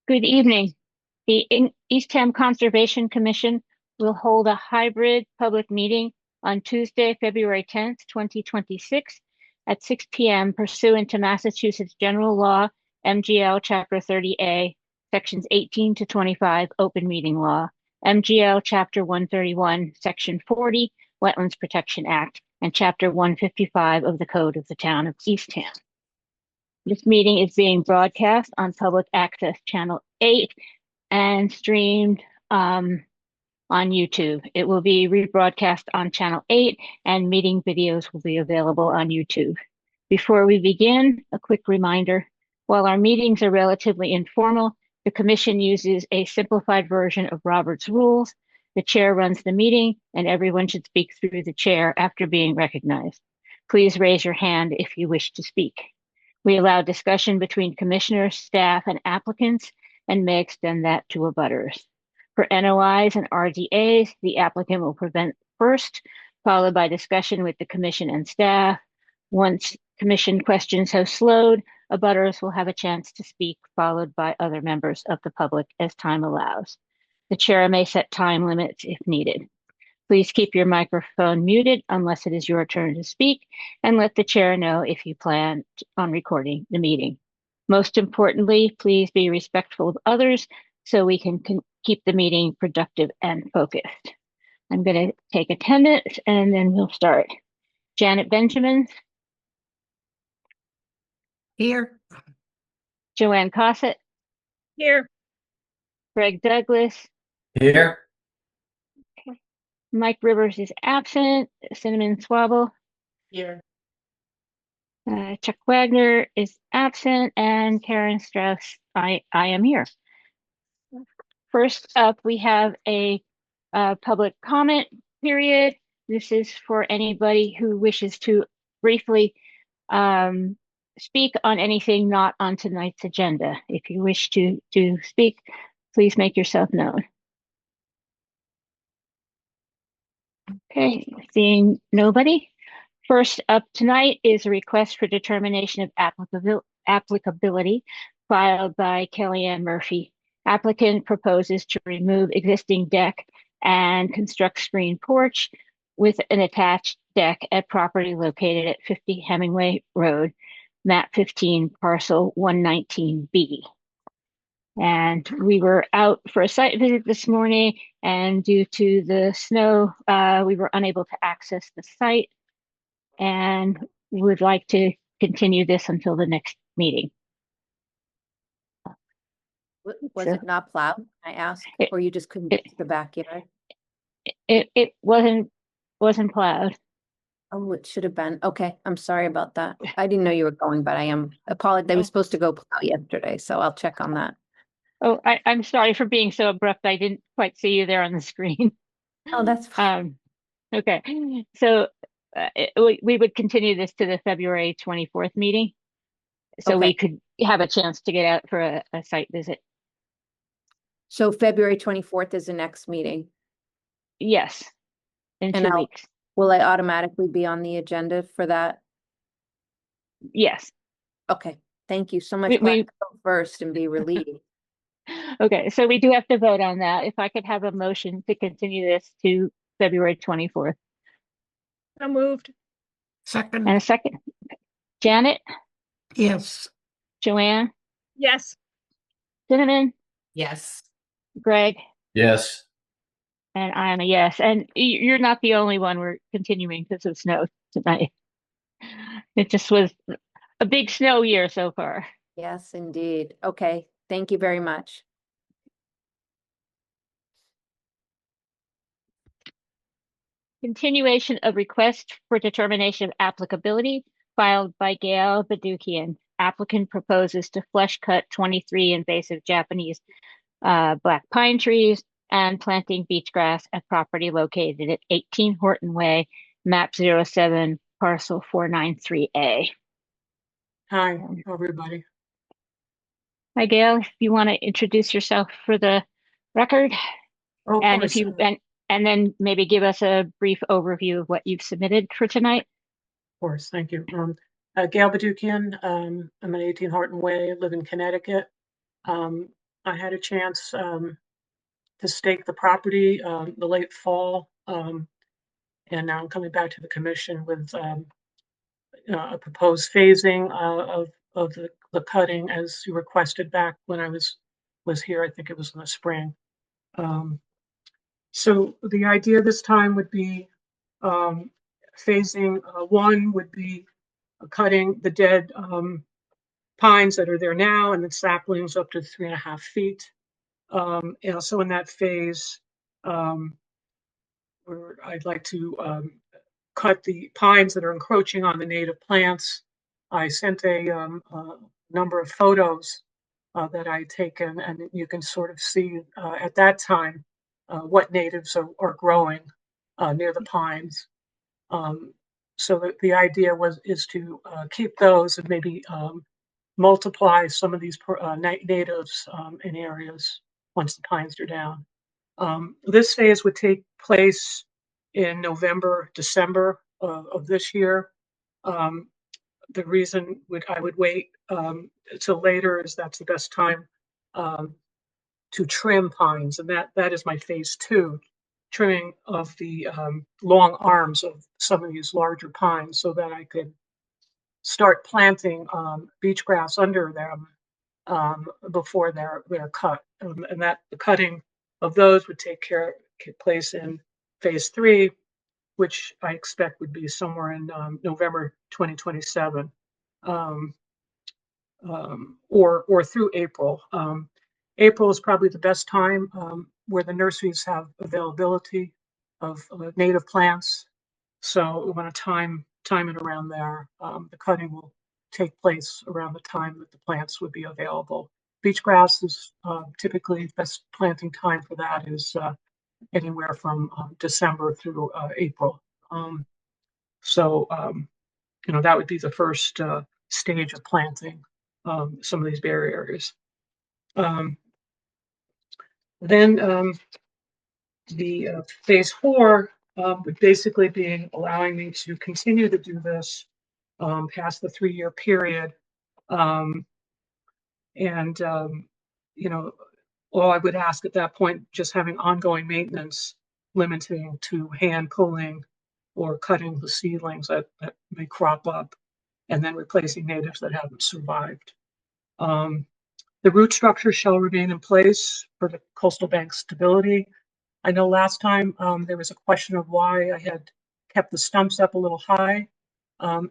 Good evening. The Eastham Conservation Commission will hold a hybrid public meeting on Tuesday, February 10th, 2026 at 6 p.m. pursuant to Massachusetts General Law, MGL Chapter 30A, Sections 18 to 25, Open Meeting Law, MGL Chapter 131, Section 40, Wetlands Protection Act, and Chapter 155 of the Code of the Town of Eastham. This meeting is being broadcast on Public Access Channel 8 and streamed on YouTube. It will be rebroadcast on Channel 8 and meeting videos will be available on YouTube. Before we begin, a quick reminder. While our meetings are relatively informal, the Commission uses a simplified version of Robert's Rules. The chair runs the meeting and everyone should speak through the chair after being recognized. Please raise your hand if you wish to speak. We allow discussion between commissioners, staff, and applicants, and may extend that to abutters. For NOIs and RDAs, the applicant will present first, followed by discussion with the commission and staff. Once commission questions have slowed, abutters will have a chance to speak, followed by other members of the public as time allows. The chair may set time limits if needed. Please keep your microphone muted unless it is your turn to speak, and let the chair know if you plan on recording the meeting. Most importantly, please be respectful of others so we can keep the meeting productive and focused. I'm going to take attendance and then we'll start. Janet Benjamin. Here. Joanne Cossett. Here. Greg Douglas. Here. Mike Rivers is absent. Cinnamon Swabble. Here. Chuck Wagner is absent, and Karen Strauss, I am here. First up, we have a public comment period. This is for anybody who wishes to briefly speak on anything not on tonight's agenda. If you wish to speak, please make yourself known. Okay, seeing nobody. First up tonight is a request for determination of applicability filed by Kellyanne Murphy. Applicant proposes to remove existing deck and construct screen porch with an attached deck at property located at 50 Hemingway Road, map 15, parcel 119B. And we were out for a site visit this morning, and due to the snow, we were unable to access the site and would like to continue this until the next meeting. Was it not plowed, I asked, or you just couldn't get to the backyard? It wasn't plowed. Oh, it should have been. Okay, I'm sorry about that. I didn't know you were going, but I am apologetic. They were supposed to go plow yesterday, so I'll check on that. Oh, I'm sorry for being so abrupt. I didn't quite see you there on the screen. Oh, that's fine. Okay, so we would continue this to the February 24th meeting, so Okay. we could have a chance to get out for a site visit. So February 24th is the next meeting. Yes, in And 2 weeks. Will I automatically be on the agenda for that? Yes. Okay, thank you so much. We- Glad we- to go first and be relieved. Okay, so we do have to vote on that. If I could have a motion to continue this to February 24th. So moved. And a second. Janet, Yes. Joanne, Yes. Cinnamon, Yes. Greg, Yes. and I am a yes. And you're not the only one. We're continuing because of snow tonight. It just was a big snow year so far. Yes, indeed. Okay, thank you very much. Continuation of request for determination of applicability filed by Gail Badukian. Applicant proposes to flush cut 23 invasive Japanese black pine trees and planting beach grass at property located at 18 Horton Way, map 07, parcel 493A. Hi, everybody. Hi, Gail. If you want to introduce yourself for the record, Oh, of and course. if you and then maybe give us a brief overview of what you've submitted for tonight. Of course, thank you. Gail Badukian. I'm at 18 Horton Way, live in Connecticut. I had a chance to stake the property the late fall, and now I'm coming back to the commission with a proposed phasing of the cutting as you requested back when I was here. I think it was in the spring. So the idea this time would be phasing. One would be cutting the dead pines that are there now and then saplings up to 3.5 feet. So in that phase, where I'd like to cut the pines that are encroaching on the native plants. I sent a number of photos that I had taken, and you can sort of see at that time what natives are growing near the pines. So the idea is to keep those and maybe multiply some of these natives in areas once the pines are down. This phase would take place in November, December of this year. The reason I would wait till later is that's the best time to trim pines, and that is my phase 2, trimming of the long arms of some of these larger pines so that I could start planting beach grass under them before they're cut. And that the cutting of those would take place in phase 3, which I expect would be somewhere in November 2027, or through April. April is probably the best time where the nurseries have availability of native plants. So we want to time it around there. The cutting will take place around the time that the plants would be available. Beach grass is typically best planting time for that is anywhere from December through April. That would be the first stage of planting some of these barrier areas. Then the phase 4 would basically be allowing me to continue to do this past the 3-year period. All I would ask at that point, just having ongoing maintenance, limiting to hand pulling or cutting the seedlings that may crop up, and then replacing natives that haven't survived. The root structure shall remain in place for the coastal bank stability. I know last time there was a question of why I had kept the stumps up a little high.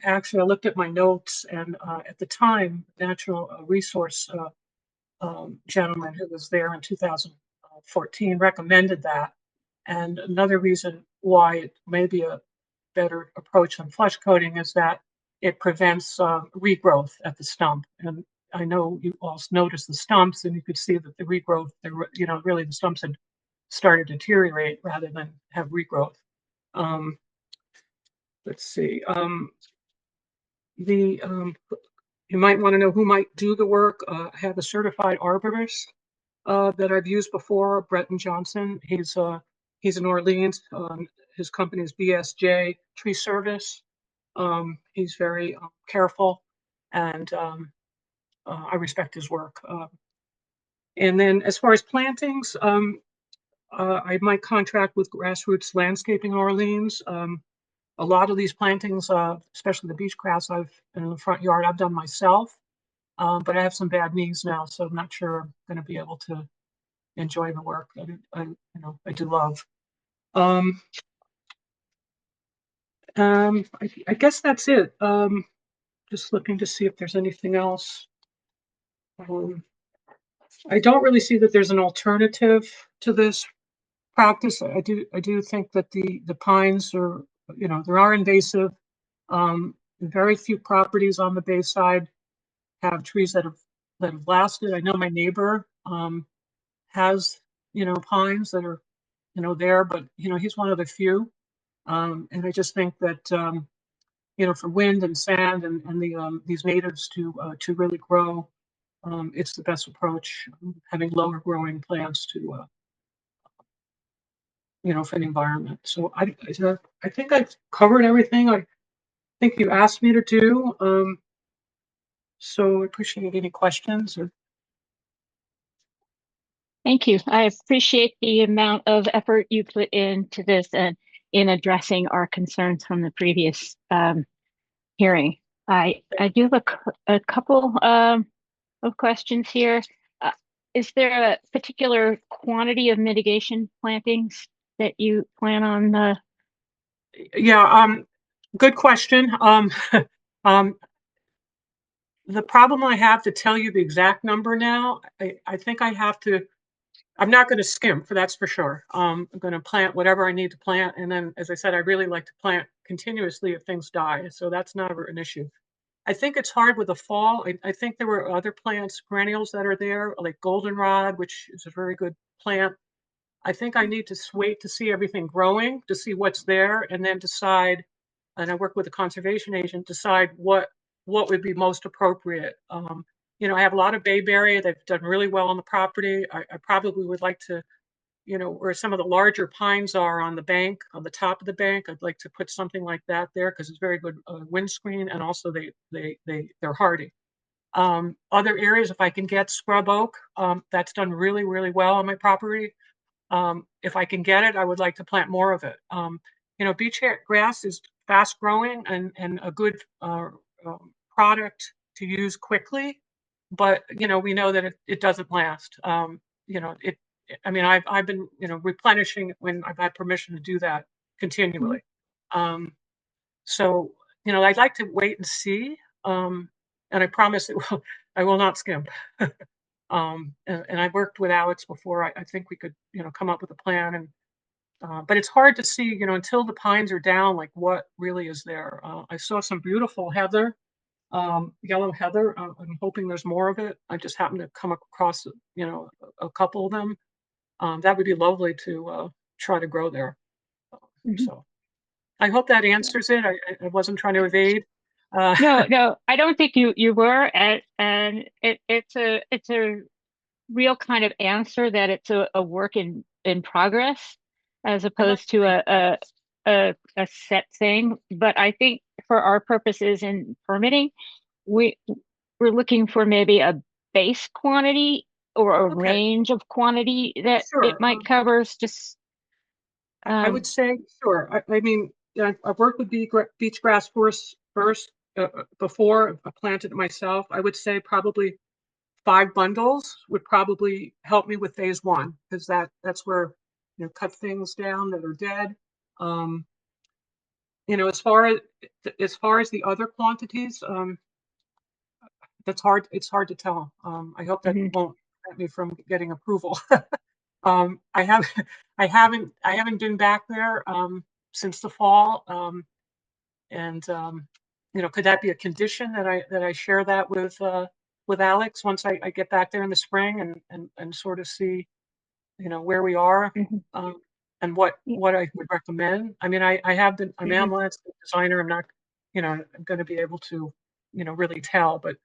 Actually, I looked at my notes, and at the time, Natural Resource gentleman who was there in 2014 recommended that. And another reason why it may be a better approach than flush coating is that it prevents regrowth at the stump. And I know you also noticed the stumps, and you could see that the regrowth, really the stumps had started to deteriorate rather than have regrowth. Let's see. You might want to know who might do the work. I have a certified arborist that I've used before, Bretton Johnson. He's in Orleans. His company is BSJ Tree Service. He's very careful, and I respect his work. And then as far as plantings, I might contract with Grassroots Landscaping Orleans. A lot of these plantings, especially the beach grass in the front yard, I've done myself. But I have some bad knees now, so I'm not sure I'm going to be able to enjoy the work that I do love. I guess that's it. Just looking to see if there's anything else. I don't really see that there's an alternative to this practice. I do think that the pines are, there are invasive. Very few properties on the Bayside have trees that have lasted. I know my neighbor has pines that are there, but he's one of the few. And I just think that for wind and sand and these natives to really grow, it's the best approach. Having lower growing plants to for the environment. So I think I've covered everything. think you asked me to do. So I appreciate any questions or. Thank you. I appreciate the amount of effort you put into this and in addressing our concerns from the previous hearing. I do have a couple of questions here. Uh, is there a particular quantity of mitigation plantings that you plan on? Yeah, good question. Um, the problem I have to tell you the exact number now, I think I have to, I'm not going to skimp, that's for sure. I'm going to plant whatever I need to plant. And then, as I said, I really like to plant continuously if things die. So that's never an issue. I think it's hard with the fall. I think there were other plants, perennials that are there, like goldenrod, which is a very good plant. I think I need to wait to see everything growing, to see what's there, and then decide, and I work with a conservation agent, decide what would be most appropriate. I have a lot of bayberry. They've done really well on the property. I probably would like to, where some of the larger pines are on the bank, on the top of the bank, I'd like to put something like that there because it's very good windscreen, and also they're hardy. Other areas, if I can get scrub oak, that's done really, really well on my property. If I can get it, I would like to plant more of it. Beach grass is fast growing and a good product to use quickly, but we know that it doesn't last. I've been replenishing it when I've had permission to do that continually. So I'd like to wait and see, and I promise I will not skimp. And I worked with Alex before. I think we could, come up with a plan. But it's hard to see, until the pines are down, like what really is there. I saw some beautiful heather, yellow heather. I'm hoping there's more of it. I just happened to come across, a couple of them. That would be lovely to try to grow there. So I hope that answers it. I wasn't trying to evade. No, I don't think you were, and it's a real kind of answer that it's a work in progress as I like opposed to a set thing. But I think for our purposes in permitting, we we're looking for maybe a base quantity or a Okay, range of quantity that it sure. might cover. Just I would say, sure. I mean, I've worked with beach grass first before. I planted it myself. I would say probably 5 bundles would probably help me with phase one because that's where cut things down that are dead. Um, as far as the other quantities, that's hard. It's hard to tell. I hope that mhm, won't prevent me from getting approval. I have, I haven't been back there since the fall, and could that be a condition that I share that with Alex once I get back there in the spring and sort of see where we are, mhm, and what yeah, I would recommend. I mean, I have been I'm mhm, a landscape designer. I'm not I'm going to be able to really tell, but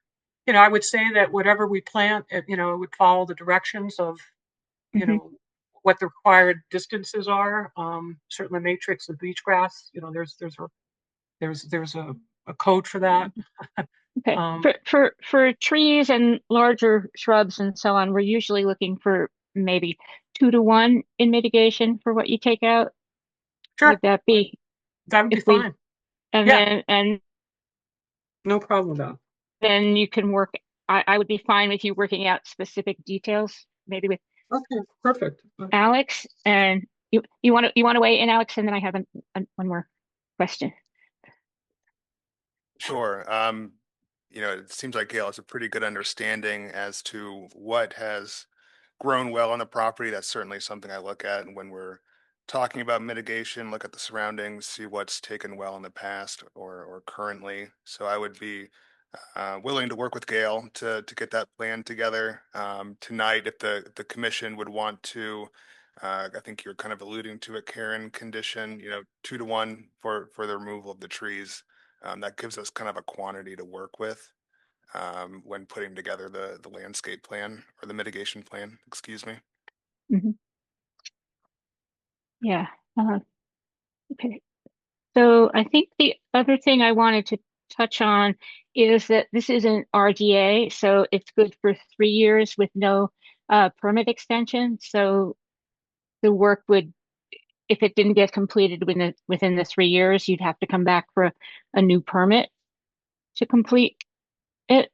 I would say that whatever we plant, it would follow the directions of you mhm. know, what the required distances are. Certainly matrix of beach grass, there's a code for that. Okay. Um, For trees and larger shrubs and so on, we're usually looking for maybe 2 to 1 in mitigation for what you take out. Would sure, that be that would be if we fine. and Yeah, no problem with that. then you can work. I would be fine with you working out specific details, maybe with Okay, perfect. Alex. And you want to weigh in, Alex, and then I have one more question. Sure. It seems like Gail has a pretty good understanding as to what has grown well on the property. That's certainly something I look at when we're talking about mitigation, look at the surroundings, see what's taken well in the past or currently. So I would be willing to work with Gail to get that plan together tonight if the commission would want to. I think you're kind of alluding to it, Karen, condition, 2 to 1 for the removal of the trees. That gives us kind of a quantity to work with when putting together the landscape plan or the mitigation plan, excuse me. Mhm. Yeah. Okay. So I think the other thing I wanted to touch on is that this is an RDA, so it's good for 3 years with no permit extension. So the work would, if it didn't get completed within the 3 years, you'd have to come back for a new permit to complete it.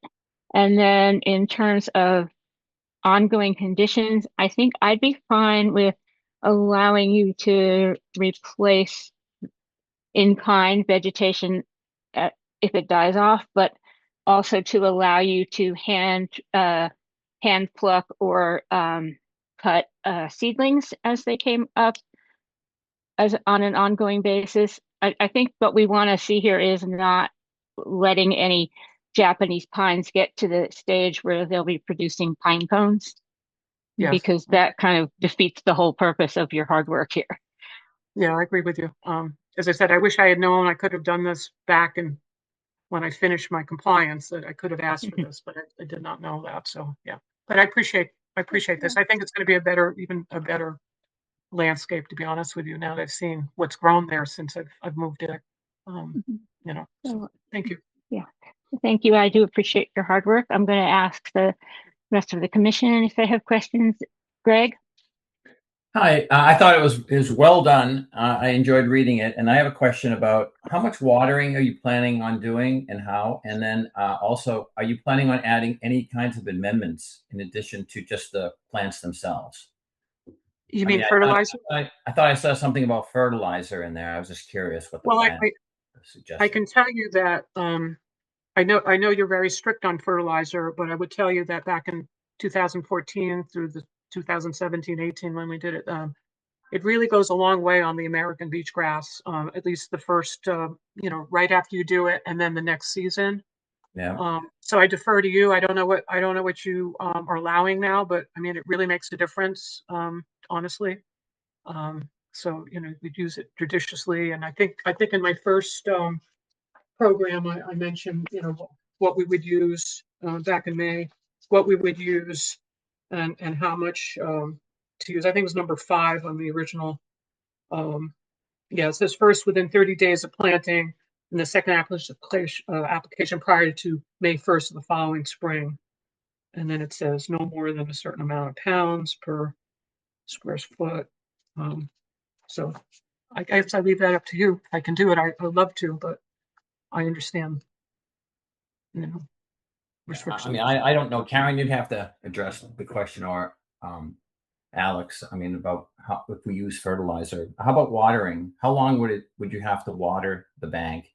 And then in terms of ongoing conditions, I think I'd be fine with allowing you to replace in-kind vegetation if it dies off, but also to allow you to hand pluck or cut seedlings as they came up as on an ongoing basis. I think what we want to see here is not letting any Japanese pines get to the stage where they'll be producing pine cones, Yes. because that kind of defeats the whole purpose of your hard work here. Yeah, I agree with you. As I said, I wish I had known I could have done this back when I finished my compliance, that I could have asked for this, but I did not know that. So yeah, but I appreciate this. I think it's going to be even a better landscape, to be honest with you, now that I've seen what's grown there since I've moved it. So So, thank you. yeah, thank you. I do appreciate your hard work. I'm going to ask the rest of the commission if they have questions. Greg? Hi, I thought it was well done. I enjoyed reading it, and I have a question about how much watering are you planning on doing and how? And then also, are you planning on adding any kinds of amendments in addition to just the plants themselves? You mean fertilizer? I thought I saw something about fertilizer in there. I was just curious what the Well, plan suggested. I can tell you that I know you're very strict on fertilizer, but I would tell you that back in 2014 through the 2017-18 when we did it, it really goes a long way on the American beach grass. At least the first, right after you do it, and then the next season. Yeah. So I defer to you. I don't know what you are allowing now, but I mean, it really makes a difference, honestly. So we'd use it judiciously, and I think in my first program, I mentioned what we would use back in May, what we would use, and how much to use. I think it was number 5 on the original. It says first within 30 days of planting, and the second application prior to May 1st of the following spring. And then it says no more than a certain amount of pounds per square foot. So I guess I leave that up to you. I can do it. I'd love to, but I understand, restrictions. I mean, I don't know. Karen, you'd have to address the question, or Alex, I mean, about how, if we use fertilizer, how about watering? How long would you have to water the bank?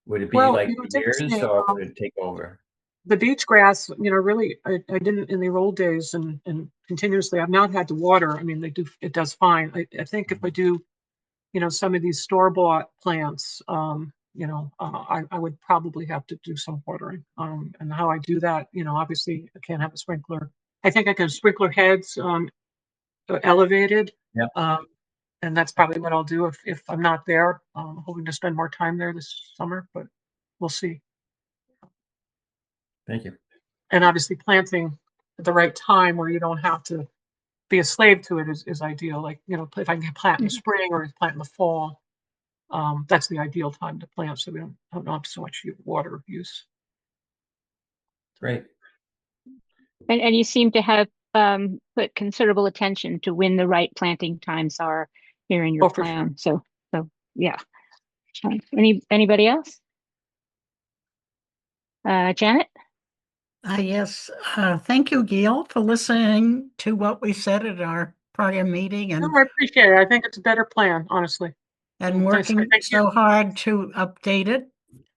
Would it be like years, or would it take over? The beach grass, really, I didn't in the old days, and continuously, I've not had to water. I mean, it does fine. I think if I do, some of these store-bought plants, I would probably have to do some watering. And how I do that, obviously I can't have a sprinkler. I think I can sprinkler heads elevated. Yep. And that's probably what I'll do if I'm not there. I'm hoping to spend more time there this summer, but we'll see. Thank you. And obviously planting at the right time where you don't have to be a slave to it is ideal. Like, if I can plant in the spring or plant in the fall, that's the ideal time to plant, so we don't have so much water use. Great. And you seem to have put considerable attention to when the right planting times are here in your plan. Sure. So yeah. Anybody else? Janet? Yes. Thank you, Gail, for listening to what we said at our prior meeting. And I appreciate it. I think it's a better plan, honestly. And working so hard to update it.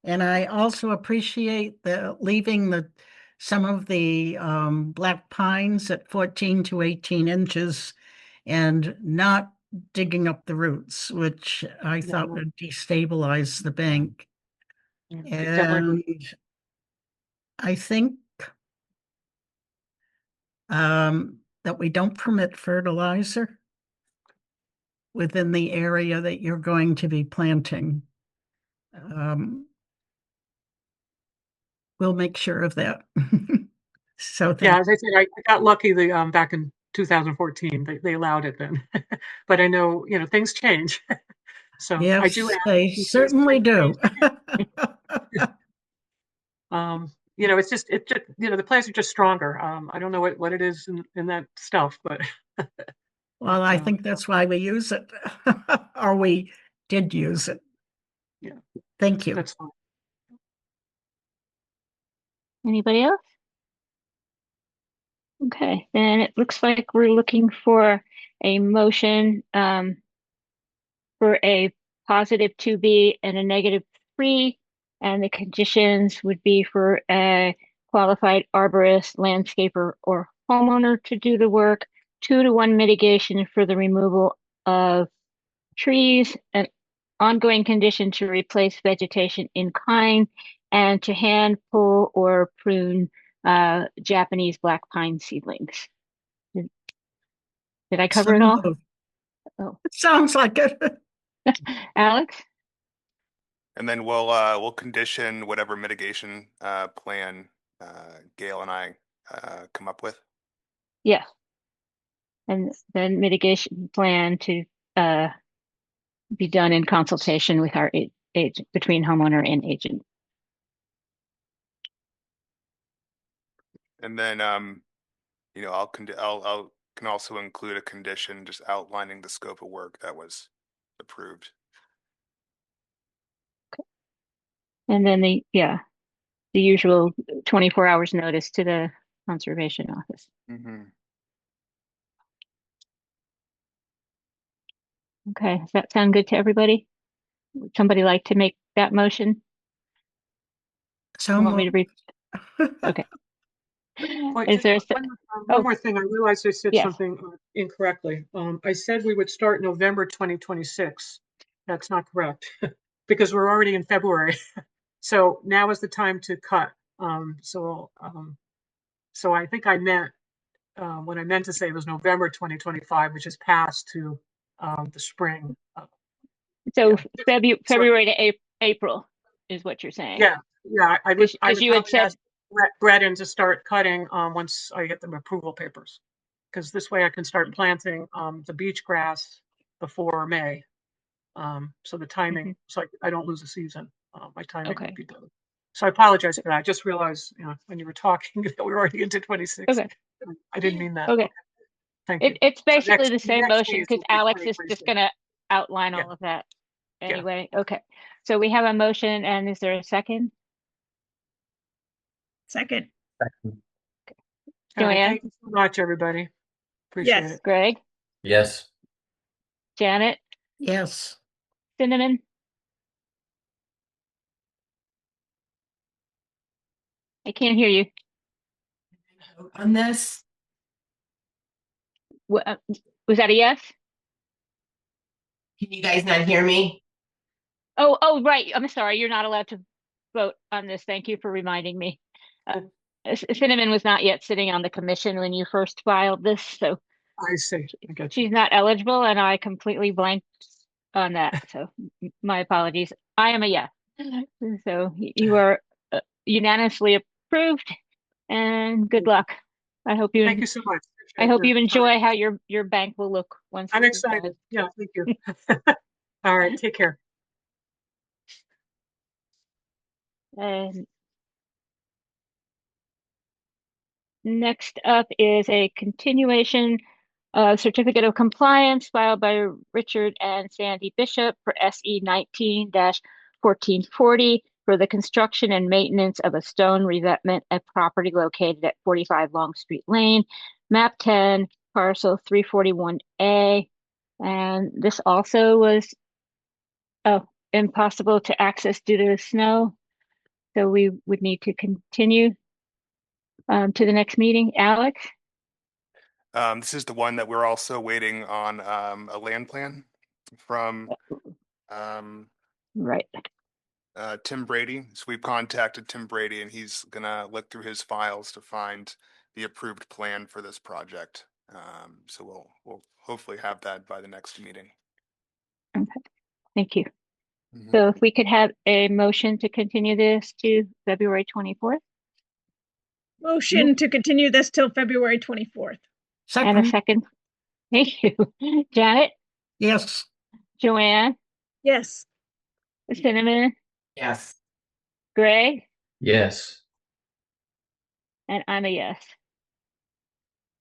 And I also appreciate leaving some of the black pines at 14 to 18 inches and not digging up the roots, which I thought would destabilize the bank. And I think that we don't permit fertilizer within the area that you're going to be planting. We'll make sure of that. So yeah, as I said, I got lucky back in 2014. They allowed it then, but I know things change. So I Yes, do ask they because certainly do. it's just, the plants are just stronger. I don't know what it is in that stuff, but Well, I So- think that's why we use it, or we did use it. Yeah. Thank you. that's fine. Anybody else? Okay, then it looks like we're looking for a motion for a positive 2B and a negative 3. And the conditions would be for a qualified arborist, landscaper, or homeowner to do the work, 2-to-1 mitigation for the removal of trees, an ongoing condition to replace vegetation in kind, and to hand pull or prune Japanese black pine seedlings. Did I cover it So all? moved. Oh, It sounds like it. Alex? And then we'll condition whatever mitigation plan Gail and I come up with. Yes. And then mitigation plan to be done in consultation with our agent, between homeowner and agent. And then I'll can also include a condition just outlining the scope of work that was approved. And then the usual 24 hours notice to the conservation office. Okay, does that sound good to everybody? Would somebody like to make that motion? So You want me to moved. read? Okay. Wait, Is there a one oh. more thing. I realized I said Yes. something incorrectly. I said we would start November 2026. That's not correct because we're already in February. So now is the time to cut. So I think I meant what I meant to say was November 2025, which is past to the spring. So Yeah. February to April is what you're saying. Yeah, I would. I Because would you had probably said ask Brendan to start cutting once I get them approval papers, because this way I can start planting the beach grass before May. So the timing, so I don't lose a season. My timing Okay. would be better. So I apologize for that. I just realized, when you were talking that we were already into 26. Okay. I didn't mean that. Okay. Thank you. It's So basically the same next motion phase because will be Alex is just 2026. going to outline Yeah. all of that Yeah. anyway. Okay. So we have a motion, and is there a second? Second. All right, Joanne? thank you so much, everybody. Appreciate Yes. it. Greg? Yes. Janet? Yes. Cinnamon? I can't hear you. On this, Was that a yes? can you guys not hear me? Oh, right. I'm sorry. You're not allowed to vote on this. Thank you for reminding me. Cinnamon was not yet sitting on the commission when you first filed this, so I see. I get you. she's not eligible, and I completely blanked on that. So my apologies. I am a yes. So you are unanimously approved, and good luck. I hope you. Thank you so much. I hope you Appreciate enjoy your time. how your bank will look once. I'm this is done. excited. Yeah, thank you. All right, take care. And next up is a continuation certificate of compliance filed by Richard and Sandy Bishop for SE 19-1440 for the construction and maintenance of a stone revetment at property located at 45 Long Street Lane, map 10, parcel 341A. And this also was impossible to access due to the snow. So we would need to continue to the next meeting. Alex? This is the one that we're also waiting on a land plan from Right. Tim Brady. So we've contacted Tim Brady, and he's gonna look through his files to find the approved plan for this project. So we'll hopefully have that by the next meeting. Okay. Thank you. Mhm. So if we could have a motion to continue this to February 24th Motion to continue this till February 24th. and a Second. second. Thank you. Janet, Yes. Joanne, Yes. Cinnamon, Yes. Greg, Yes. and I'm a yes.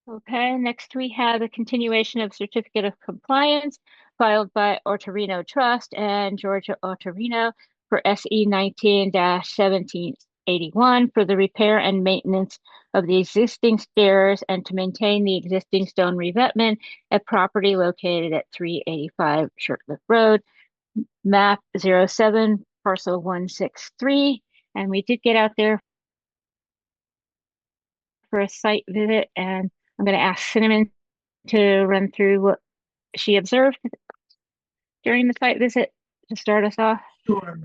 Okay, next we have a continuation of certificate of compliance filed by Ortorino Trust and Georgia Ortorino for SE 19-1781 for the repair and maintenance of the existing stairs and to maintain the existing stone revetment at property located at 385 Shirtlift Road, map 07, parcel 163. And we did get out there for a site visit, and I'm going to ask Cinnamon to run through what she observed during the site visit to start us off. Sure.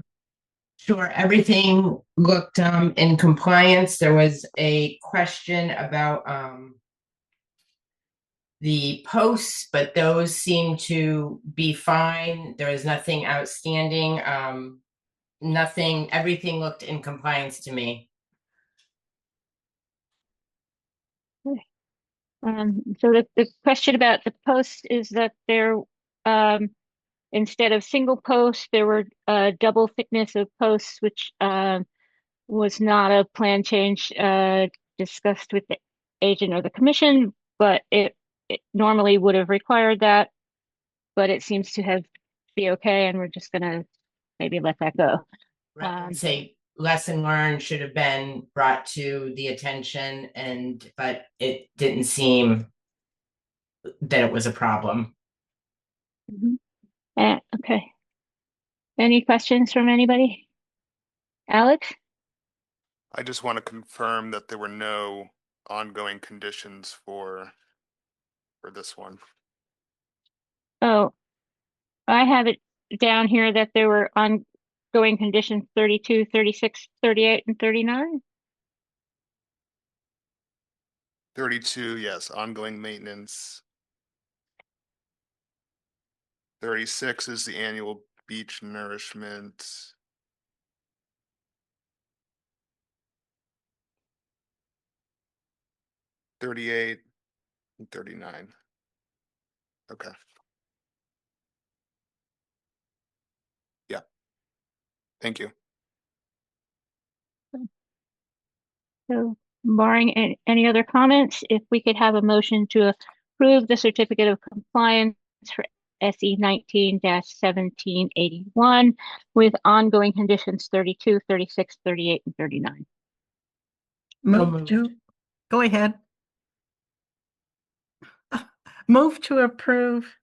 Sure. Everything looked in compliance. There was a question about the posts, but those seem to be fine. There is nothing outstanding. Nothing, everything looked in compliance to me. So the question about the posts is that there, instead of single posts, there were double thickness of posts, which was not a plan change discussed with the agent or the commission, but it normally would have required that, but it seems to have be okay, and we're just gonna maybe let that go. Say lesson learned should have been brought to the attention, but it didn't seem that it was a problem. Okay. Any questions from anybody? Alex? I just want to confirm that there were no ongoing conditions for this one. Oh, I have it down here that there were ongoing conditions 32, 36, 38, and 39. 32, yes, ongoing maintenance. 36 is the annual beach nourishment. 38 and 39. Okay. Yeah. Thank you. So barring any other comments, if we could have a motion to approve the certificate of compliance for SE 19-1781 with ongoing conditions 32, 36, 38, and 39. Move to, go ahead. Move to approve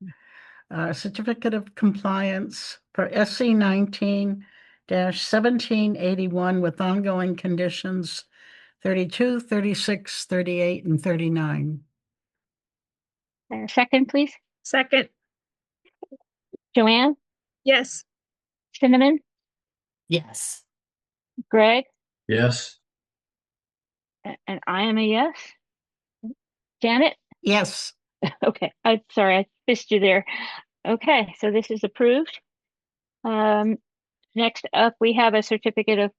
certificate of compliance for SC 19-1781 with ongoing conditions 32, 36, 38, and 39. Second, please. Second. Joanne? Yes. Cinnamon? Yes. Greg? Yes. And I am a yes. Janet? Yes. Okay, I'm sorry, I missed you there. Okay, so this is approved. Next up, we have a certificate of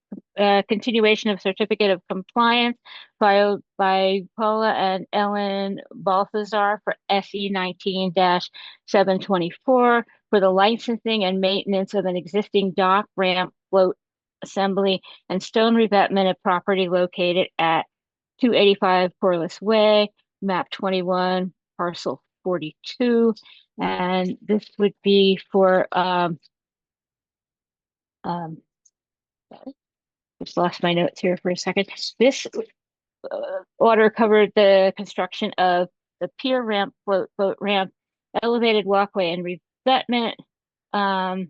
continuation of certificate of compliance filed by Paula and Ellen Balthazar for SE 19-724 for the licensing and maintenance of an existing dock, ramp, float assembly, and stone revetment of property located at 285 Corliss Way, map 21, parcel 42. And this would be for just lost my notes here for a second. This order covered the construction of the pier ramp, float boat ramp, elevated walkway, and revetment. The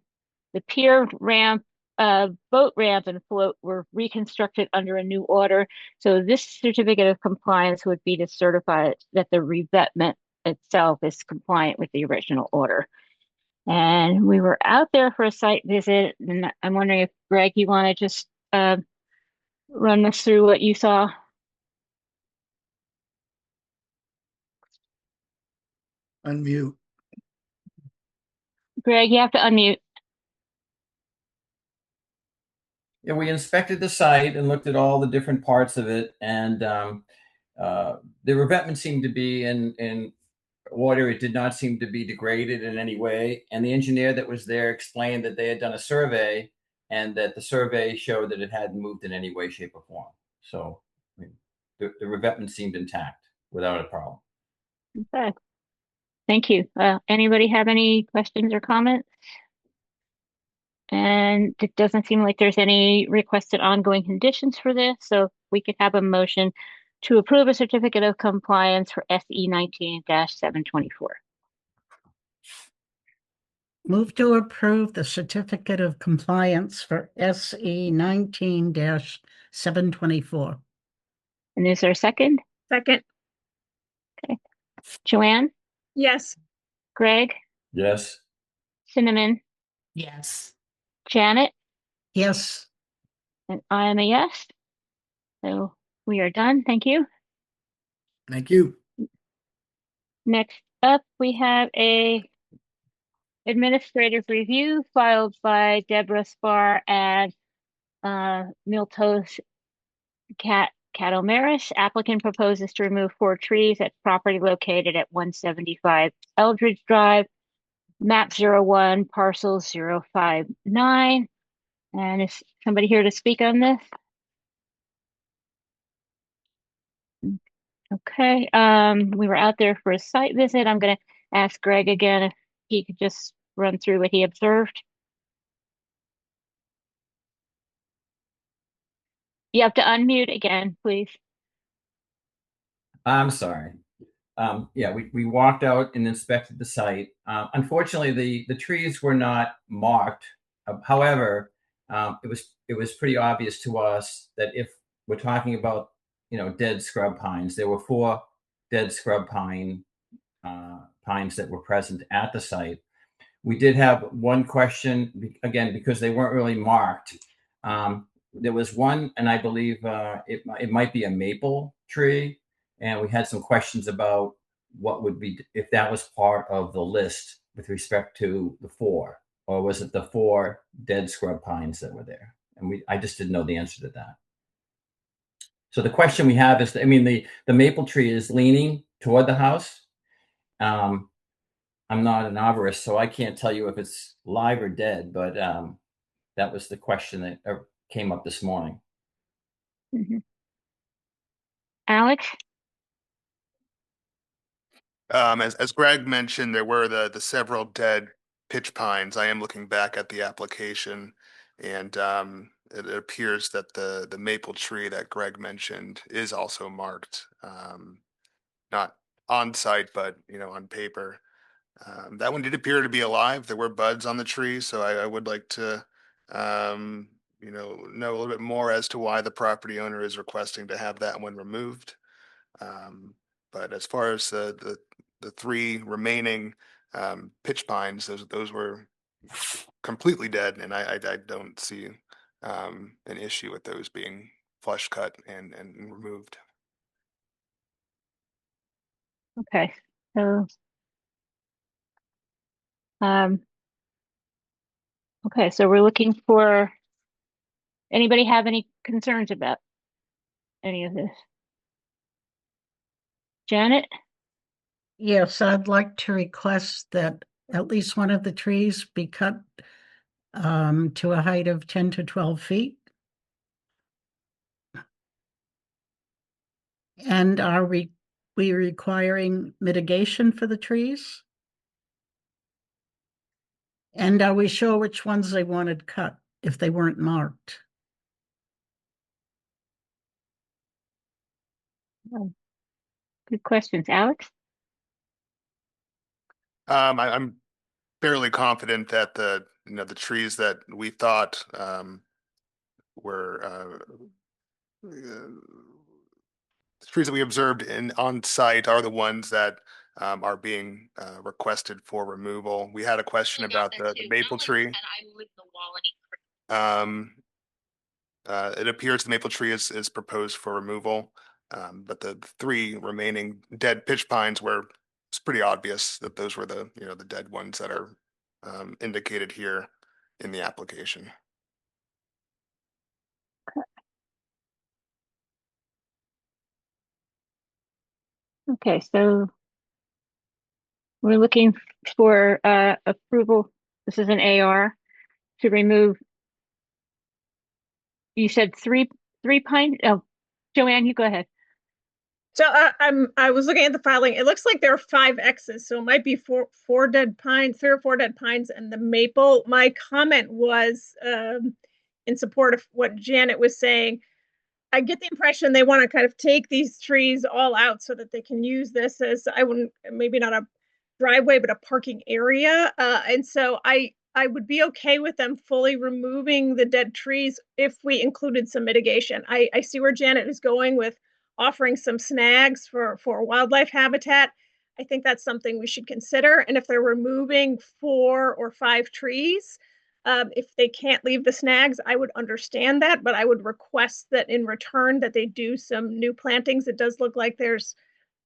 pier ramp, boat ramp, and float were reconstructed under a new order. So this certificate of compliance would be to certify that the revetment itself is compliant with the original order. And we were out there for a site visit, and I'm wondering if, Greg, you want to just run us through what you saw? Unmute. Greg, you have to unmute. Yeah, we inspected the site and looked at all the different parts of it, and the revetment seemed to be in order. It did not seem to be degraded in any way. And the engineer that was there explained that they had done a survey and that the survey showed that it hadn't moved in any way, shape, or form. So I mean, the revetment seemed intact without a problem. Okay. Thank you. Anybody have any questions or comments? And it doesn't seem like there's any requested ongoing conditions for this, so we could have a motion to approve a certificate of compliance for SE 19-724. Move to approve the certificate of compliance for SE 19-724. And is there a second? Second, Joanne, yes. Greg, Yes. Cinnamon, Yes. Janet, Yes, and I am a yes. So we are done. Thank you. Thank you. Next up, we have a administrative review filed by Deborah Spar and Miltos Catomeris. Applicant proposes to remove 4 trees at property located at 175 Eldridge Drive, map 01, parcel 059. And is somebody here to speak on this? Okay, we were out there for a site visit. I'm gonna ask Greg again if he could just run through what he observed. You have to unmute again, please. I'm sorry. Yeah, we walked out and inspected the site. Unfortunately, the trees were not marked. However, it was pretty obvious to us that if we're talking about dead scrub pines, there were 4 dead scrub pines that were present at the site. We did have one question again because they weren't really marked. There was one, and I believe it might be a maple tree. And we had some questions about what would be if that was part of the list with respect to the 4, or was it the 4 dead scrub pines that were there? And I just didn't know the answer to that. So the question we have is, I mean, the maple tree is leaning toward the house. I'm not an arborist, so I can't tell you if it's live or dead, but that was the question that came up this morning. Mm-hmm. Alex? As Greg mentioned, there were the several dead pitch pines. I am looking back at the application, and it appears that the maple tree that Greg mentioned is also marked, not on site, but on paper. That one did appear to be alive. There were buds on the tree, so I would like to know a little bit more as to why the property owner is requesting to have that one removed. But as far as the 3 remaining pitch pines, those were completely dead, and I don't see an issue with those being flush cut and removed. Okay, so okay, so we're looking for anybody have any concerns about any of this? Janet? yes, I'd like to request that at least one of the trees be cut to a height of 10 to 12 feet. And are we requiring mitigation for the trees? And are we sure which ones they wanted cut if they weren't marked? Good questions. Alex? I'm fairly confident that the trees that we thought were the trees that we observed on site are the ones that are being requested for removal. We had a question about the maple tree. It appears the maple tree is proposed for removal, but the 3 remaining dead pitch pines it's pretty obvious that those were the dead ones that are indicated here in the application. Okay, so We're looking for approval. This is an AR to remove. You said three pine. Oh, Joanne, you go ahead. So I was looking at the filing. It looks like there are 5 X's, so it might be four dead pines, 3 or 4 dead pines, and the maple. My comment was in support of what Janet was saying. I get the impression they want to kind of take these trees all out so that they can use this as, I wouldn't, maybe not a driveway, but a parking area. And so I would be okay with them fully removing the dead trees if we included some mitigation. I see where Janet is going with offering some snags for wildlife habitat. I think that's something we should consider. And if they're removing 4 or 5 trees, if they can't leave the snags, I would understand that, but I would request that in return that they do some new plantings. It does look like there's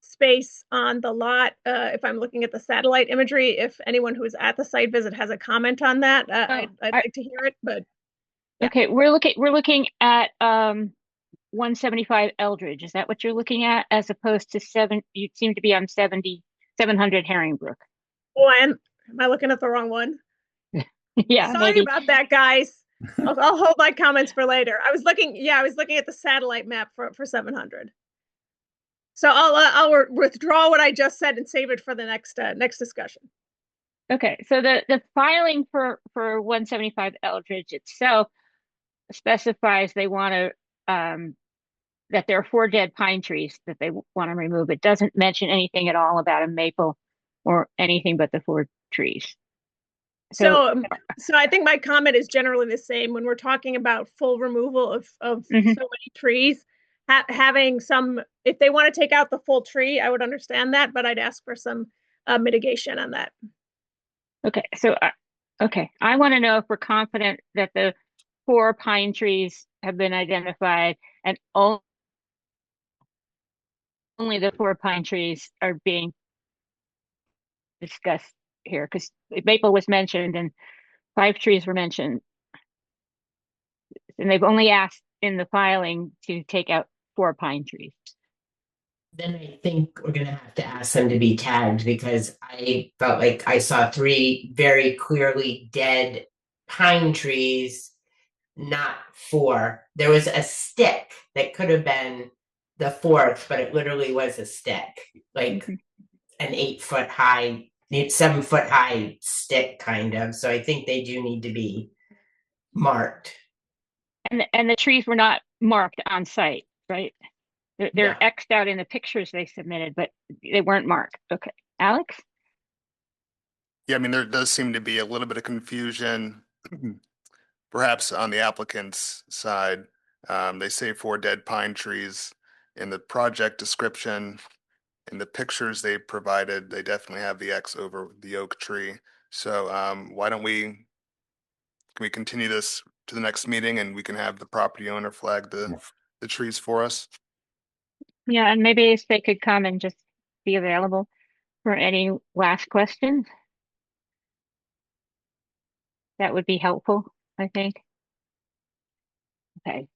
space on the lot. If I'm looking at the satellite imagery, if anyone who is at the site visit has a comment on that, I'd like to hear it, but. Yeah. Okay, we're looking at 175 Eldridge. Is that what you're looking at, as opposed to 7? You seem to be on 700 Herringbrook. Oh, am I looking at the wrong one? Yeah, Sorry maybe. about that, guys. I'll hold my comments for later. I was looking at the satellite map for 700. So I'll withdraw what I just said and save it for the next discussion. Okay, so the filing for 175 Eldridge itself specifies they want to that there are 4 dead pine trees that they want to remove. It doesn't mention anything at all about a maple or anything but the 4 trees. So I think my comment is generally the same when we're talking about full removal of so many trees. Having some, if they want to take out the full tree, I would understand that, but I'd ask for some mitigation on that. Okay, so I want to know if we're confident that the 4 pine trees have been identified and only the 4 pine trees are being discussed here, because maple was mentioned and 5 trees were mentioned, and they've only asked in the filing to take out 4 pine trees. Then I think we're gonna have to ask them to be tagged, because I felt like I saw 3 very clearly dead pine trees, not 4. There was a stick that could have been the 4th, but it literally was a stick, like an 8-foot high, 7-foot high stick kind of. So I think they do need to be marked. And the trees were not marked on site, right? They're X'd out in the pictures they submitted, but they weren't marked. Okay, Alex? Yeah, I mean, there does seem to be a little bit of confusion, perhaps on the applicant's side. They say 4 dead pine trees in the project description. In the pictures they provided, they definitely have the X over the oak tree. So why don't can we continue this to the next meeting, and we can have the property owner flag the trees for us? Yeah, and maybe if they could come and just be available for any last questions, that would be helpful, I think. Okay,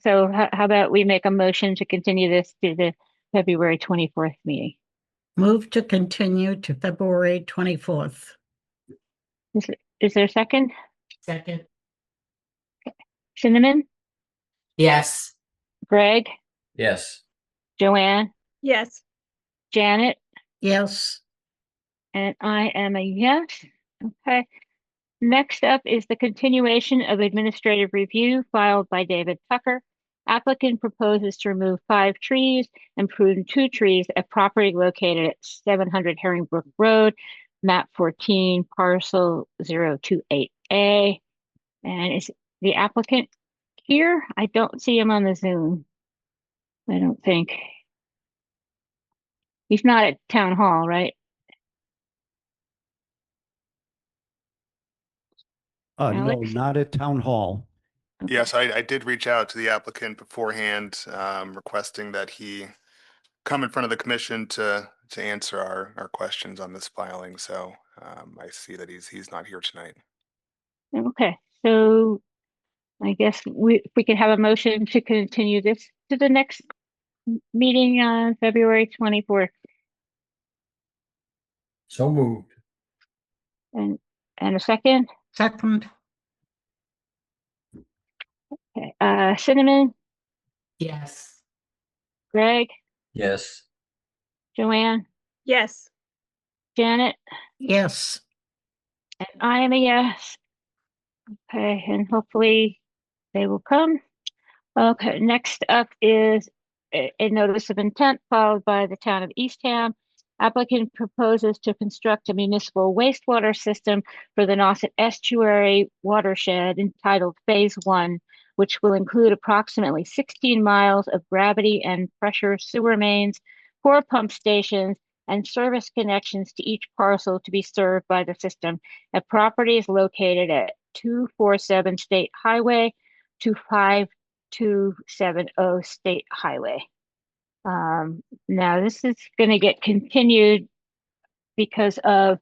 so how about we make a motion to continue this to the February 24th meeting? Move to continue to February 24th. Is there a second? Second. Cinnamon? Yes. Greg? Yes. Joanne? Yes. Janet? Yes. And I am a yes. Okay. Next up is the continuation of administrative review filed by David Tucker. Applicant proposes to remove 5 trees and prune 2 trees at property located at 700 Herringbrook Road, map 14, parcel 028A. And is the applicant here? I don't see him on the Zoom. I don't think. He's not at town hall, right? No, Alex? not at town hall. Okay. Yes, I did reach out to the applicant beforehand, requesting that he come in front of the commission to answer our questions on this filing. So I see that he's not here tonight. Okay, so I guess we could have a motion to continue this to the next meeting on February 24th. So moved. And a second? Second, Okay. Cinnamon, Yes. Greg, Yes. Joanne, Yes. Janet, yes. and I am a yes. Okay, and hopefully they will come. Okay, next up is a notice of intent filed by the town of Eastham. Applicant proposes to construct a municipal wastewater system for the Nauset Estuary watershed entitled Phase 1, which will include approximately 16 miles of gravity and pressure sewer mains, 4 pump stations, and service connections to each parcel to be served by the system. The property is located at 247 State Highway, 25270 State Highway. Now this is going to get continued because of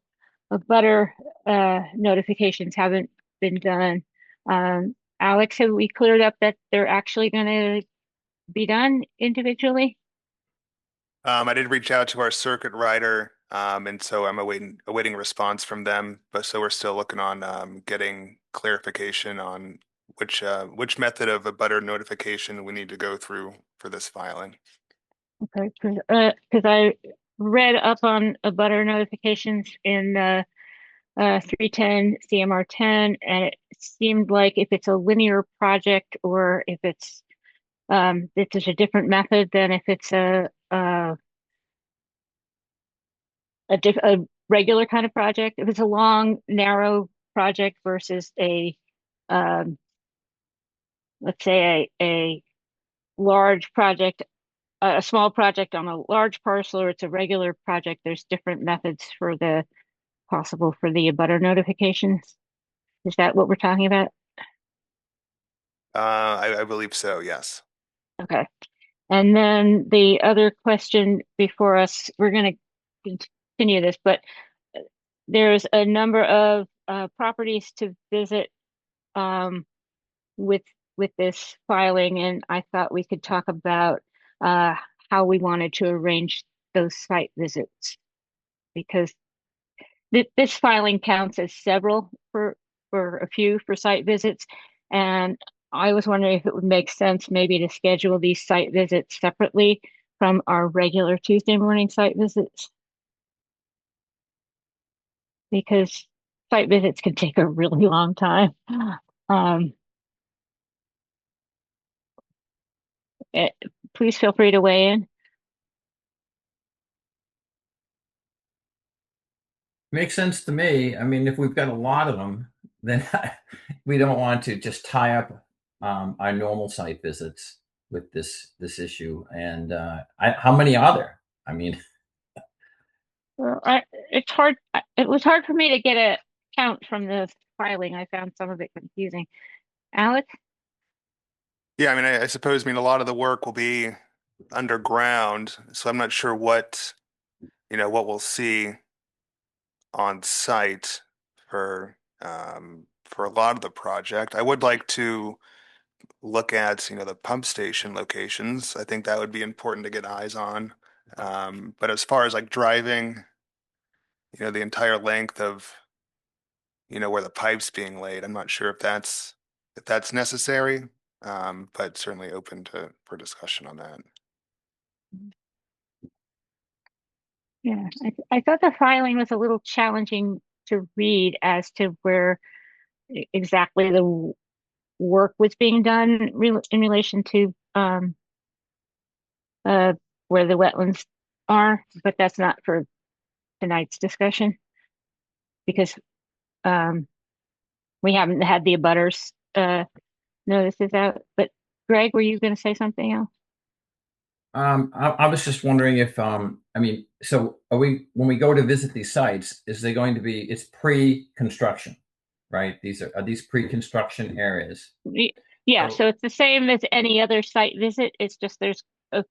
butter notifications haven't been done. Alex, have we cleared up that they're actually going to be done individually? I did reach out to our circuit rider, and so I'm awaiting a response from them. But so we're still looking on getting clarification on which method of a butter notification we need to go through for this filing. Okay, because I read up on butter notifications in 310 CMR 10, and it seemed like if it's a linear project or if it's a different method than if it's a regular kind of project. If it's a long, narrow project versus let's say a large project, a small project on a large parcel, or it's a regular project, there's different methods possible for the abutter notifications. Is that what we're talking about? I believe so, yes. Okay. And then the other question before us, we're going to continue this, but there's a number of properties to visit with this filing, and I thought we could talk about how we wanted to arrange those site visits, because this filing counts as several for a few for site visits, and I was wondering if it would make sense maybe to schedule these site visits separately from our regular Tuesday morning site visits, because site visits can take a really long time. Please feel free to weigh in. Makes sense to me. I mean, if we've got a lot of them, then we don't want to just tie up our normal site visits with this issue. And how many are there? I mean, Well, it's hard. It was hard for me to get a count from the filing. I found some of it confusing. Alex? Yeah, I mean, I suppose, a lot of the work will be underground, so I'm not sure what we'll see on site for a lot of the project. I would like to look at, the pump station locations. I think that would be important to get eyes on. But as far as like driving, the entire length of, where the pipe's being laid, I'm not sure if that's necessary. But certainly open for discussion on that. Yeah, I thought the filing was a little challenging to read as to where exactly the work was being done in relation to where the wetlands are, but that's not for tonight's discussion, because we haven't had the abutters notices out. But Greg, were you going to say something else? I was just wondering if, so when we go to visit these sites, is there going to be, it's pre-construction, right? Are these pre-construction areas? Yeah, so it's the same as any other site visit. It's just there's a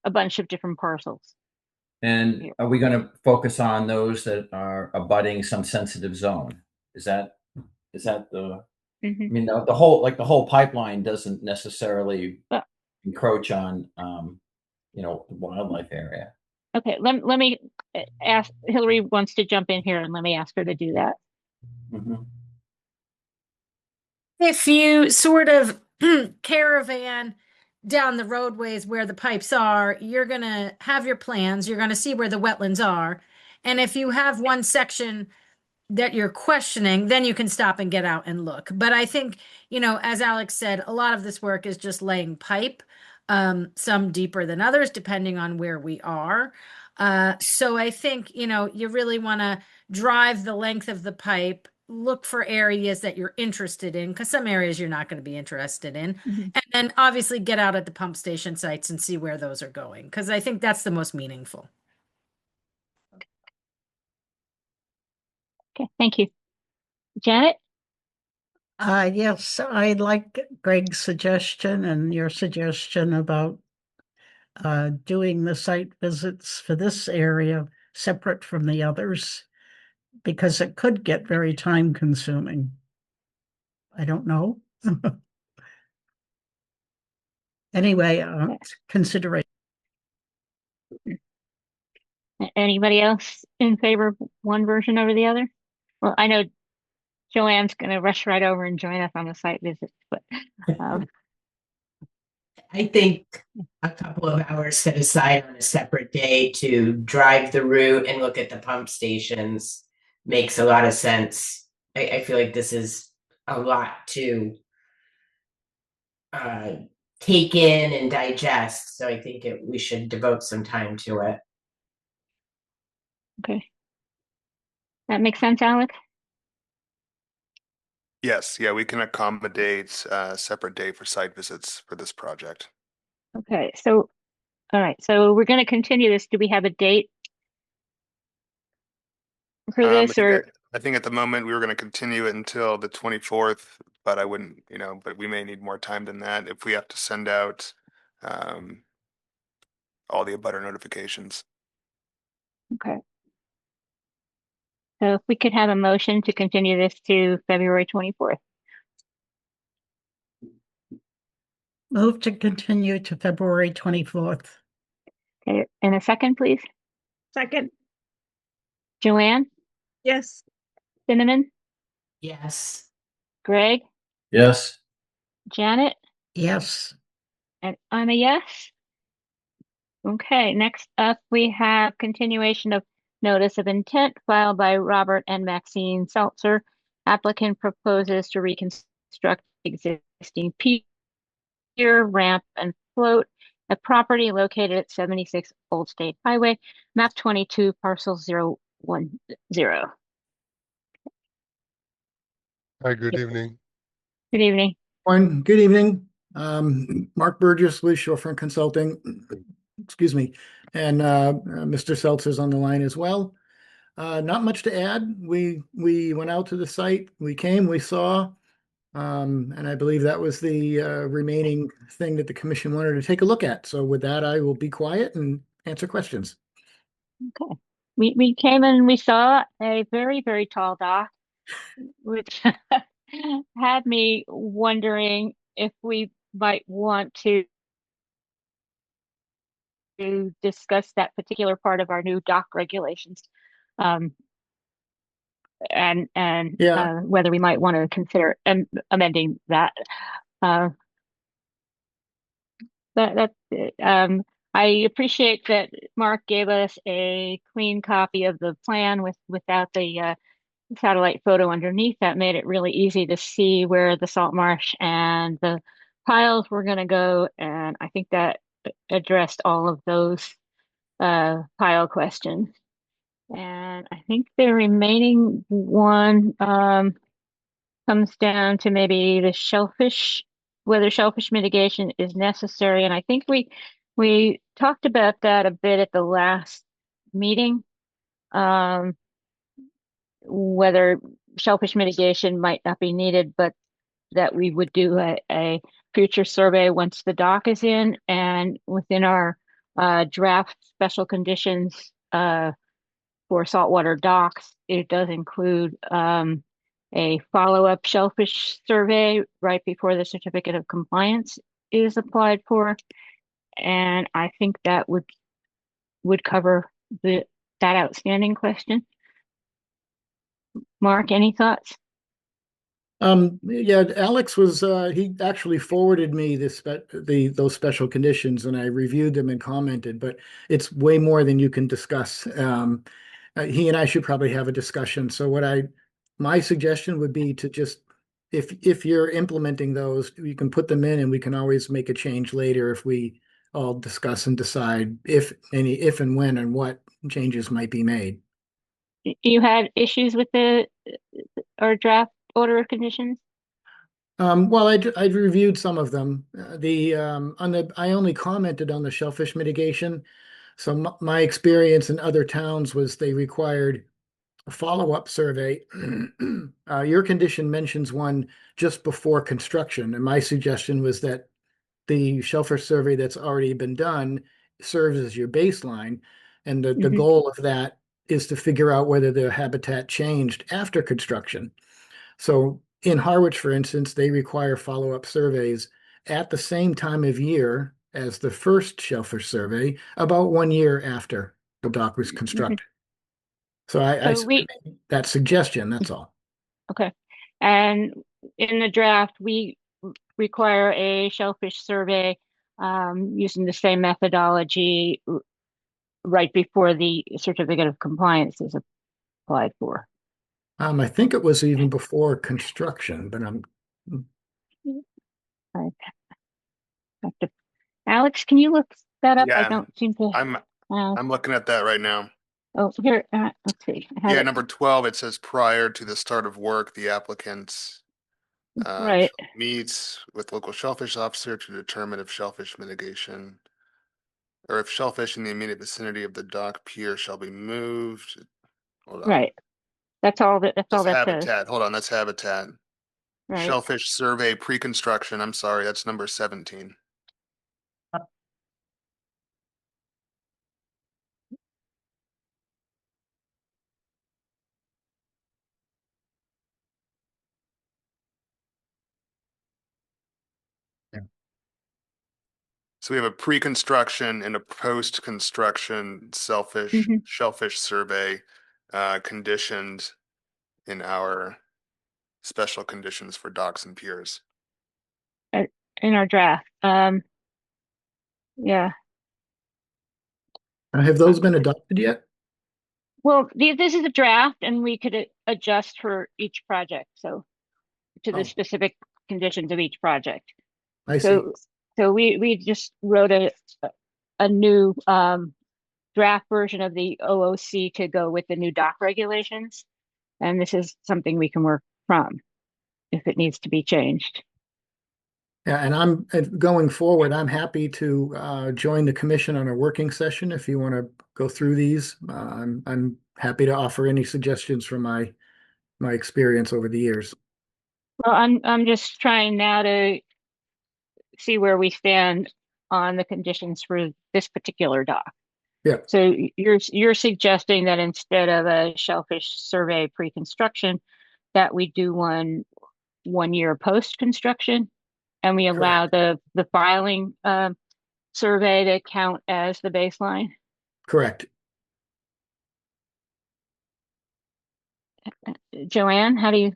bunch of different parcels. And are we going to focus on those that are abutting some sensitive zone? Is that the, the whole pipeline doesn't necessarily encroach on, the wildlife area. Okay, let me ask, Hillary wants to jump in here and let me ask her to do that. Mhm. If you sort of caravan down the roadways where the pipes are, you're going to have your plans, you're going to see where the wetlands are. And if you have one section that you're questioning, then you can stop and get out and look. But I think, as Alex said, a lot of this work is just laying pipe, some deeper than others, depending on where we are. So I think, you really want to drive the length of the pipe, look for areas that you're interested in, because some areas you're not going to be interested in. Mhm. And then obviously get out at the pump station sites and see where those are going, because I think that's the most meaningful. Okay, thank you. Janet? Yes, I like Greg's suggestion and your suggestion about doing the site visits for this area separate from the others, because it could get very time consuming. I don't know. Anyway, consideration. Anybody else in favor of one version over the other? Well, I know Joanne's going to rush right over and join us on the site visits, but I think a couple of hours set aside on a separate day to drive the route and look at the pump stations makes a lot of sense. I feel like this is a lot to take in and digest. So I think we should devote some time to it. okay. That makes sense, Alex? Yes, yeah, we can accommodate a separate day for site visits for this project. Okay, so, all right, so we're going to continue this. Do we have a date for this, or? I think at the moment we were going to continue it until the 24th, but I wouldn't, but we may need more time than that if we have to send out all the abutter notifications. Okay. So if we could have a motion to continue this to February 24th. Move to continue to February 24th. Okay, in a second, please. Second, Joanne, yes. Cinnamon, Yes. Greg, Yes. Janet, Yes. and I'm a yes. Okay, next up, we have continuation of notice of intent filed by Robert and Maxine Seltzer. Applicant proposes to reconstruct existing pier, ramp, and float at property located at 76 Old State Highway, map 22, parcel 010. Hi, good evening. Good evening. Good evening. Mark Burgess with Shorefront Consulting. Excuse me. And Mr. Seltzer's on the line as well. Not much to add. We went out to the site. We came, we saw, and I believe that was the remaining thing that the commission wanted to take a look at. So with that, I will be quiet and answer questions. Okay. We came and we saw a very, very tall dock, which had me wondering if we might want to discuss that particular part of our new dock regulations. And Yeah. whether we might want to consider amending that. I appreciate that Mark gave us a clean copy of the plan without the satellite photo underneath. That made it really easy to see where the salt marsh and the piles were going to go, and I think that addressed all of those pile questions. And I think the remaining one comes down to maybe the shellfish, whether shellfish mitigation is necessary. And I think we talked about that a bit at the last meeting, whether shellfish mitigation might not be needed, but that we would do a future survey once the dock is in, and within our draft special conditions for saltwater docks, it does include a follow-up shellfish survey right before the certificate of compliance is applied for. And I think that would cover the that outstanding question. Mark, any thoughts? Yeah, Alex was, he actually forwarded me those special conditions and I reviewed them and commented, but it's way more than you can discuss. He and I should probably have a discussion. So my suggestion would be to just, if you're implementing those, you can put them in and we can always make a change later if we all discuss and decide if and when and what changes might be made. You had issues with our draft order of conditions? Well, I reviewed some of them. I only commented on the shellfish mitigation. So my experience in other towns was they required a follow-up survey. Your condition mentions one just before construction, and my suggestion was that the shellfish survey that's already been done serves as your baseline, and the goal of that is to figure out whether the habitat changed after construction. So in Harwich, for instance, they require follow-up surveys at the same time of year as the first shellfish survey, about 1 year after the dock was constructed. So I made that suggestion, that's all. Okay. And in the draft, we require a shellfish survey using the same methodology right before the certificate of compliance is applied for. I think it was even before construction, but Alex, can you look that up? I Yeah, don't seem to. I'm looking at that right now. Oh, here, let's see. Yeah, number 12, it says prior to the start of work, the applicants Right. meets with local shellfish officer to determine if shellfish mitigation or if shellfish in the immediate vicinity of the dock pier shall be moved. Hold on. Right. That's all that says. Habitat. Hold on, that's habitat. Right. Shellfish survey pre-construction. I'm sorry, that's number 17. So we have a pre-construction and a post-construction shellfish survey conditioned in our special conditions for docks and piers. In our draft. Yeah. have those been adopted yet? Well, this is a draft and we could adjust for each project. So to the specific conditions of each project. I see. So we just wrote a new draft version of the OOC to go with the new dock regulations. And this is something we can work from if it needs to be changed. Yeah, and I'm going forward, I'm happy to join the commission on a working session if you want to go through these. I'm happy to offer any suggestions from my experience over the years. Well, I'm just trying now to see where we stand on the conditions for this particular dock. Yeah. So you're suggesting that instead of a shellfish survey pre-construction, that we do 1 year post-construction, and we allow the filing survey to count as the baseline? Correct. Joanne, how do you?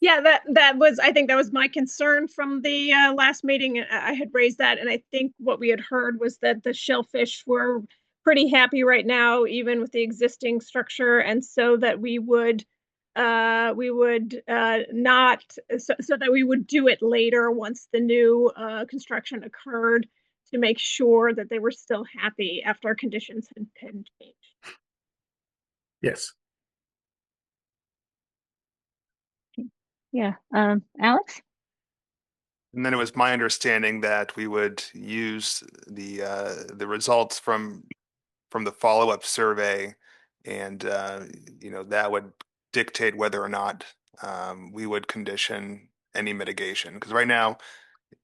Yeah, I think that was my concern from the last meeting. I had raised that, and I think what we had heard was that the shellfish were pretty happy right now, even with the existing structure, and so that we would not, so that we would do it later once the new construction occurred to make sure that they were still happy after our conditions had changed. Yes. Yeah. Alex? And then it was my understanding that we would use the results from the follow-up survey, and that would dictate whether or not we would condition any mitigation. Because right now,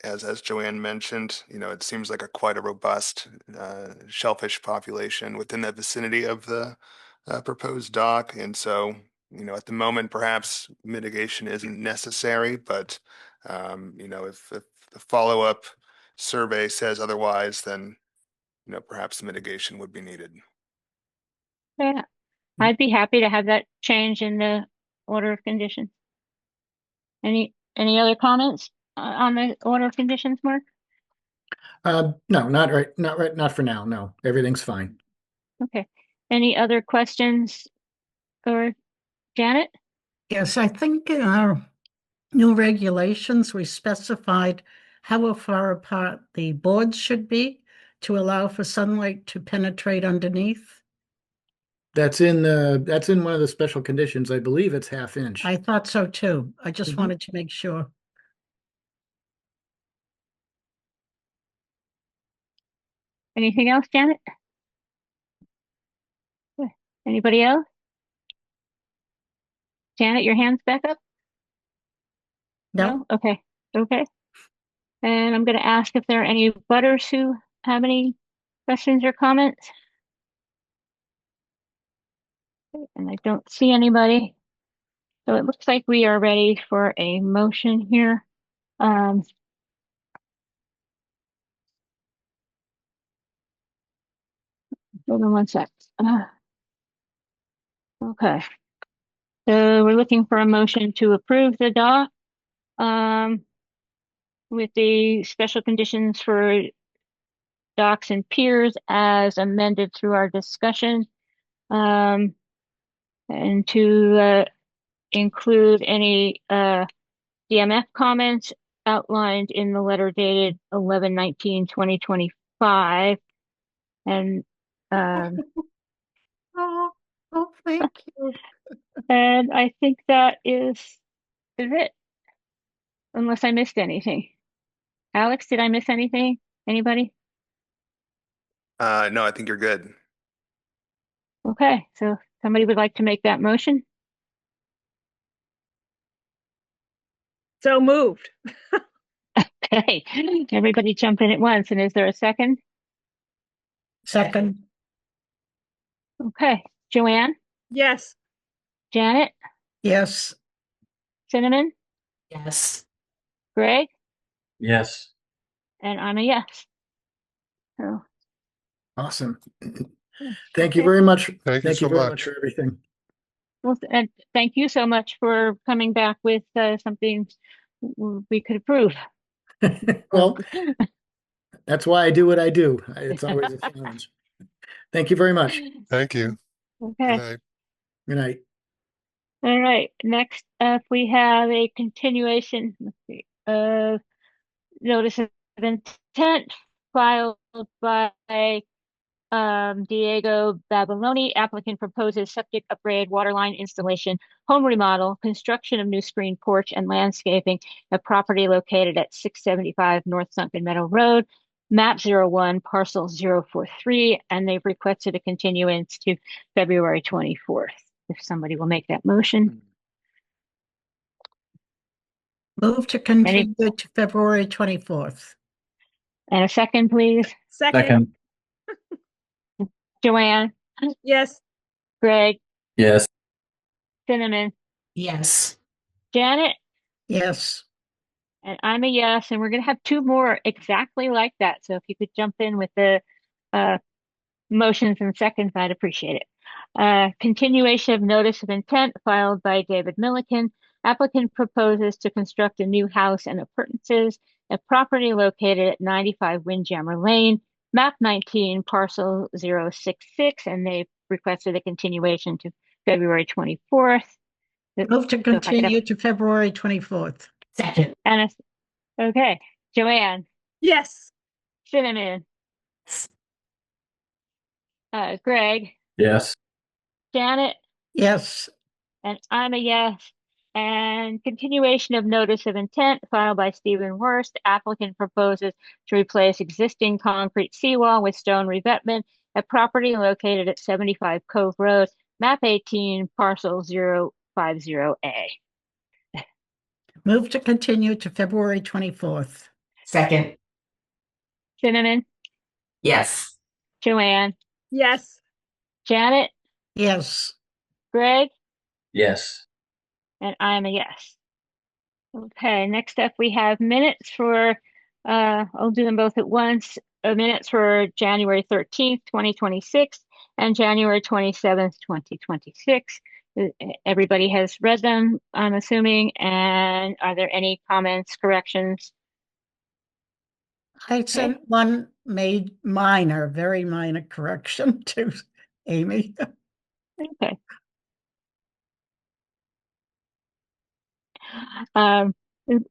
as Joanne mentioned, it seems like quite a robust shellfish population within the vicinity of the proposed dock, and so at the moment, perhaps mitigation isn't necessary, but if the follow-up survey says otherwise, then perhaps mitigation would be needed. Yeah, I'd be happy to have that change in the order of conditions. Any other comments on the order of conditions, Mark? No, not for now. No, everything's fine. Okay. Any other questions or Janet? Yes, I think in our new regulations, we specified how far apart the boards should be to allow for sunlight to penetrate underneath. That's in one of the special conditions. I believe it's ½ inch. I thought so too. I just Mhm. wanted to make sure. Anything else, Janet? Anybody else? Janet, your hand's back up? No, Okay. Okay. And I'm going to ask if there are any butters who have any questions or comments. And I don't see anybody. So it looks like we are ready for a motion here. Hold on one sec. Okay. So we're looking for a motion to approve the dock with the special conditions for docks and piers as amended through our discussion. And to include any DMF comments outlined in the letter dated 11/19/2025. And thank you. and I think that is it, unless I missed anything. Alex, did I miss anything? Anybody? No, I think you're good. Okay, so somebody would like to make that motion? So moved. Okay, everybody jump in at once. And is there a second? Second, Okay, Joanne, Yes. Janet, yes. Cinnamon, Yes. Greg, Yes. and I'm a yes. So, Awesome. Thank you okay. very much. Thank you so very much. much for everything. Well, and thank you so much for coming back with something we could approve. Well, that's why I do what I do. It's always a challenge. Thank you very much. Thank you. Okay. Good night. Good night. All right. Next up, we have a continuation, let's see, of notice of intent filed by Diego Babiloni. Applicant proposes septic upgrade, water line installation, home remodel, construction of new screen porch and landscaping at property located at 675 North Sunken Meadow Road, map 01, parcel 043, and they've requested a continuance to February 24th. If somebody will make that motion. Move to continue to February 24th. And a second, please. Second. Joanne, Yes. Greg, Yes. Cinnamon, Yes. Janet, Yes. and I'm a yes, and we're going to have two more exactly like that. So if you could jump in with the motions and seconds, I'd appreciate it. Continuation of notice of intent filed by David Milliken. Applicant proposes to construct a new house and appurtenances at property located at 95 Windjammer Lane, map 19, parcel 066, and they've requested a continuation to February 24th. Move to continue to February 24th. Second. Okay, Joanne, Yes. Cinnamon, Greg, Yes. Janet, Yes. and I'm a yes. And continuation of notice of intent filed by Stephen Wurst. Applicant proposes to replace existing concrete seawall with stone revetment at property located at 75 Cove Road, map 18, parcel 050A. Move to continue to February 24th. Second. Cinnamon, Yes. Joanne, Yes. Janet, Yes. Greg, Yes. and I'm a yes. Okay, next up we have minutes for, I'll do them both at once. Minutes for January 13th, 2026, and January 27th, 2026. Everybody has read them, I'm assuming, and are there any comments, corrections? I sent one very minor correction to Amy. Okay.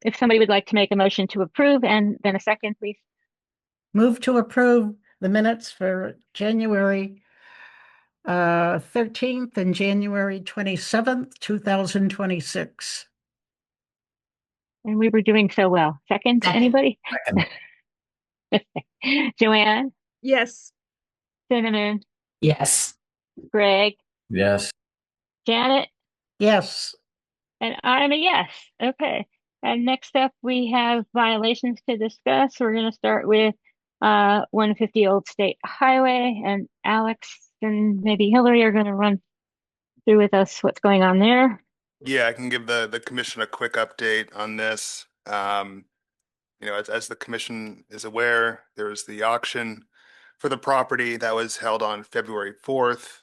If somebody would like to make a motion to approve and then a second, please. Move to approve the minutes for January 13th and January 27th, 2026. And we were doing so well. Second, Second. anybody? Joanne, Yes. Cinnamon, Yes. Greg, Yes. Janet, Yes. and I'm a yes. Okay. And next up, we have violations to discuss. We're going to start with 150 Old State Highway, and Alex and maybe Hillary are going to run through with us what's going on there. Yeah, I can give the commission a quick update on this. As the commission is aware, there was the auction for the property that was held on February 4th.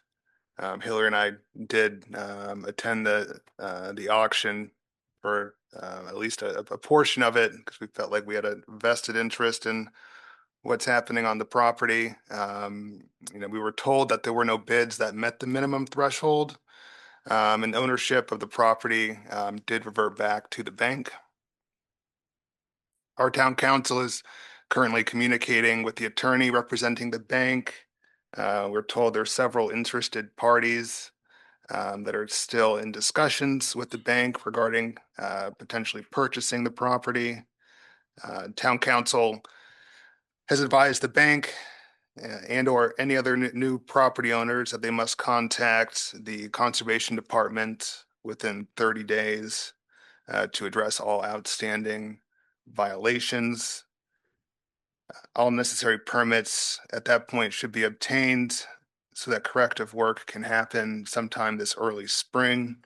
Hillary and I did attend the auction for at least a portion of it because we felt like we had a vested interest in what's happening on the property. We were told that there were no bids that met the minimum threshold, and ownership of the property did revert back to the bank. Our town council is currently communicating with the attorney representing the bank. We're told there are several interested parties that are still in discussions with the bank regarding potentially purchasing the property. Town council has advised the bank and or any other new property owners that they must contact the conservation department within 30 days to address all outstanding violations. All necessary permits at that point should be obtained so that corrective work can happen sometime this early spring.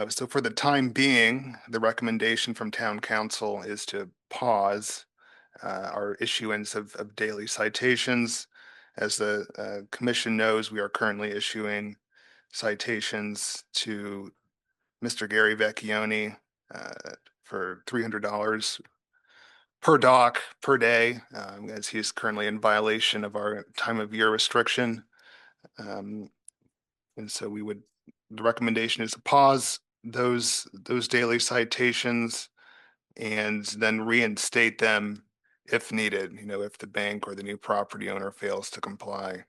So for the time being, the recommendation from town council is to pause our issuance of daily citations. As the commission knows, we are currently issuing citations to Mr. Gary Vecchione for $300 per dock per day, as he's currently in violation of our time of year restriction. And so the recommendation is to pause those daily citations and then reinstate them if needed, if the bank or the new property owner fails to comply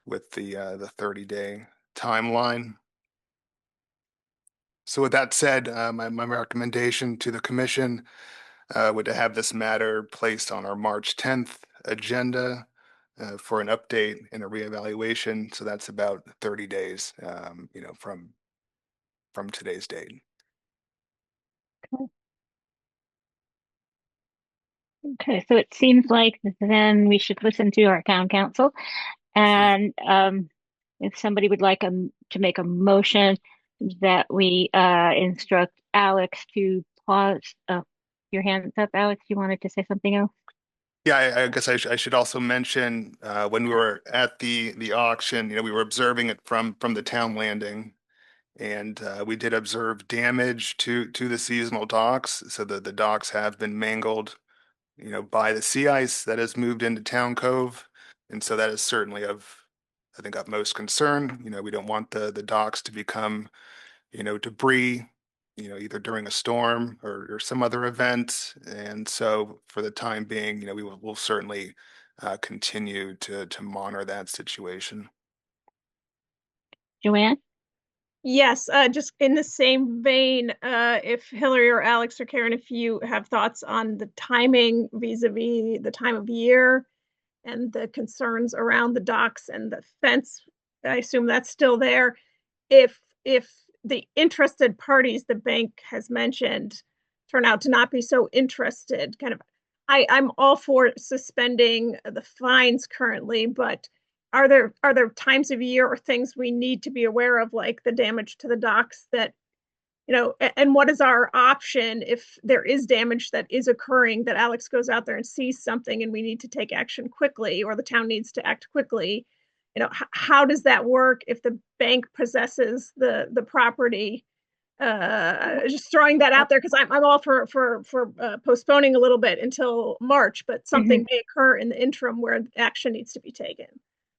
with the 30-day timeline. So with that said, my recommendation to the commission would to have this matter placed on our March 10th agenda for an update and a reevaluation. So that's about 30 days, from today's date. Okay, so it seems like then we should listen to our town council, and if somebody would like to make a motion that we instruct Alex to pause. Your hand's up, Alex. You wanted to say something else? Yeah, I guess I should also mention when we were at the auction, we were observing it from the town landing, and we did observe damage to the seasonal docks. So the docks have been mangled, by the sea ice that has moved into Town Cove, and so that is certainly of utmost concern. We don't want the docks to become, debris, either during a storm or some other event. And so for the time being, we'll certainly continue to monitor that situation. Joanne? Yes, just in the same vein, if Hillary or Alex or Karen, if you have thoughts on the timing vis-a-vis the time of year and the concerns around the docks and the fence, I assume that's still there. If the interested parties the bank has mentioned turn out to not be so interested, I'm all for suspending the fines currently, but are there times of year or things we need to be aware of, like the damage to the docks that, and what is our option if there is damage that is occurring, that Alex goes out there and sees something and we need to take action quickly, or the town needs to act quickly? how does that work if the bank possesses the property? Just throwing that out there because I'm all for postponing a little bit until March, but something may occur in the interim where action needs to be taken.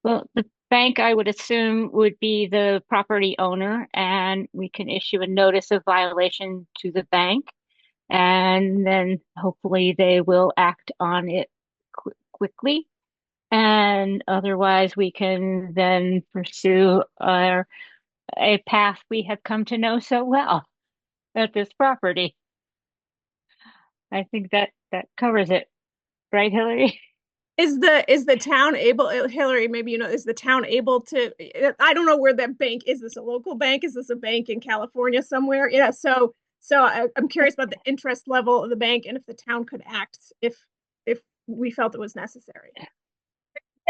Well, the bank, I would assume, would be the property owner, and we can issue a notice of violation to the bank, and then hopefully they will act on it quickly. And otherwise, we can then pursue a path we have come to know so well at this property. I think that covers it, right, Hillary? Is the town able, Hillary, maybe is the town able to, I don't know where that bank is. This a local bank? Is this a bank in California somewhere? Yeah, so I'm curious about the interest level of the bank and if the town could act if we felt it was necessary.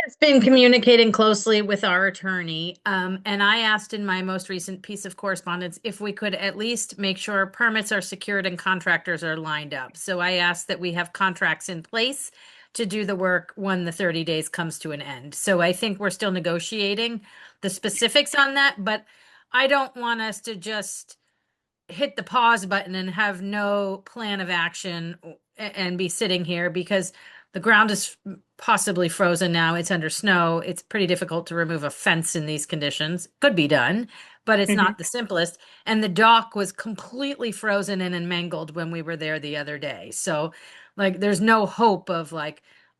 It's been communicating closely with our attorney, and I asked in my most recent piece of correspondence if we could at least make sure permits are secured and contractors are lined up. So I asked that we have contracts in place to do the work when the 30 days comes to an end. So I think we're still negotiating the specifics on that, but I don't want us to just hit the pause button and have no plan of action and be sitting here because the ground is possibly frozen now. It's under snow. It's pretty difficult to remove a fence in these conditions. Could be done, but it's not the simplest. And the dock was completely frozen and mangled when we were there the other day. So there's no hope of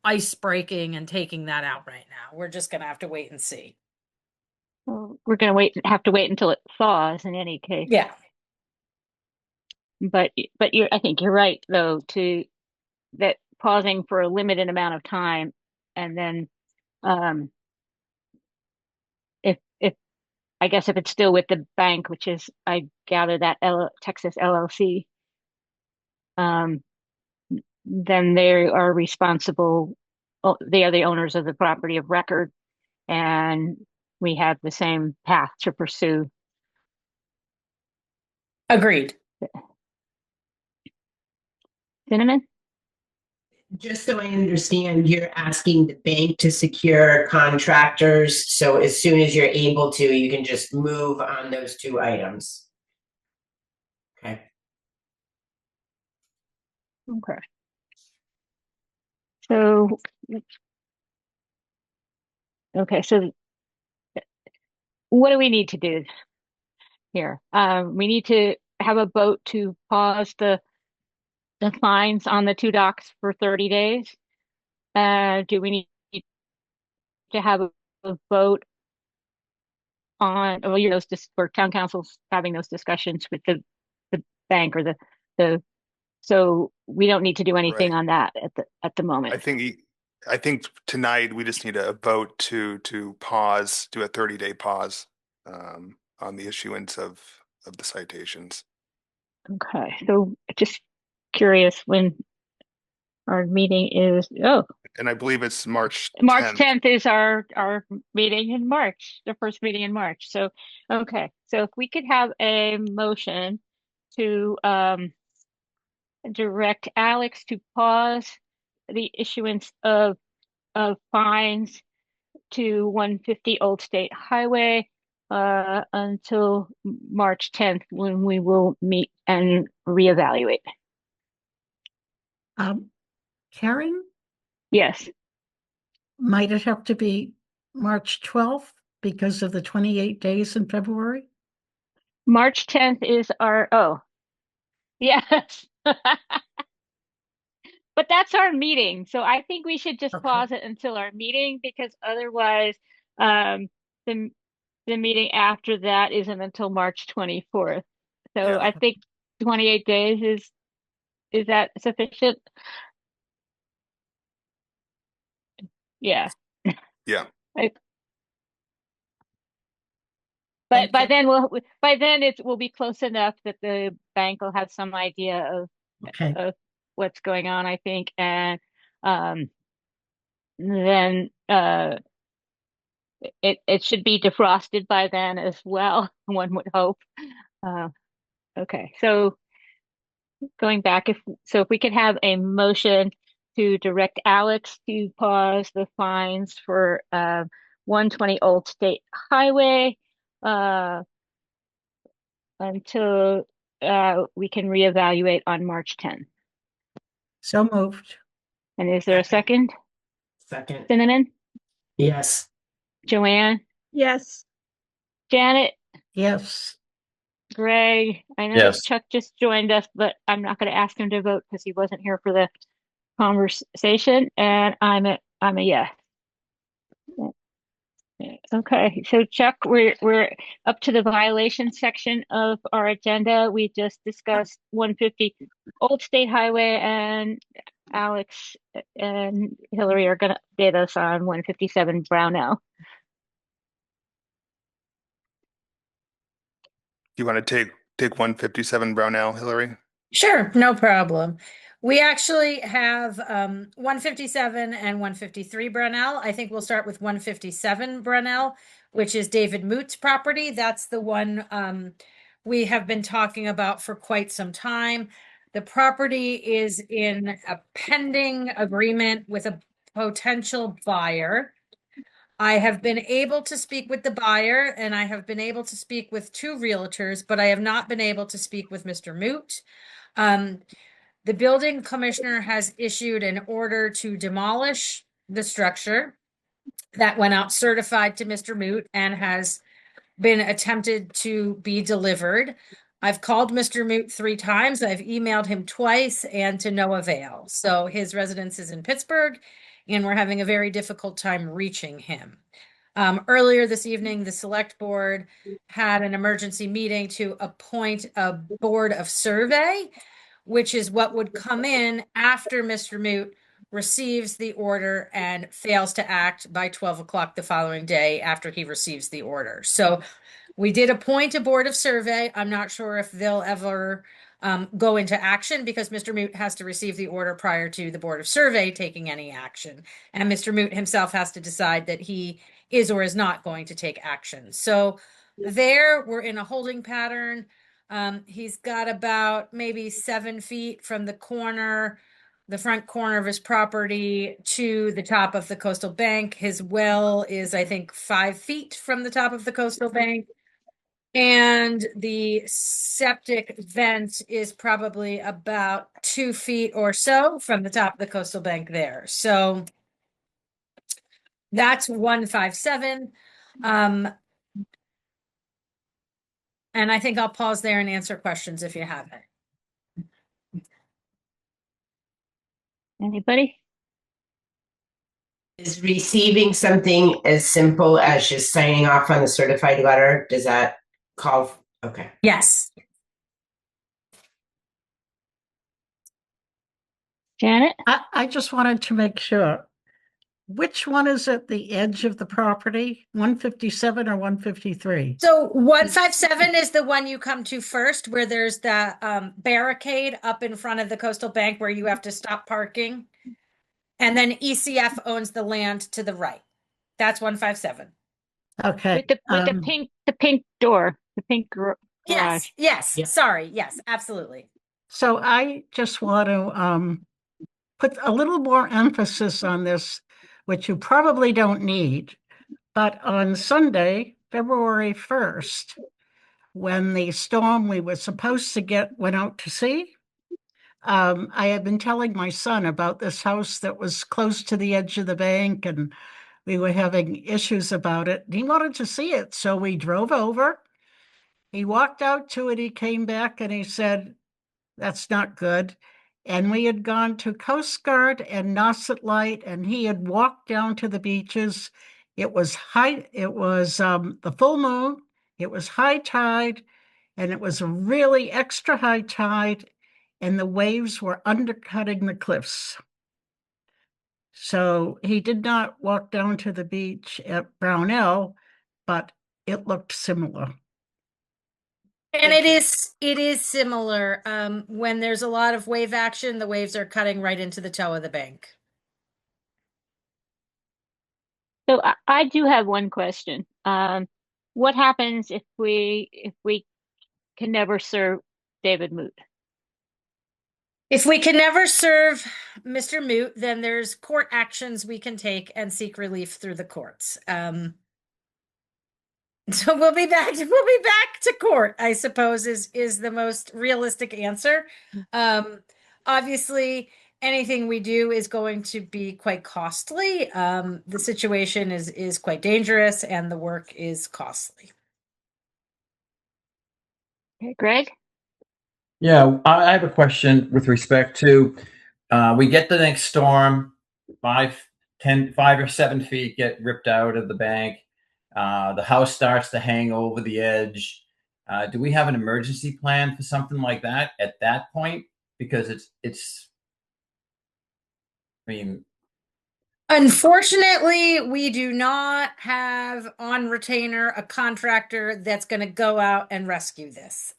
ice breaking and taking that out right now. We're just going to have to wait and see. Well, we're going to have to wait until it thaws in any case. Yeah. But I think you're right though, that pausing for a limited amount of time and then if I guess if it's still with the bank, which is I gather that Texas LLC, then they are responsible. They are the owners of the property of record, and we have the same path to pursue. Agreed. Cinnamon? Just so I understand, you're asking the bank to secure contractors, so as soon as you're able to, you can just move on those two items. Okay. Okay. So, what do we need to do here? We need to have a vote to pause the fines on the two docks for 30 days. Do we need to have a vote on, for town councils having those discussions with the bank or so we don't need to do anything on that at the moment. I think tonight we just need a vote to pause, do a 30-day pause on the issuance of the citations. Okay, so just curious when our meeting is. Oh, and I believe it's March 10th. March 10th is our meeting in March, the first meeting in March. So, okay, so if we could have a motion to direct Alex to pause the issuance of fines to 150 Old State Highway until March 10th, when we will meet and reevaluate. Karen, Yes. might it have to be March 12th because of the 28 days in February? March 10th is yes. But that's our meeting. So I think we should just pause it until our meeting, because otherwise the meeting after that isn't until March 24th. So I think 28 days is that sufficient? Yeah. Yeah. But by then it will be close enough that the bank will have some idea of what's going on, I think, and then it should be defrosted by then as well, one would hope. Okay, so going back, if we could have a motion to direct Alex to pause the fines for 120 Old State Highway, until we can reevaluate on March 10th. So moved. And is there a second? Second. Cinnamon, Yes. Joanne, Yes. Janet, Yes. Greg, I know Yes. Chuck just joined us, but I'm not going to ask him to vote because he wasn't here for the conversation, and I'm a yes. Okay, so Chuck, we're up to the violation section of our agenda. We just discussed 150 Old State Highway, and Alex and Hillary are going to update us on 157 Brownell. You want to take 157 Brownell, Hillary? Sure, no problem. We actually have 157 and 153 Brunel. I think we'll start with 157 Brunel, which is David Moot's property. That's the one we have been talking about for quite some time. The property is in a pending agreement with a potential buyer. I have been able to speak with the buyer, and I have been able to speak with two realtors, but I have not been able to speak with Mr. Moot. The building commissioner has issued an order to demolish the structure that went out certified to Mr. Moot and has been attempted to be delivered. I've called Mr. Moot 3 times. I've emailed him twice and to no avail. So his residence is in Pittsburgh, and we're having a very difficult time reaching him. Earlier this evening, the select board had an emergency meeting to appoint a board of survey, which is what would come in after Mr. Moot receives the order and fails to act by 12 o'clock the following day after he receives the order. So we did appoint a board of survey. I'm not sure if they'll ever go into action because Mr. Moot has to receive the order prior to the board of survey taking any action. And Mr. Moot himself has to decide that he is or is not going to take action. So there we're in a holding pattern. He's got about maybe 7 feet from the front corner of his property to the top of the coastal bank. His well is, I think, 5 feet from the top of the coastal bank. And the septic vent is probably about 2 feet or so from the top of the coastal bank there. So that's 157. And I think I'll pause there and answer questions if you have it. Anybody? Is receiving something as simple as just signing off on the certified letter? Does that call? Okay. Yes. Janet? I just wanted to make sure. Which one is at the edge of the property? 157 or 153? So 157 is the one you come to first, where there's the barricade up in front of the coastal bank where you have to stop parking. And then ECF owns the land to the right. That's 157. Okay. With the pink door, the pink garage. Yes. Sorry. Yes, absolutely. So I just want to put a little more emphasis on this, which you probably don't need. But on Sunday, February 1st, when the storm we were supposed to get went out to sea, I had been telling my son about this house that was close to the edge of the bank, and we were having issues about it. He wanted to see it, so we drove over. He walked out to it, he came back, and he said, "That's not good." And we had gone to Coast Guard and Nauset Light, and he had walked down to the beaches. It was the full moon, it was high tide, and it was a really extra high tide, and the waves were undercutting the cliffs. So he did not walk down to the beach at Brownell, but it looked similar. And it is similar. When there's a lot of wave action, the waves are cutting right into the toe of the bank. So I do have one question. What happens if we can never serve David Moot? If we can never serve Mr. Moot, then there's court actions we can take and seek relief through the courts. So we'll be back to court, I suppose, is the most realistic answer. Obviously, anything we do is going to be quite costly. The situation is quite dangerous and the work is costly. Okay, Greg? Yeah, I have a question with respect to, we get the next storm, 5 or 7 feet get ripped out of the bank. The house starts to hang over the edge. Do we have an emergency plan for something like that at that point? Because I mean, unfortunately, we do not have on retainer a contractor that's going to go out and rescue this.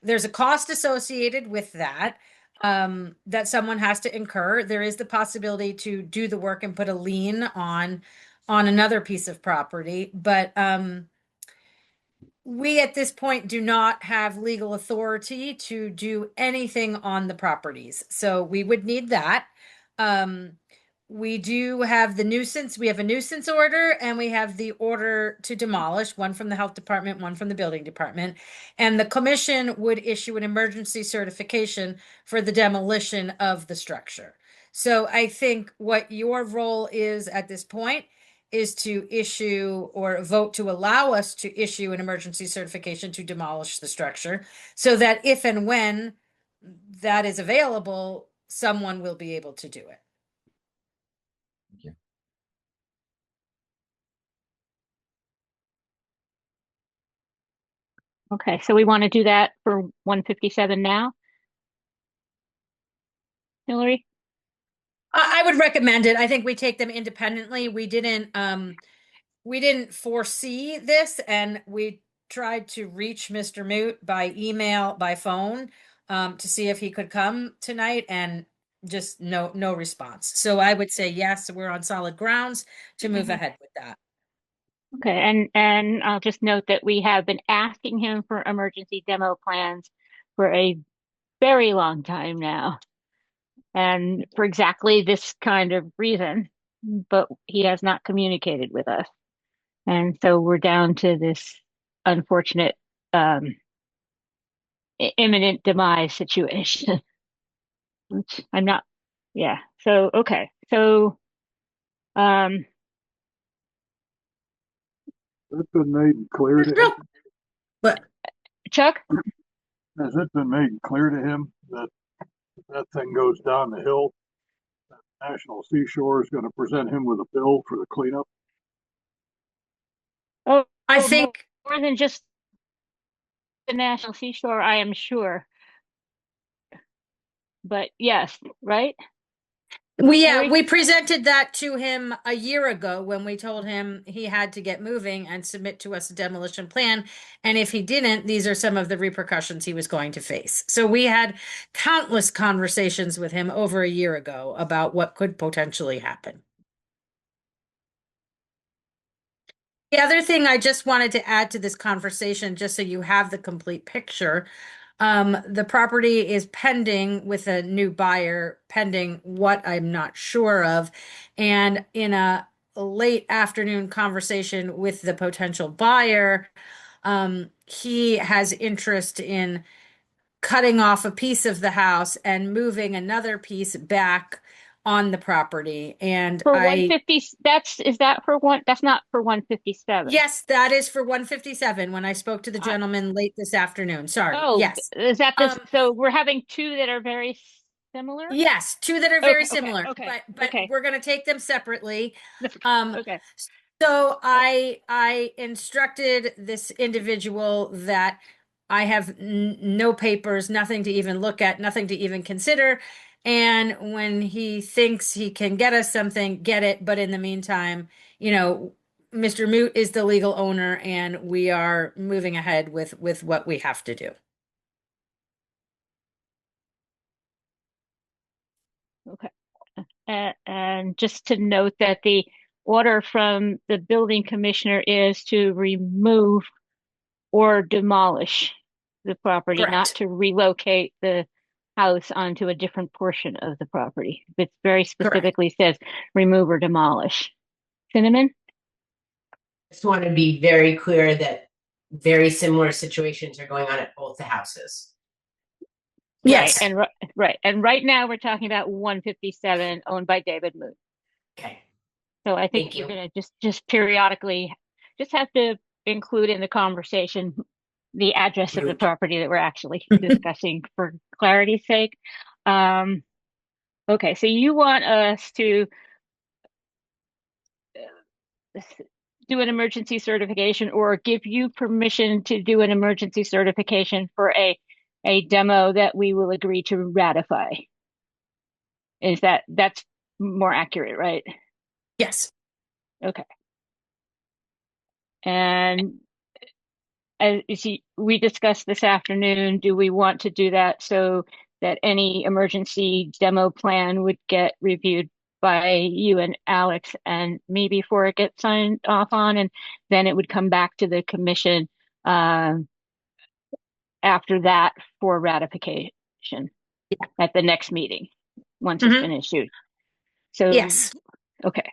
There's a cost associated with that that someone has to incur. There is the possibility to do the work and put a lien on another piece of property, but we at this point do not have legal authority to do anything on the properties. So we would need that. We do have the nuisance. We have a nuisance order and we have the order to demolish, one from the health department, one from the building department. And the commission would issue an emergency certification for the demolition of the structure. So I think what your role is at this point is to issue or vote to allow us to issue an emergency certification to demolish the structure so that if and when that is available, someone will be able to do it. Okay, so we want to do that for 157 now? Hillary? I would recommend it. I think we take them independently. We didn't foresee this, and we tried to reach Mr. Moot by email, by phone, to see if he could come tonight, and just no response. So I would say yes, we're on solid grounds to move ahead with that. Okay, and I'll just note that we have been asking him for emergency demo plans for a very long time now. And for exactly this kind of reason, but he has not communicated with us. And so we're down to this unfortunate imminent demise situation. Which I'm not, yeah. So, okay. So, Has it been made clear to him? But Chuck? Has it been made clear to him that that thing goes down the hill, that National Seashore is going to present him with a bill for the cleanup? Oh, I think more than just the National Seashore, I am sure. But yes, right? We presented that to him a year ago when we told him he had to get moving and submit to us a demolition plan. And if he didn't, these are some of the repercussions he was going to face. So we had countless conversations with him over a year ago about what could potentially happen. The other thing I just wanted to add to this conversation, just so you have the complete picture, the property is pending with a new buyer, pending what I'm not sure of. And in a late afternoon conversation with the potential buyer, he has interest in cutting off a piece of the house and moving another piece back on the property. And for 150, is that for one? That's not for 157. Yes, that is for 157 when I spoke to the gentleman late this afternoon. Sorry. Oh, yes. Is that this? So we're having two that are very similar? Yes, two that are very Okay, similar. okay, But okay. we're going to take them separately. Okay. So I instructed this individual that I have no papers, nothing to even look at, nothing to even consider. And when he thinks he can get us something, get it. But in the meantime, Mr. Moot is the legal owner and we are moving ahead with what we have to do. Okay. And just to note that the order from the building commissioner is to remove or demolish the property, Correct. not to relocate the house onto a different portion of the property. It very specifically says remove or demolish. Cinnamon? Just want to be very clear that very similar situations are going on at both the houses. Yes. Right. And right now we're talking about 157 owned by David Moon. Okay. So I think Thank we're you. going to just periodically just have to include in the conversation the address of the property that we're actually discussing for clarity's sake. Okay, so you want us to do an emergency certification or give you permission to do an emergency certification for a demo that we will agree to ratify. That's more accurate, right? Yes. Okay. And as we discussed this afternoon, do we want to do that so that any emergency demo plan would get reviewed by you and Alex and me before it gets signed off on, and then it would come back to the commission after that for ratification at the next meeting once it's been issued? So Yes. okay.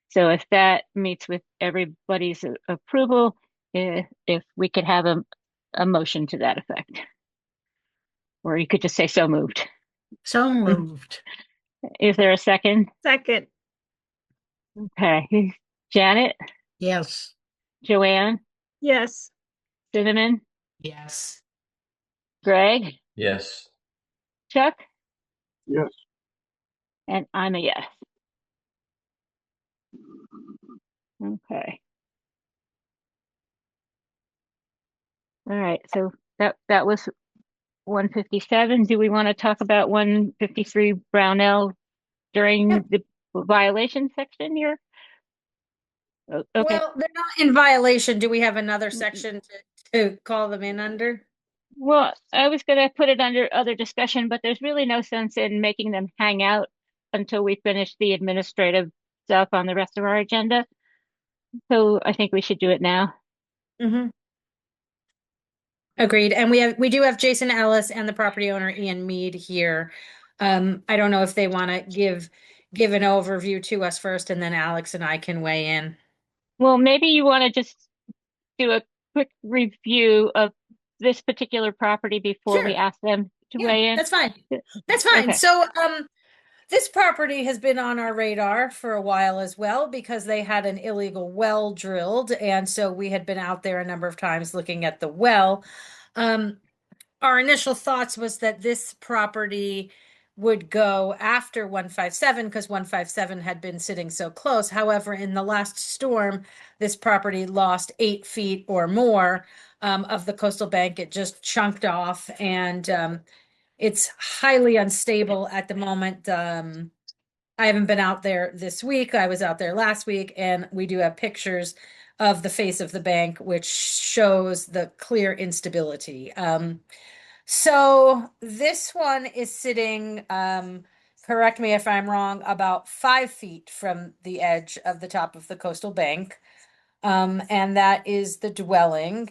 So if that meets with everybody's approval, if we could have a motion to that effect. Or you could just say so moved. So moved. Is there a second? Second. Okay. Janet? Yes. Joanne? Yes. Cinnamon? Yes. Greg? Yes. Chuck? Yes. And I'm a yes. Okay. All right. So that was 157. Do we want to talk about 153 Brownell during the violation section here? Okay. Well, they're not in violation. Do we have another section to call them in under? Well, I was going to put it under other discussion, but there's really no sense in making them hang out until we finish the administrative stuff on the rest of our agenda. So I think we should do it now. Mm-hmm. Agreed. And we do have Jason Ellis and the property owner Ian Mead here. I don't know if they want to give an overview to us first, and then Alex and I can weigh in. Well, maybe you want to just do a quick review of this particular property before we ask them to weigh in. That's fine. That's fine. Okay. So, this property has been on our radar for a while as well because they had an illegal well drilled. And so we had been out there a number of times looking at the well. Our initial thoughts was that this property would go after 157 because 157 had been sitting so close. However, in the last storm, this property lost 8 feet or more of the coastal bank. It just chunked off, and it's highly unstable at the moment. I haven't been out there this week. I was out there last week, and we do have pictures of the face of the bank, which shows the clear instability. So this one is sitting, correct me if I'm wrong, about 5 feet from the edge of the top of the coastal bank. And that is the dwelling.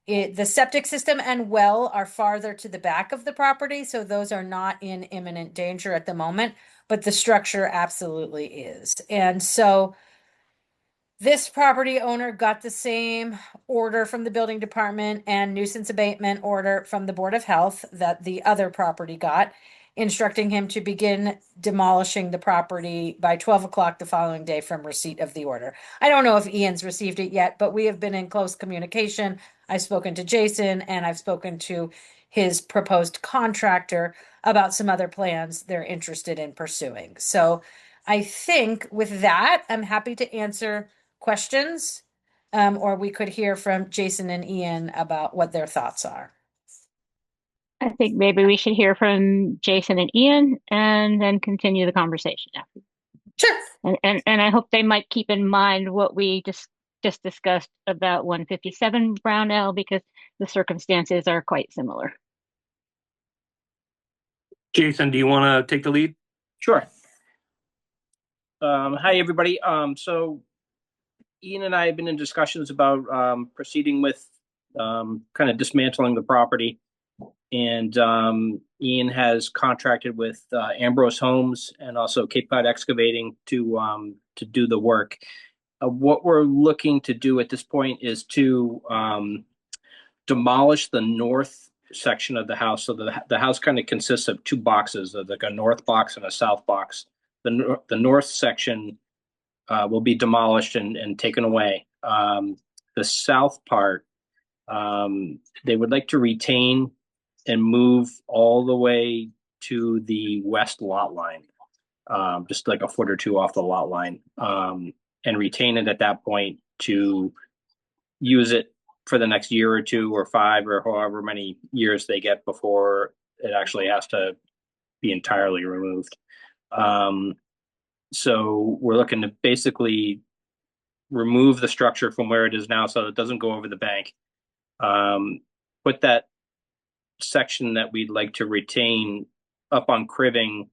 The septic system and well are farther to the back of the property, so those are not in imminent danger at the moment, but the structure absolutely is. And so this property owner got the same order from the building department and nuisance abatement order from the Board of Health that the other property got, instructing him to begin demolishing the property by 12 o'clock the following day from receipt of the order. I don't know if Ian's received it yet, but we have been in close communication. I've spoken to Jason, and I've spoken to his proposed contractor about some other plans they're interested in pursuing. So I think with that, I'm happy to answer questions, or we could hear from Jason and Ian about what their thoughts are. I think maybe we should hear from Jason and Ian and then continue the conversation after. Sure. And I hope they might keep in mind what we just discussed about 157 Brownell, because the circumstances are quite similar. Jason, do you want to take the lead? Sure. Hi, everybody. So Ian and I have been in discussions about proceeding with kind of dismantling the property. And Ian has contracted with Ambrose Homes and also Cape Cod Excavating to do the work. What we're looking to do at this point is to demolish the north section of the house. So the house kind of consists of two boxes, like a north box and a south box. The north section will be demolished and taken away. The south part, they would like to retain and move all the way to the west lot line, just like a foot or two off the lot line, and retain it at that point to use it for the next year or two or 5 or however many years they get before it actually has to be entirely removed. So we're looking to basically remove the structure from where it is now so it doesn't go over the bank. Put that section that we'd like to retain up on cribbing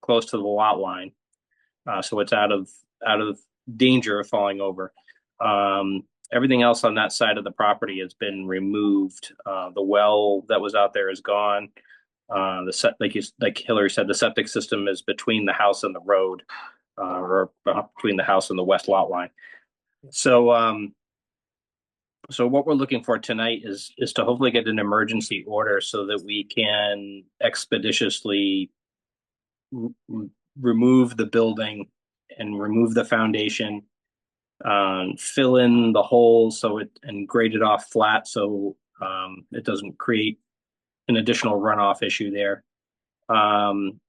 close to the lot line, so it's out of danger of falling over. Everything else on that side of the property has been removed. The well that was out there is gone. Like Hillary said, the septic system is between the house and the road, or between the house and the west lot line. So what we're looking for tonight is to hopefully get an emergency order so that we can expeditiously remove the building and remove the foundation, fill in the holes and grade it off flat so it doesn't create an additional runoff issue there. And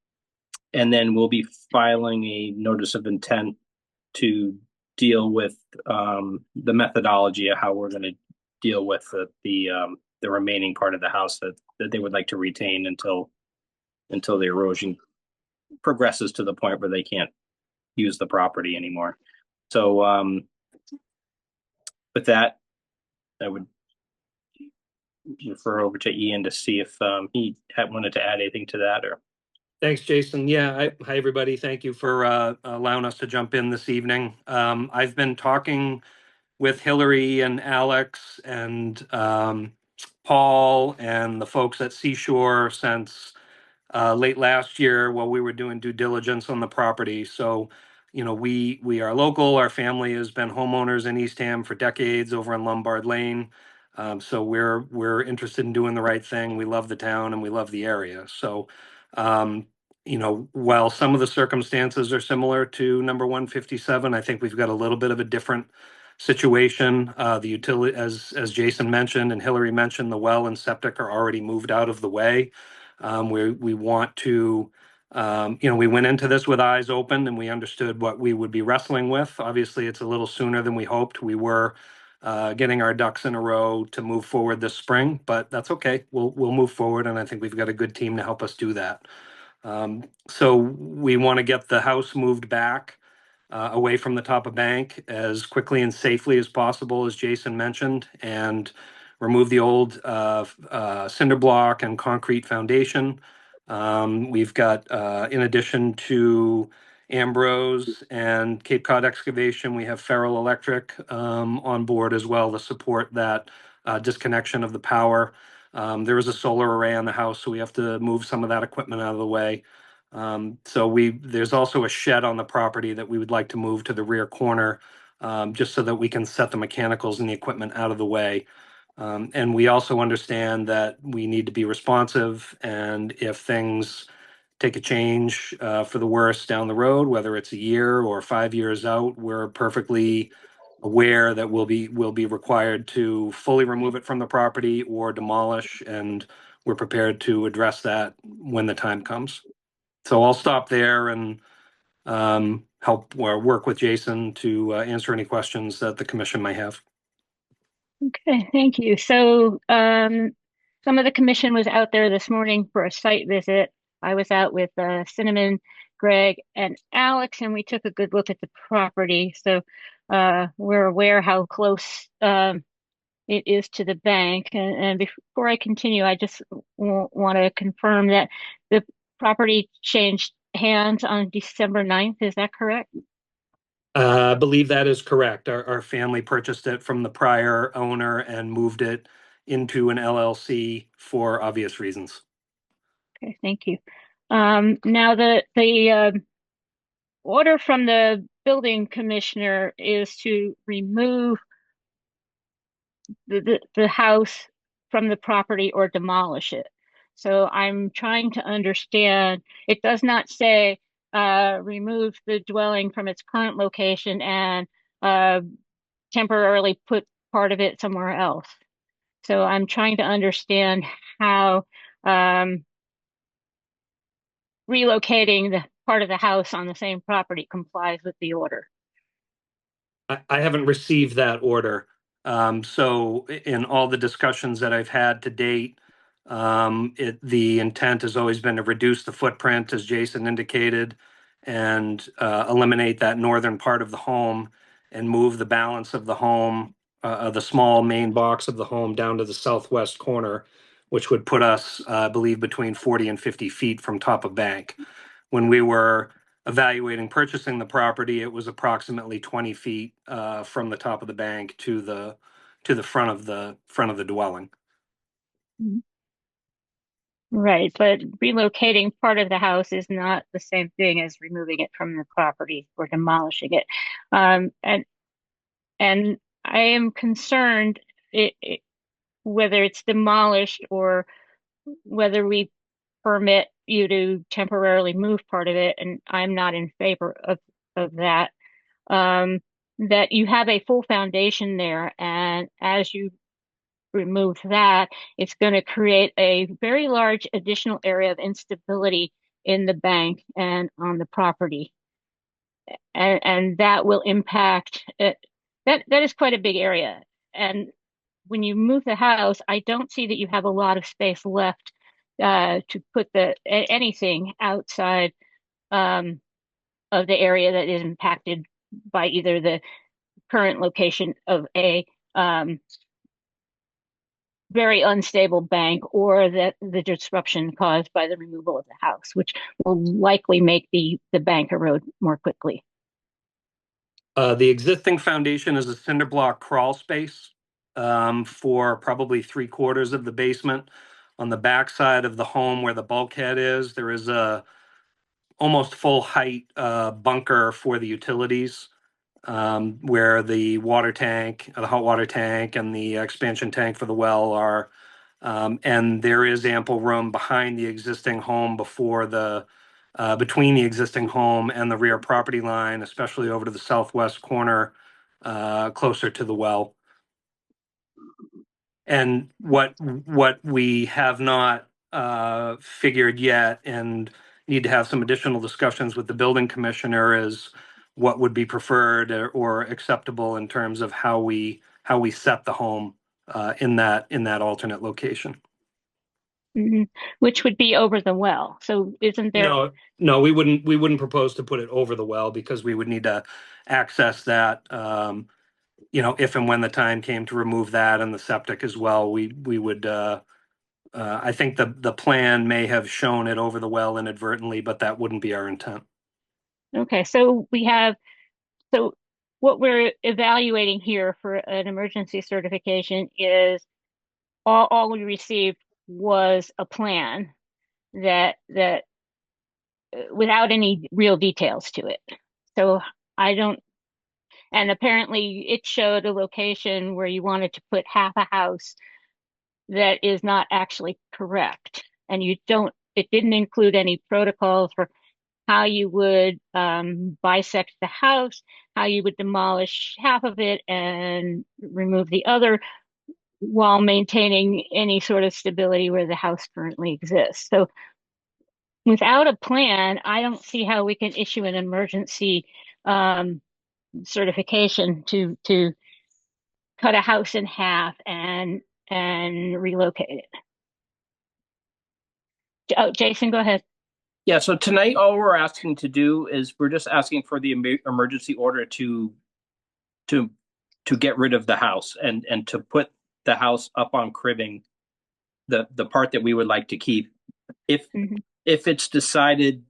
then we'll be filing a notice of intent to deal with the methodology of how we're going to deal with the remaining part of the house that they would like to retain until the erosion progresses to the point where they can't use the property anymore. So with that, I would refer over to Ian to see if he wanted to add anything to that. Or Thanks, Jason. Yeah, hi everybody. Thank you for allowing us to jump in this evening. I've been talking with Hillary and Alex and Paul and the folks at Seashore since late last year while we were doing due diligence on the property. So, you know, we are local. Our family has been homeowners in Eastham for decades over in Lombard Lane. So we're interested in doing the right thing. We love the town and we love the area. So, you know, while some of the circumstances are similar to number 157, I think we've got a little bit of a different situation. The utility, as Jason mentioned and Hillary mentioned, the well and septic are already moved out of the way. We want to, you know, we went into this with eyes open and we understood what we would be wrestling with. Obviously, it's a little sooner than we hoped. We were getting our ducks in a row to move forward this spring, but that's okay. We'll move forward, and I think we've got a good team to help us do that. So we want to get the house moved back away from the top of bank as quickly and safely as possible, as Jason mentioned, and remove the old cinder block and concrete foundation. We've got, in addition to Ambrose and Cape Cod Excavation, we have Feral Electric on board as well to support that disconnection of the power. There is a solar array on the house, so we have to move some of that equipment out of the way. There's also a shed on the property that we would like to move to the rear corner, just so that we can set the mechanicals and the equipment out of the way. And we also understand that we need to be responsive, and if things take a change for the worse down the road, whether it's a year or 5 years out, we're perfectly aware that we'll be required to fully remove it from the property or demolish, and we're prepared to address that when the time comes. So I'll stop there and help work with Jason to answer any questions that the commission may have. Okay, thank you. So some of the commission was out there this morning for a site visit. I was out with Cinnamon, Greg, and Alex, and we took a good look at the property. So we're aware how close it is to the bank. And before I continue, I just want to confirm that the property changed hands on December 9th. Is that correct? I believe that is correct. Our family purchased it from the prior owner and moved it into an LLC for obvious reasons. Okay, thank you. Now the order from the building commissioner is to remove the house from the property or demolish it. So I'm trying to understand, it does not say remove the dwelling from its current location and temporarily put part of it somewhere else. So I'm trying to understand how relocating the part of the house on the same property complies with the order. I haven't received that order. So in all the discussions that I've had to date, the intent has always been to reduce the footprint, as Jason indicated, and eliminate that northern part of the home and move the balance of the home, the small main box of the home, down to the southwest corner, which would put us, I believe, between 40 and 50 feet from top of bank. When we were evaluating purchasing the property, it was approximately 20 feet from the top of the bank to the front of the dwelling. Right, but relocating part of the house is not the same thing as removing it from the property or demolishing it. And I am concerned whether it's demolished or whether we permit you to temporarily move part of it, and I'm not in favor of that. That you have a full foundation there, and as you remove that, it's going to create a very large additional area of instability in the bank and on the property. And that will impact it. That is quite a big area. And when you move the house, I don't see that you have a lot of space left to put anything outside of the area that is impacted by either the current location of a very unstable bank or the disruption caused by the removal of the house, which will likely make the bank erode more quickly. The existing foundation is a cinder block crawl space for probably 3/4 of the basement. On the back side of the home where the bulkhead is, there is a almost full height bunker for the utilities, where the water tank, the hot water tank, and the expansion tank for the well are. And there is ample room behind the existing home between the existing home and the rear property line, especially over to the southwest corner, closer to the well. And what we have not figured yet and need to have some additional discussions with the building commissioner is what would be preferred or acceptable in terms of how we set the home in that alternate location. Mm-hmm. Which would be over the well. So isn't there? No, we wouldn't propose to put it over the well because we would need to access that. If and when the time came to remove that and the septic as well, we would. I think the plan may have shown it over the well inadvertently, but that wouldn't be our intent. Okay, so what we're evaluating here for an emergency certification is all we received was a plan that without any real details to it. So and apparently it showed a location where you wanted to put half a house that is not actually correct. And it didn't include any protocols for how you would bisect the house, how you would demolish half of it and remove the other while maintaining any sort of stability where the house currently exists. So without a plan, I don't see how we can issue an emergency certification to cut a house in half and relocate it. Oh, Jason, go ahead. Yeah, so tonight, all we're asking to do is we're just asking for the emergency order to get rid of the house and to put the house up on cribbing, the part that we would like to keep. If it's decided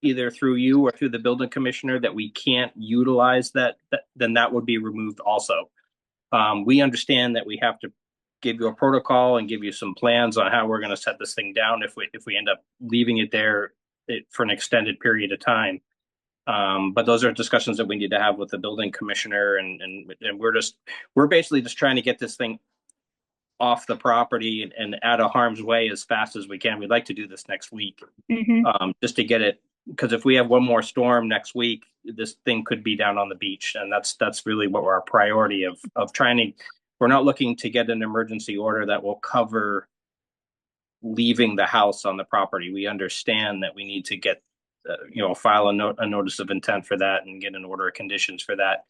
either through you or through the building commissioner that we can't utilize that, then that would be removed also. We understand that we have to give you a protocol and give you some plans on how we're going to set this thing down if we end up leaving it there for an extended period of time. But those are discussions that we need to have with the building commissioner, and we're basically just trying to get this thing off the property and out of harm's way as fast as we can. We'd like to do this next week, just to get it, because if we have one more storm next week, this thing could be down on the beach, and that's really what our priority of trying to. We're not looking to get an emergency order that will cover leaving the house on the property. We understand that we need to get, file a notice of intent for that and get an order of conditions for that.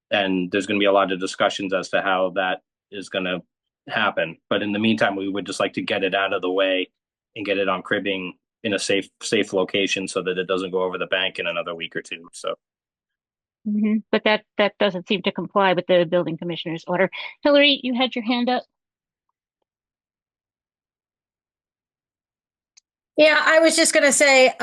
And there's going to be a lot of discussions as to how that is going to happen. But in the meantime, we would just like to get it out of the way and get it on cribbing in a safe location so that it doesn't go over the bank in another week or two. So. But that doesn't seem to comply with the building commissioner's order. Hillary, you had your hand up. Yeah, I was just gonna say,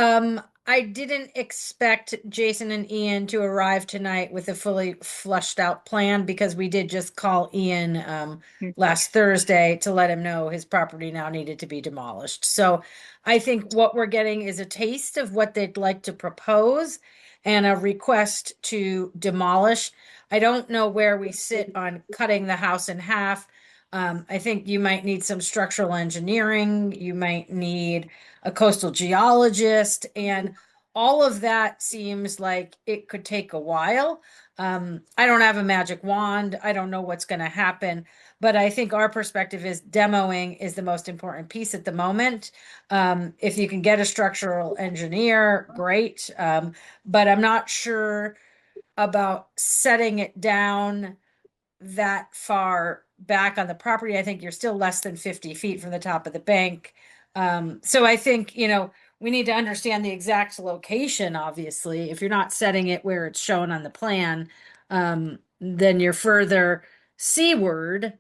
I didn't expect Jason and Ian to arrive tonight with a fully flushed out plan, because we did just call Ian last Thursday to let him know his property now needed to be demolished. So I think what we're getting is a taste of what they'd like to propose and a request to demolish. I don't know where we sit on cutting the house in half. I think you might need some structural engineering. You might need a coastal geologist, and all of that seems like it could take a while. I don't have a magic wand. I don't know what's going to happen, but I think our perspective is demoing is the most important piece at the moment. If you can get a structural engineer, great. But I'm not sure about setting it down that far back on the property. I think you're still less than 50 feet from the top of the bank. So I think, we need to understand the exact location, obviously. If you're not setting it where it's shown on the plan, then you're further seaward,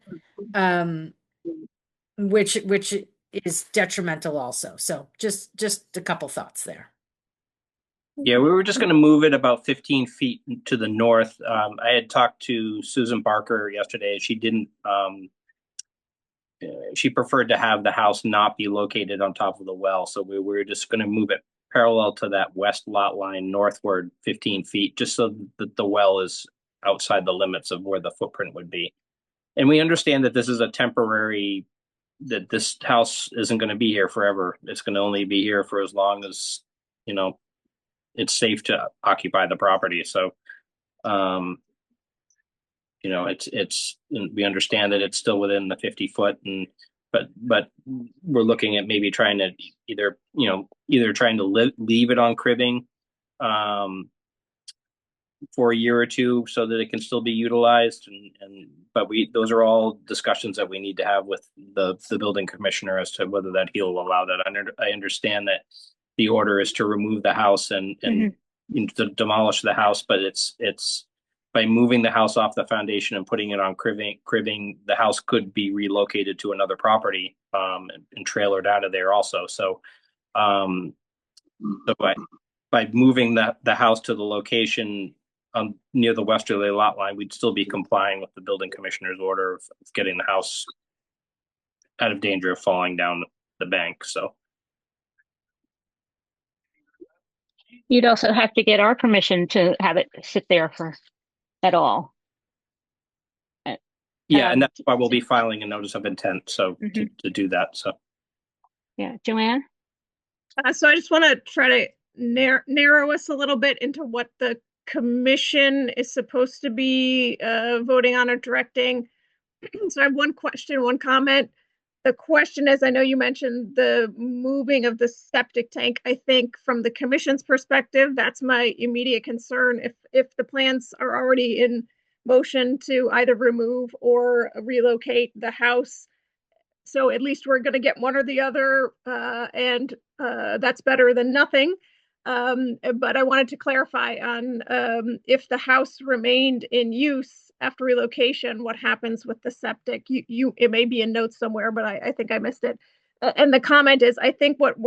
which is detrimental also. So just a couple thoughts there. Yeah, we were just going to move it about 15 feet to the north. I had talked to Susan Barker yesterday. She didn't, she preferred to have the house not be located on top of the well. So we were just going to move it parallel to that west lot line northward 15 feet, just so that the well is outside the limits of where the footprint would be. And we understand that this is a temporary, that this house isn't going to be here forever. It's going to only be here for as long as, it's safe to occupy the property. So, we understand that it's still within the 50 foot, but we're looking at maybe trying to either trying to leave it on cribbing for a year or two so that it can still be utilized. But those are all discussions that we need to have with the building commissioner as to whether that he'll allow that. I understand that the order is to remove the house and to demolish the house, but it's by moving the house off the foundation and putting it on cribbing, the house could be relocated to another property and trailered out of there also. So, by moving the house to the location near the westerly lot line, we'd still be complying with the building commissioner's order of getting the house out of danger of falling down the bank. So. You'd also have to get our permission to have it sit there at all. Yeah, and that's why we'll be filing a notice of intent. So to do that. So. Yeah, Joanne. So I just want to try to narrow us a little bit into what the commission is supposed to be voting on or directing. So I have one question, one comment. The question is, I know you mentioned the moving of the septic tank. I think from the commission's perspective, that's my immediate concern. If the plans are already in motion to either remove or relocate the house, so at least we're going to get one or the other, and that's better than nothing. But I wanted to clarify on if the house remained in use after relocation, what happens with the septic? It may be in notes somewhere, but I think I missed it. And the comment is, I think what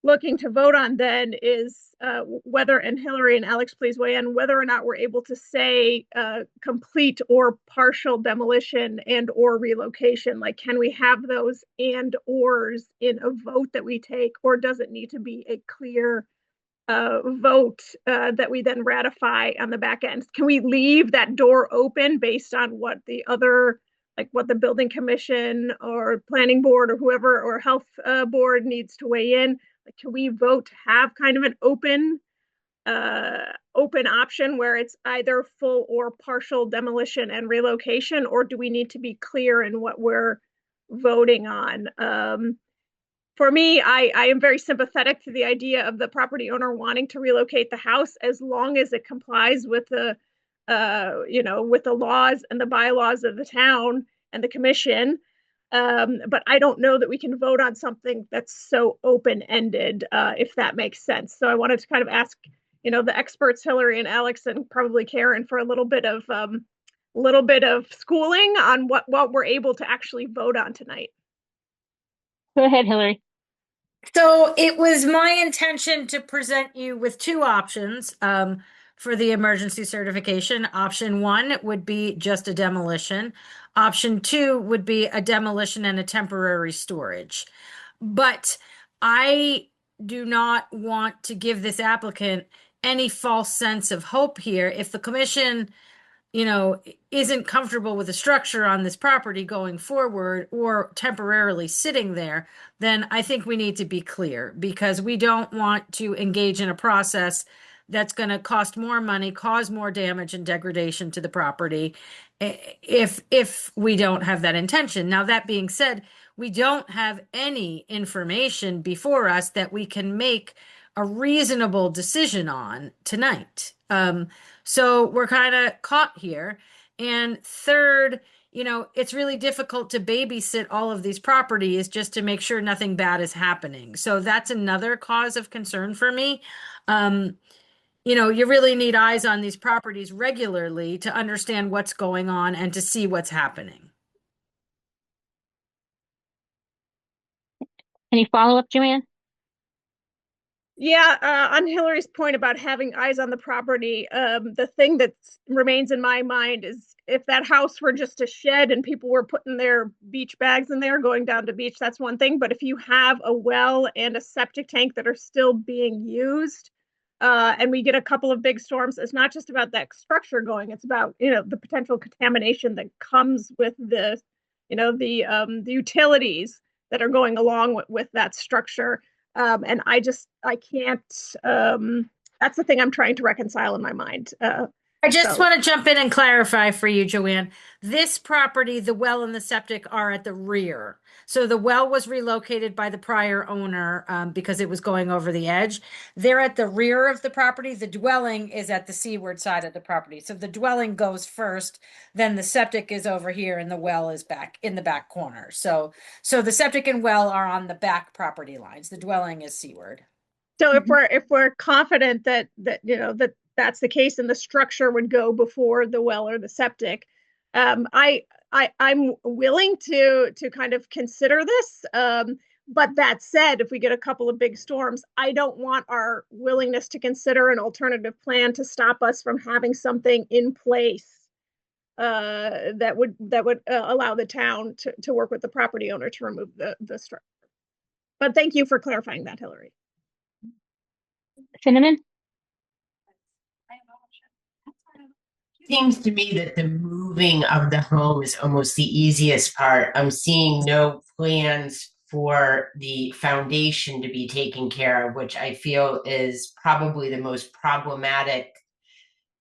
looking to vote on then is whether, and Hillary and Alex, please weigh in, whether or not we're able to say complete or partial demolition and or relocation. Like, can we have those and ors in a vote that we take, or does it need to be a clear vote that we then ratify on the back end? Can we leave that door open based on what the other, like what the building commission or planning board or whoever or health board needs to weigh in? Like, can we vote to have kind of an open option where it's either full or partial demolition and relocation, or do we need to be clear in what we're voting on? For me, I am very sympathetic to the idea of the property owner wanting to relocate the house as long as it complies with the, with the laws and the bylaws of the town and the commission. But I don't know that we can vote on something that's so open-ended, if that makes sense. So I wanted to kind of ask, the experts, Hillary and Alex, and probably Karen, for a little bit of schooling on what we're able to actually vote on tonight. Go ahead, Hillary. So it was my intention to present you with two options for the emergency certification. Option one would be just a demolition. Option two would be a demolition and a temporary storage. But I do not want to give this applicant any false sense of hope here. If the commission, isn't comfortable with the structure on this property going forward or temporarily sitting there, then I think we need to be clear, because we don't want to engage in a process that's going to cost more money, cause more damage and degradation to the property if we don't have that intention. Now, that being said, we don't have any information before us that we can make a reasonable decision on tonight. So we're kind of caught here. And third, it's really difficult to babysit all of these properties just to make sure nothing bad is happening. So that's another cause of concern for me. You really need eyes on these properties regularly to understand what's going on and to see what's happening. Any follow-up, Joanne? Yeah, on Hillary's point about having eyes on the property, the thing that remains in my mind is if that house were just a shed and people were putting their beach bags in there going down to beach, that's one thing. But if you have a well and a septic tank that are still being used, and we get a couple of big storms, it's not just about that structure going, it's about, the potential contamination that comes with the utilities that are going along with that structure. And I can't, that's the thing I'm trying to reconcile in my mind. I just want to jump in and clarify for you, Joanne. This property, the well and the septic are at the rear. So the well was relocated by the prior owner because it was going over the edge. They're at the rear of the property. The dwelling is at the seaward side of the property. So the dwelling goes first, then the septic is over here and the well is back in the back corner. So the septic and well are on the back property lines. The dwelling is seaward. So if we're confident that that's the case and the structure would go before the well or the septic, I'm willing to kind of consider this. But that said, if we get a couple of big storms, I don't want our willingness to consider an alternative plan to stop us from having something in place that would allow the town to work with the property owner to remove the structure. But thank you for clarifying that, Hillary. Cinnamon? Seems to me that the moving of the home is almost the easiest part. I'm seeing no plans for the foundation to be taken care of, which I feel is probably the most problematic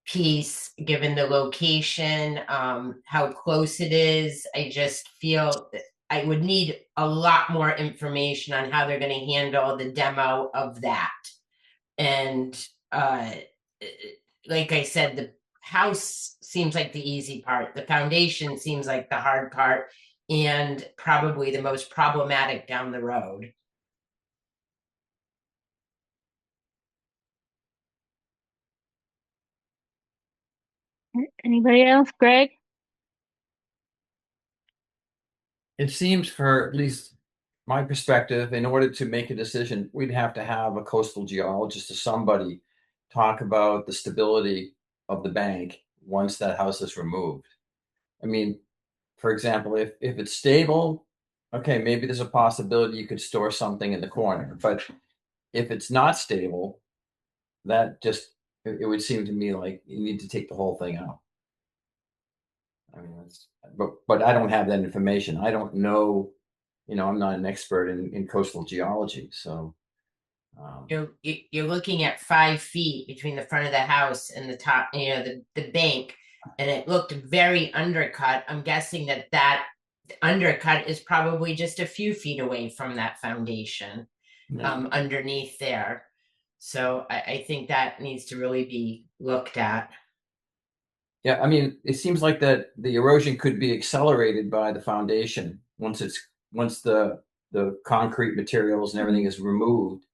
piece given the location, how close it is. I just feel that I would need a lot more information on how they're going to handle the demo of that. And like I said, the house seems like the easy part. The foundation seems like the hard part and probably the most problematic down the road. Anybody else? Greg? It seems for at least my perspective, in order to make a decision, we'd have to have a coastal geologist or somebody talk about the stability of the bank once that house is removed. I mean, for example, if it's stable, okay, maybe there's a possibility you could store something in the corner. But if it's not stable, that just it would seem to me like you need to take the whole thing out. I mean, but I don't have that information. I don't know. I'm not an expert in coastal geology, so. You're looking at 5 feet between the front of the house and the top, the bank, and it looked very undercut. I'm guessing that undercut is probably just a few feet away from that foundation, underneath there. So I think that needs to really be looked at. Yeah, I mean, it seems like that the erosion could be accelerated by the foundation once the concrete materials and everything is removed.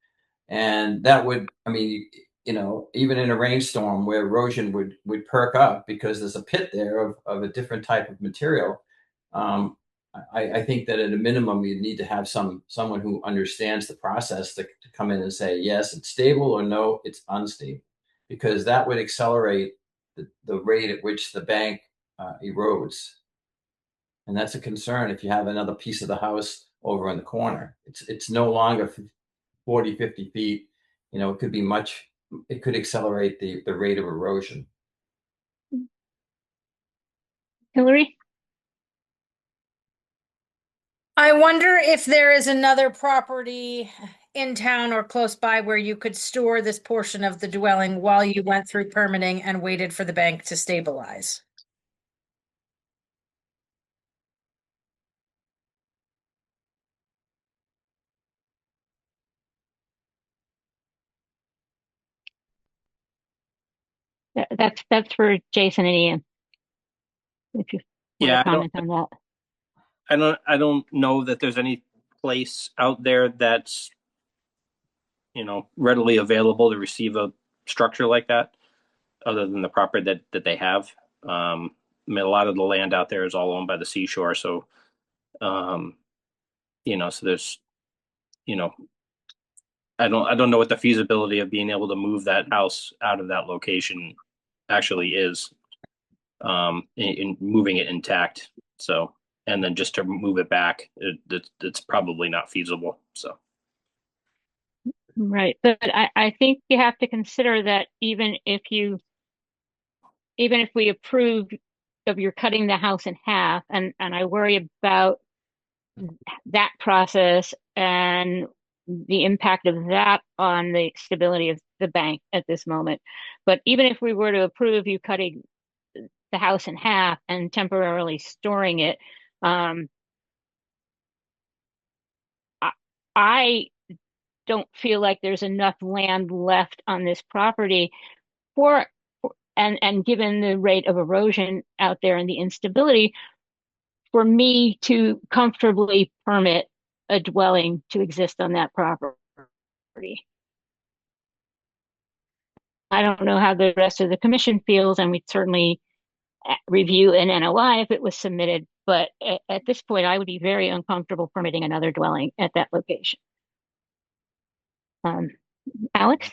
And that would, I mean, even in a rainstorm where erosion would perk up because there's a pit there of a different type of material. I think that at a minimum, you need to have someone who understands the process to come in and say, yes, it's stable, or no, it's unstable, because that would accelerate the rate at which the bank erodes. And that's a concern if you have another piece of the house over in the corner. It's no longer 40, 50 feet. It could accelerate the rate of erosion. Hillary? I wonder if there is another property in town or close by where you could store this portion of the dwelling while you went through permitting and waited for the bank to stabilize. That's for Jason and Ian. If you want to comment on that. I don't know that there's any place out there that's, readily available to receive a structure like that, other than the property that they have. I mean, a lot of the land out there is all owned by the seashore, so so there's, I don't know what the feasibility of being able to move that house out of that location actually is, in moving it intact. So, and then just to move it back, it's probably not feasible. So. Right. But I think you have to consider that even if we approve of your cutting the house in half, and I worry about that process and the impact of that on the stability of the bank at this moment. But even if we were to approve you cutting the house in half and temporarily storing it, I don't feel like there's enough land left on this property and given the rate of erosion out there and the instability, for me to comfortably permit a dwelling to exist on that property. I don't know how the rest of the commission feels, and we'd certainly review an NOI if it was submitted, but at this point, I would be very uncomfortable permitting another dwelling at that location. Alex?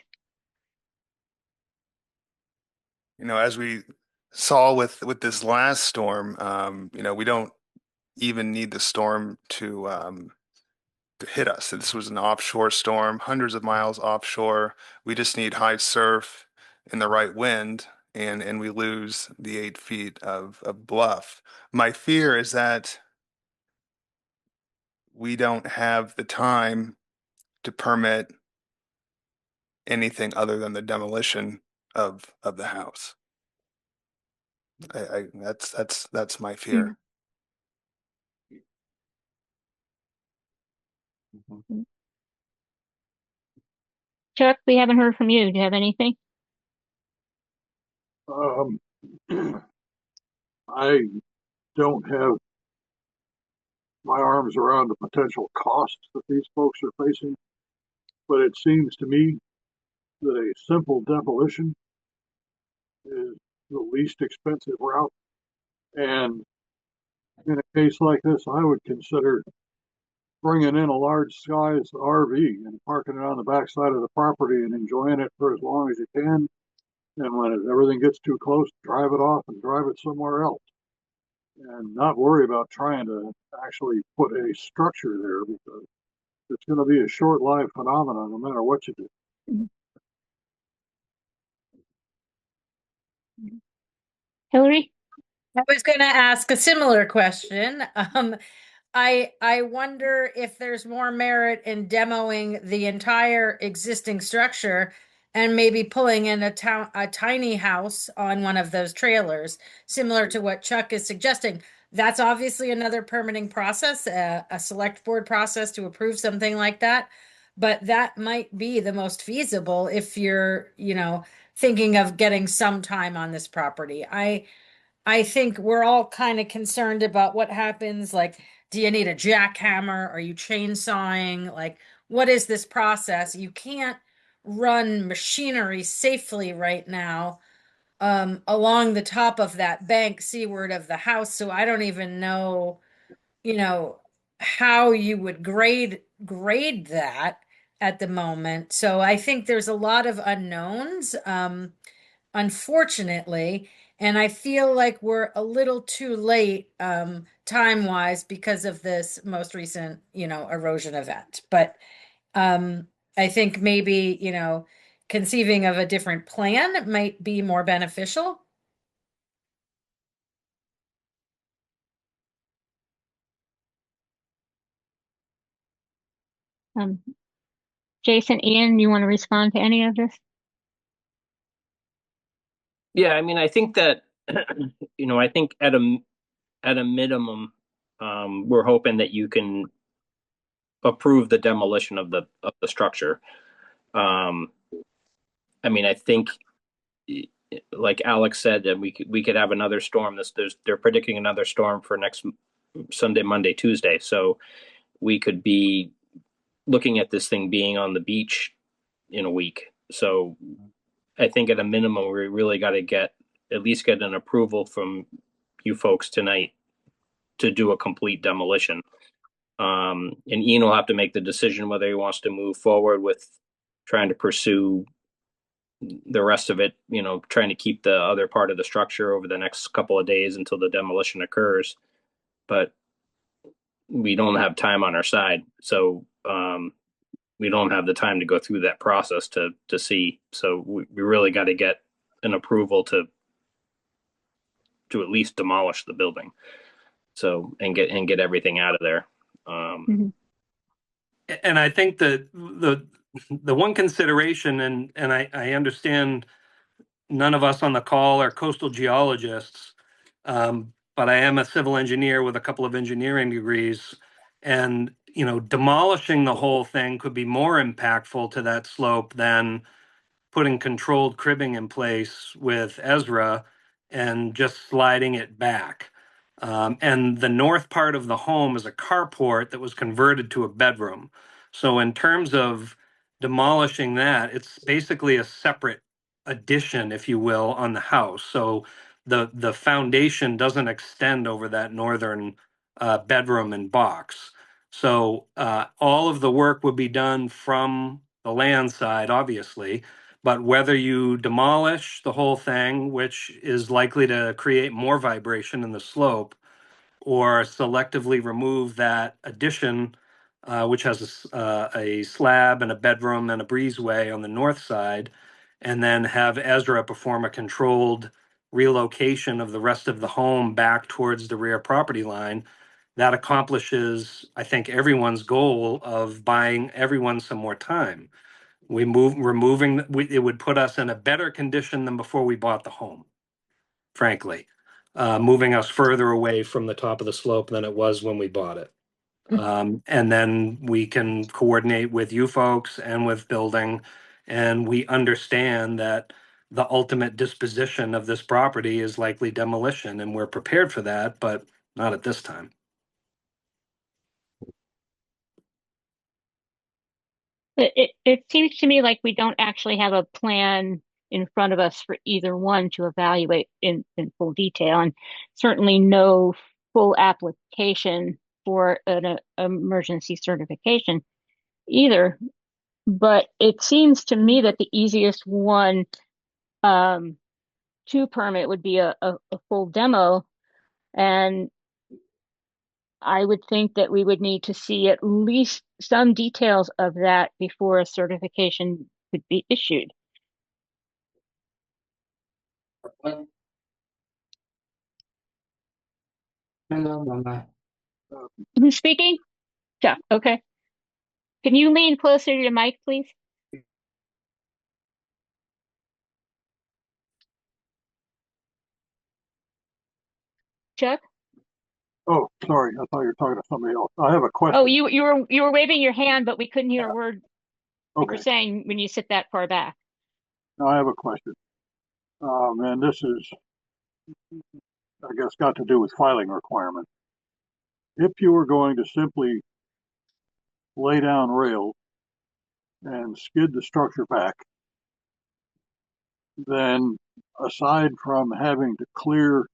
As we saw with this last storm, we don't even need the storm to hit us. This was an offshore storm, hundreds of miles offshore. We just need high surf and the right wind, and we lose the 8 feet of bluff. My fear is that we don't have the time to permit anything other than the demolition of the house. That's my fear. Chuck, we haven't heard from you. Do you have anything? I don't have my arms around the potential costs that these folks are facing, but it seems to me that a simple demolition is the least expensive route. And in a case like this, I would consider bringing in a large size RV and parking it on the backside of the property and enjoying it for as long as you can. And when everything gets too close, drive it off and drive it somewhere else. And not worry about trying to actually put a structure there, because it's going to be a short-lived phenomenon no matter what you do. Hillary? I was going to ask a similar question. I wonder if there's more merit in demoing the entire existing structure and maybe pulling in a tiny house on one of those trailers, similar to what Chuck is suggesting. That's obviously another permitting process, a select board process to approve something like that. But that might be the most feasible if you're, thinking of getting some time on this property. I think we're all kind of concerned about what happens. Like, do you need a jackhammer? Are you chainsawing? Like, what is this process? You can't run machinery safely right now along the top of that bank seaward of the house. So I don't even know, how you would grade that at the moment. So I think there's a lot of unknowns. Unfortunately. And I feel like we're a little too late time-wise because of this most recent, erosion event. But I think maybe, conceiving of a different plan might be more beneficial. Jason, Ian, you want to respond to any of this? Yeah, I mean, I think that, I think at a minimum, we're hoping that you can approve the demolition of the structure. I mean, I think, like Alex said, that we could have another storm. They're predicting another storm for next Sunday, Monday, Tuesday. So we could be looking at this thing being on the beach in a week. So I think at a minimum, we really got to at least get an approval from you folks tonight to do a complete demolition. And Ian will have to make the decision whether he wants to move forward with trying to pursue the rest of it, trying to keep the other part of the structure over the next couple of days until the demolition occurs. But we don't have time on our side. So we don't have the time to go through that process to see. So we really got to get an approval to at least demolish the building. So and get everything out of there. And I think that the one consideration, and I understand none of us on the call are coastal geologists, but I am a civil engineer with a couple of engineering degrees, and demolishing the whole thing could be more impactful to that slope than putting controlled cribbing in place with Ezra and just sliding it back. And the north part of the home is a carport that was converted to a bedroom. So in terms of demolishing that, it's basically a separate addition, if you will, on the house. So the foundation doesn't extend over that northern bedroom and box. So all of the work would be done from the land side, obviously, but whether you demolish the whole thing, which is likely to create more vibration in the slope, or selectively remove that addition, which has a slab and a bedroom and a breezeway on the north side, and then have Ezra perform a controlled relocation of the rest of the home back towards the rear property line, that accomplishes, I think, everyone's goal of buying everyone some more time. It would put us in a better condition than before we bought the home, frankly, moving us further away from the top of the slope than it was when we bought it. And then we can coordinate with you folks and with building, and we understand that the ultimate disposition of this property is likely demolition, and we're prepared for that, but not at this time. It seems to me like we don't actually have a plan in front of us for either one to evaluate in full detail, and certainly no full application for an emergency certification either. But it seems to me that the easiest one to permit would be a full demo. And I would think that we would need to see at least some details of that before a certification could be issued. Who's speaking? Chuck, okay. Can you lean closer to the mic, please? Chuck? Oh, sorry. I thought you were talking to somebody else. I have a question. Oh, you were waving your hand, but we couldn't hear a word you were Okay. saying when you sit that far back. Now I have a question. And this is, I guess, got to do with filing requirements. If you were going to simply lay down rails and skid the structure back, then aside from having to clear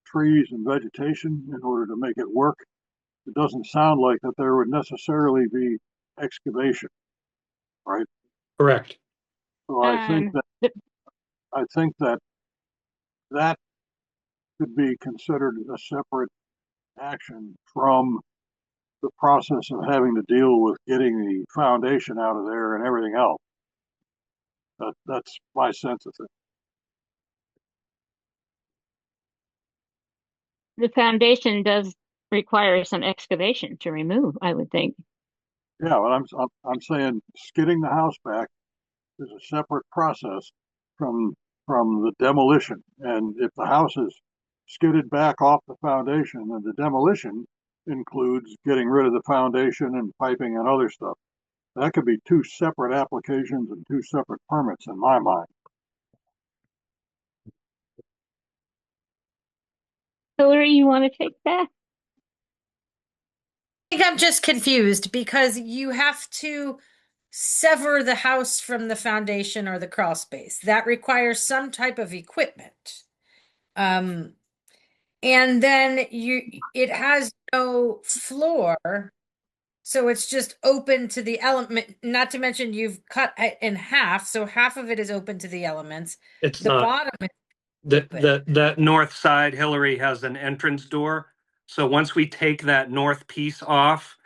trees and vegetation in order to make it work, it doesn't sound like that there would necessarily be excavation, right? Correct. So I think that that could be considered a separate action from the process of having to deal with getting the foundation out of there and everything else. That's my sense of it. The foundation does require some excavation to remove, I would think. Yeah, but I'm saying skidding the house back is a separate process from the demolition. And if the house is skidded back off the foundation, then the demolition includes getting rid of the foundation and piping and other stuff. That could be two separate applications and two separate permits in my mind. Hillary, you want to take that? I think I'm just confused because you have to sever the house from the foundation or the crawl space. That requires some type of equipment. And then it has no floor, so it's just open to the element, not to mention you've cut it in half, so half of it is open to the elements. It's The not. bottom is The north side, Hillary, has an entrance door. So once we take that north piece off,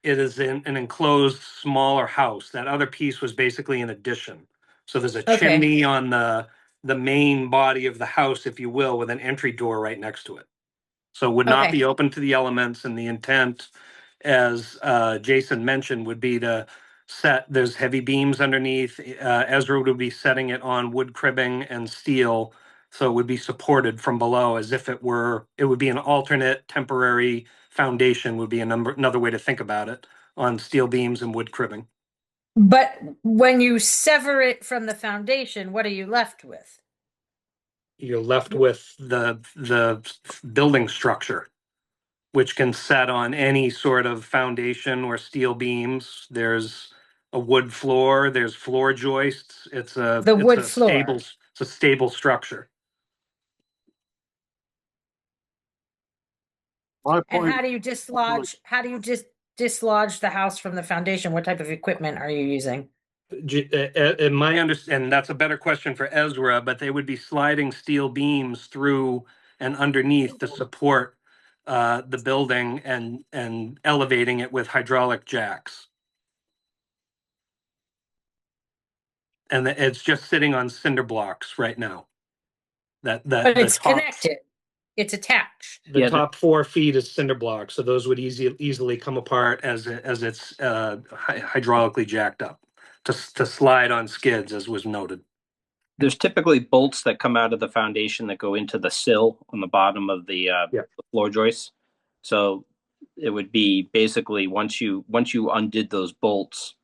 it is in an enclosed smaller house. That other piece was basically an addition. So there's a Okay. chimney on the main body of the house, if you will, with an entry door right next to it. So it would not Okay. be open to the elements, and the intent, as Jason mentioned, would be to there's heavy beams underneath. Ezra would be setting it on wood cribbing and steel, so it would be supported from below as if it would be an alternate temporary foundation, would be another way to think about it, on steel beams and wood cribbing. But when you sever it from the foundation, what are you left with? You're left with the building structure, which can set on any sort of foundation or steel beams. There's a wood floor, there's floor joists. It's a stable structure. And how do you dislodge the house from the foundation? What type of equipment are you using? In my understanding, that's a better question for Ezra, but they would be sliding steel beams through and underneath to support the building and elevating it with hydraulic jacks. And it's just sitting on cinder blocks right now. But it's connected. It's attached. The top 4 feet is cinder blocks, so those would easily come apart as it's hydraulically jacked up to slide on skids, as was noted. There's typically bolts that come out of the foundation that go into the sill on the bottom of the floor joists. So it would be basically once you undid those bolts,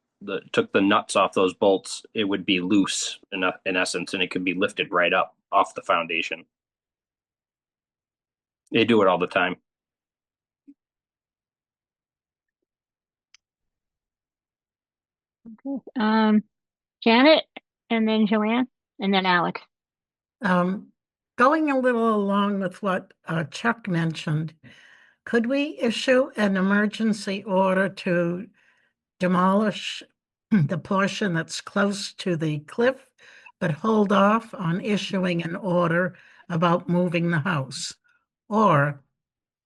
took the nuts off those bolts, it would be loose in essence, and it could be lifted right up off the foundation. They do it all the time. Okay. Janet, and then Joanne, and then Alex. Going a little along with what Chuck mentioned, could we issue an emergency order to demolish the portion that's close to the cliff, but hold off on issuing an order about moving the house? Or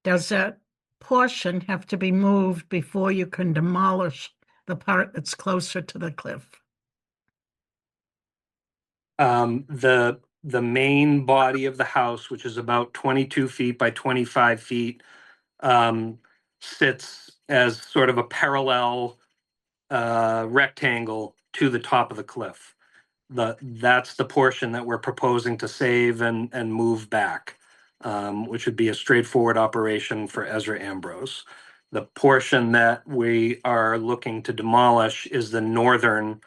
does that portion have to be moved before you can demolish the part that's closer to the cliff? The main body of the house, which is about 22 feet by 25 feet, sits as sort of a parallel rectangle to the top of the cliff. That's the portion that we're proposing to save and move back, which would be a straightforward operation for Ezra Ambrose. The portion that we are looking to demolish is the northern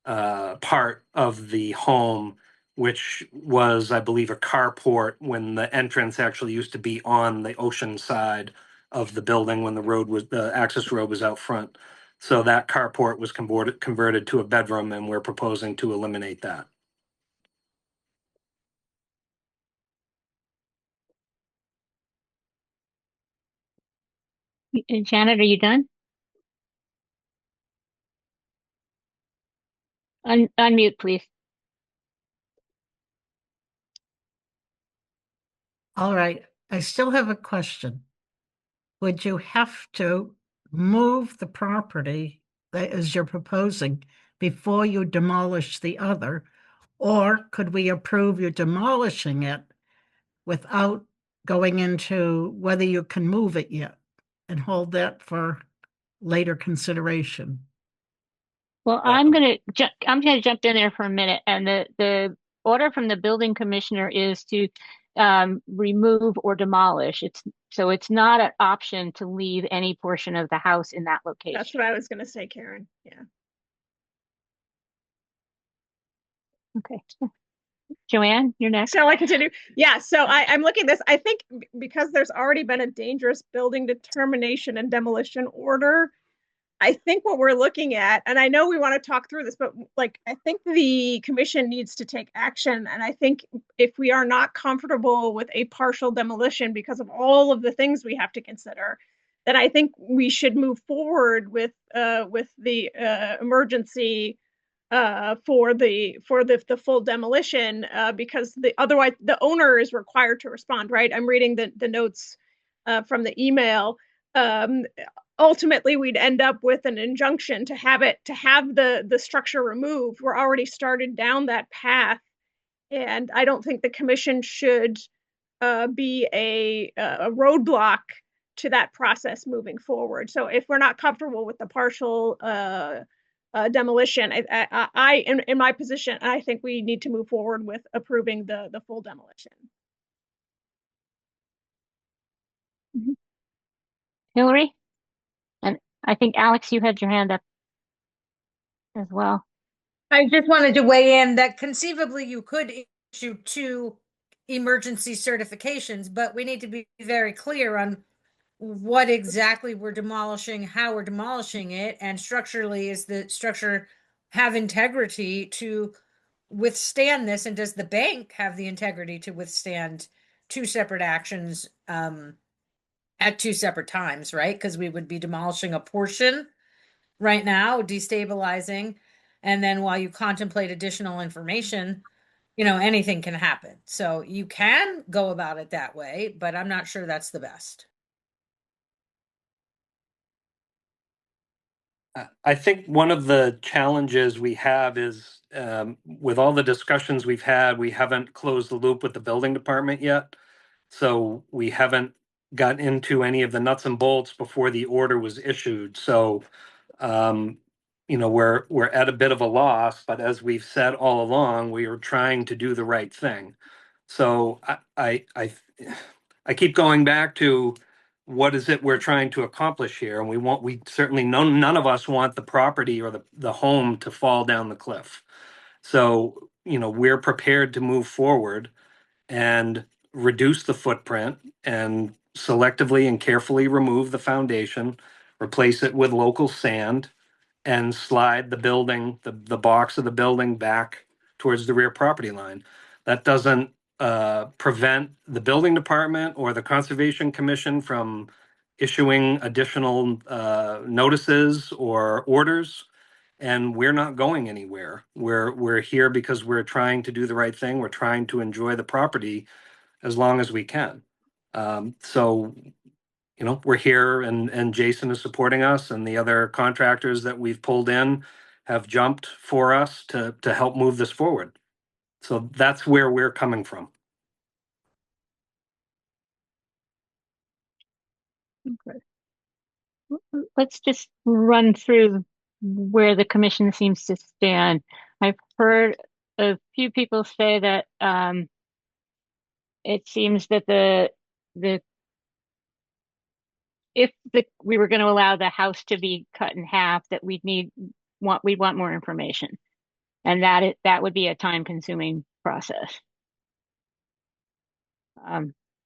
part of the home, which was, I believe, a carport when the entrance actually used to be on the ocean side of the building when the access road was out front. So that carport was converted to a bedroom, and we're proposing to eliminate that. Janet, are you done? Unmute, please. All right, I still have a question. Would you have to move the property that is you're proposing before you demolish the other? Or could we approve you demolishing it without going into whether you can move it yet and hold that for later consideration? Well, I'm gonna jump in there for a minute, and the order from the building commissioner is to remove or demolish. So it's not an option to leave any portion of the house in that location. That's what I was gonna say, Karen. Yeah. Okay. Joanne, you're next. Shall I continue? Yeah, so I'm looking at this. I think because there's already been a dangerous building determination and demolition order, I think what we're looking at, and I know we want to talk through this, but like, I think the commission needs to take action. And I think if we are not comfortable with a partial demolition because of all of the things we have to consider, then I think we should move forward with the emergency for the full demolition, because otherwise the owner is required to respond, right? I'm reading the notes from the email. Ultimately, we'd end up with an injunction to have the structure removed. We're already started down that path, and I don't think the commission should be a roadblock to that process moving forward. So if we're not comfortable with the partial demolition, in my position, I think we need to move forward with approving the full demolition. Mm-hmm. Hillary? And I think Alex, you had your hand up as well. I just wanted to weigh in that conceivably you could issue 2 emergency certifications, but we need to be very clear on what exactly we're demolishing, how we're demolishing it, and structurally, is the structure have integrity to withstand this, and does the bank have the integrity to withstand 2 separate actions at 2 separate times, right? Because we would be demolishing a portion right now, destabilizing, and then while you contemplate additional information, anything can happen. So you can go about it that way, but I'm not sure that's the best. I think one of the challenges we have is with all the discussions we've had, we haven't closed the loop with the building department yet. So we haven't got into any of the nuts and bolts before the order was issued. So, we're at a bit of a loss, but as we've said all along, we are trying to do the right thing. So I keep going back to, what is it we're trying to accomplish here? And we certainly, none of us want the property or the home to fall down the cliff. So, we're prepared to move forward and reduce the footprint and selectively and carefully remove the foundation, replace it with local sand, and slide the building, the box of the building back towards the rear property line. That doesn't prevent the building department or the Conservation Commission from issuing additional notices or orders. And we're not going anywhere. We're here because we're trying to do the right thing. We're trying to enjoy the property as long as we can. So, you know, we're here, and Jason is supporting us, and the other contractors that we've pulled in have jumped for us to help move this forward. So that's where we're coming from. Okay. Let's just run through where the commission seems to stand. I've heard a few people say that it seems that we were going to allow the house to be cut in half, that we'd want more information, and that would be a time-consuming process.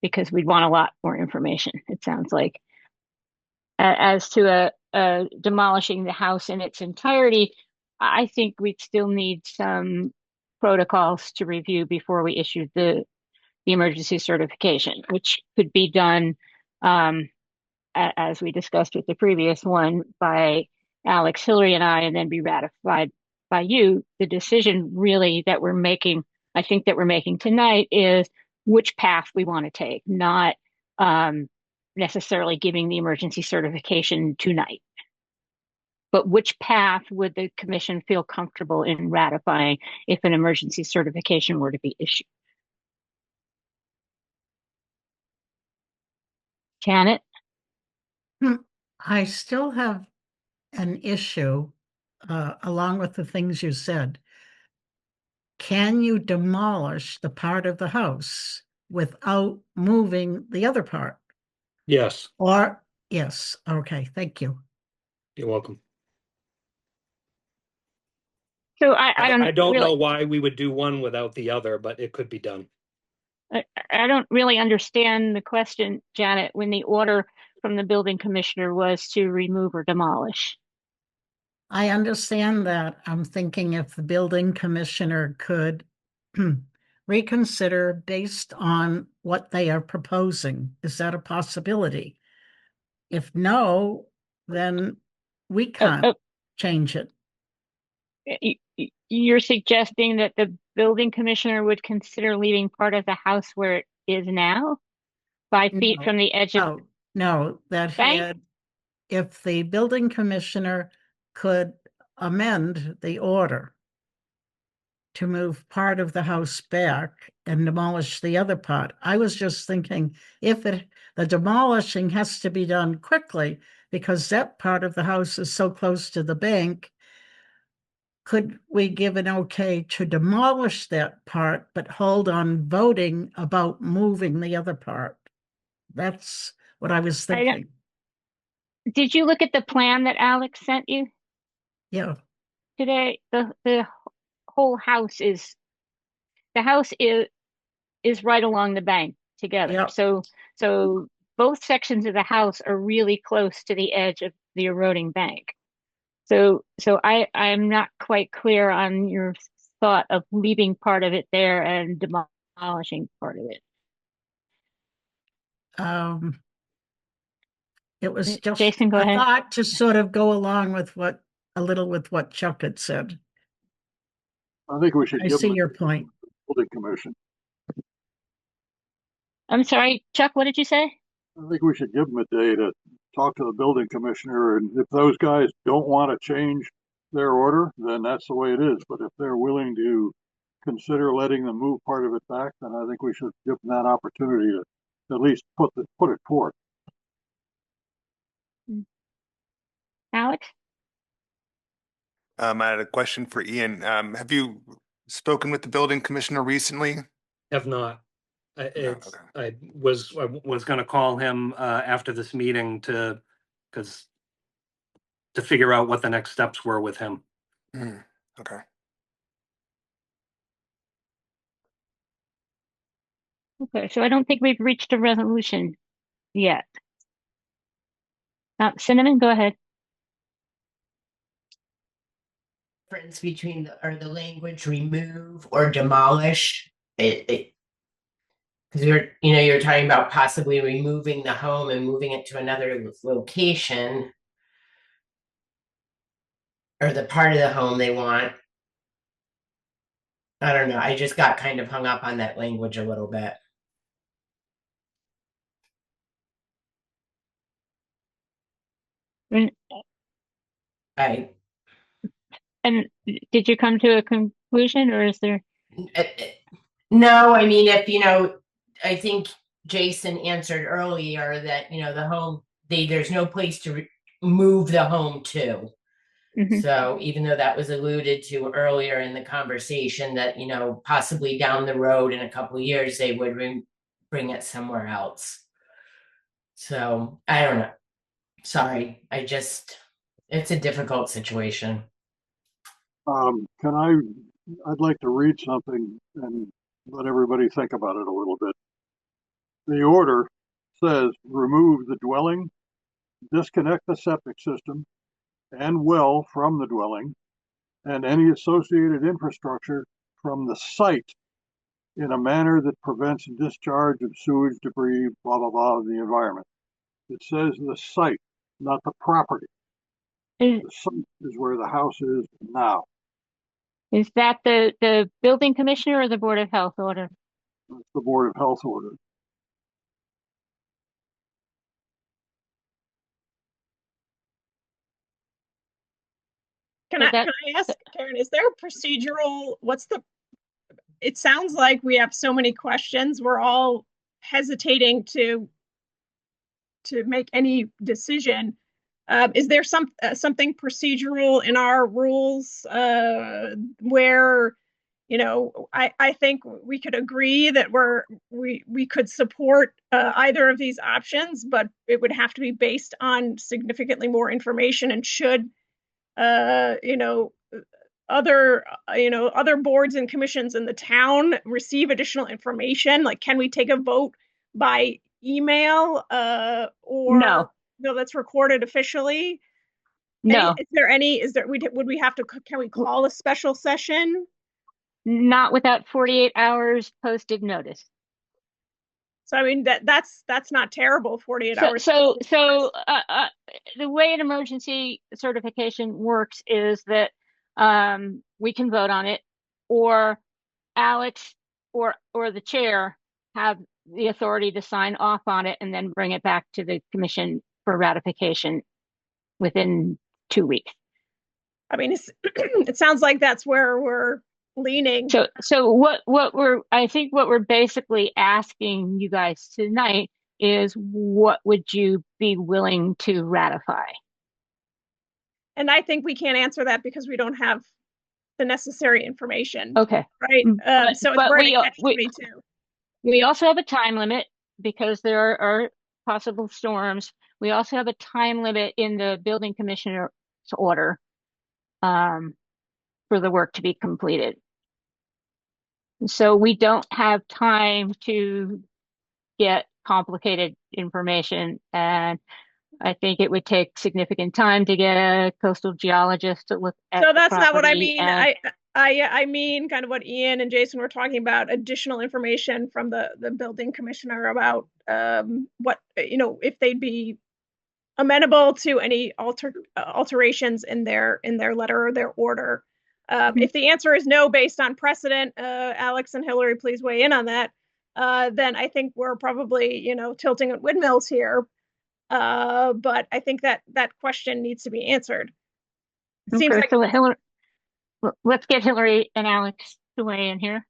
Because we'd want a lot more information, it sounds like. As to demolishing the house in its entirety, I think we'd still need some protocols to review before we issue the emergency certification, which could be done, as we discussed with the previous one, by Alex, Hillary, and I, and then be ratified by you. The decision really that we're making, I think that we're making tonight, is which path we want to take, not necessarily giving the emergency certification tonight. But which path would the commission feel comfortable in ratifying if an emergency certification were to be issued? Janet? I still have an issue, along with the things you said. Can you demolish the part of the house without moving the other part? Yes. Or, yes, okay, thank you. You're welcome. So I don't really know why we would do one without the other, but it could be done. I don't really understand the question, Janet, when the order from the building commissioner was to remove or demolish. I understand that. I'm thinking if the building commissioner could reconsider based on what they are proposing. Is that a possibility? If no, then we can't change it. You're suggesting that the building commissioner would consider leaving part of the house where it is now, 5 feet No. from the edge of No, that bank? if the building commissioner could amend the order to move part of the house back and demolish the other part. I was just thinking the demolishing has to be done quickly because that part of the house is so close to the bank. Could we give an okay to demolish that part, but hold on voting about moving the other part? That's what I was thinking. Did you look at the plan that Alex sent you? Yeah. Today, the whole house is right along the bank together. Yep. So both sections of the house are really close to the edge of the eroding bank. So I'm not quite clear on your thought of leaving part of it there and demolishing part of it. It was just Jason, go ahead. a thought to sort of go along with what Chuck had said. I think we should I give see them your point. the building commission. I'm sorry, Chuck, what did you say? I think we should give them a day to talk to the building commissioner, and if those guys don't want to change their order, then that's the way it is. But if they're willing to consider letting them move part of it back, then I think we should give them that opportunity to at least put it forth. Alex? I had a question for Ian. Have you spoken with the building commissioner recently? Have not. Okay. I was going to call him after this meeting to figure out what the next steps were with him. Okay. Okay, so I don't think we've reached a resolution yet. Cinnamon, go ahead. Difference between the language remove or demolish. Because you're talking about possibly removing the home and moving it to another location. Or the part of the home they want. I don't know. I just got kind of hung up on that language a little bit. And And did you come to a conclusion, or is there? No, I mean, I think Jason answered earlier that, the home, there's no place to move the home to. Mhm. So even though that was alluded to earlier in the conversation that, possibly down the road in a couple of years, they would bring it somewhere else. So I don't know. Sorry. It's a difficult situation. I'd like to read something and let everybody think about it a little bit. The order says remove the dwelling, disconnect the septic system and well from the dwelling, and any associated infrastructure from the site in a manner that prevents discharge of sewage, debris, blah, blah, blah, in the environment. It says the site, not the property. The site is where the house is now. Is that the building commissioner or the Board of Health order? It's the Board of Health order. Can I ask, Karen, is there a procedural, it sounds like we have so many questions. We're all hesitating to make any decision. Is there something procedural in our rules where, I think we could agree that we could support either of these options, but it would have to be based on significantly more information, and should other boards and commissions in the town receive additional information, like can we take a vote by email or No, that's recorded officially? no, Would we have to, can we call a special session? not without 48 hours posted notice. So I mean that's not terrible, 48 hours. So the way an emergency certification works is that we can vote on it, or Alex or the chair have the authority to sign off on it and then bring it back to the commission for ratification within 2 weeks. I mean, it sounds like that's where we're leaning. So I think what we're basically asking you guys tonight is, what would you be willing to ratify? And I think we can't answer that because we don't have the necessary information. Okay. Right. So it's very catch-22. We also have a time limit because there are possible storms. We also have a time limit in the building commissioner's order for the work to be completed. So we don't have time to get complicated information, and I think it would take significant time to get a coastal geologist to look at. So that's not what I property mean. and- I mean kind of what Ian and Jason were talking about, additional information from the building commissioner about what, if they'd be amenable to any alterations in their letter or their order. If the answer is no, based on precedent, Alex and Hillary, please weigh in on that. Then I think we're probably, tilting at windmills here. But I think that question needs to be answered. It seems like so Hillary, let's get Hillary and Alex to weigh in here.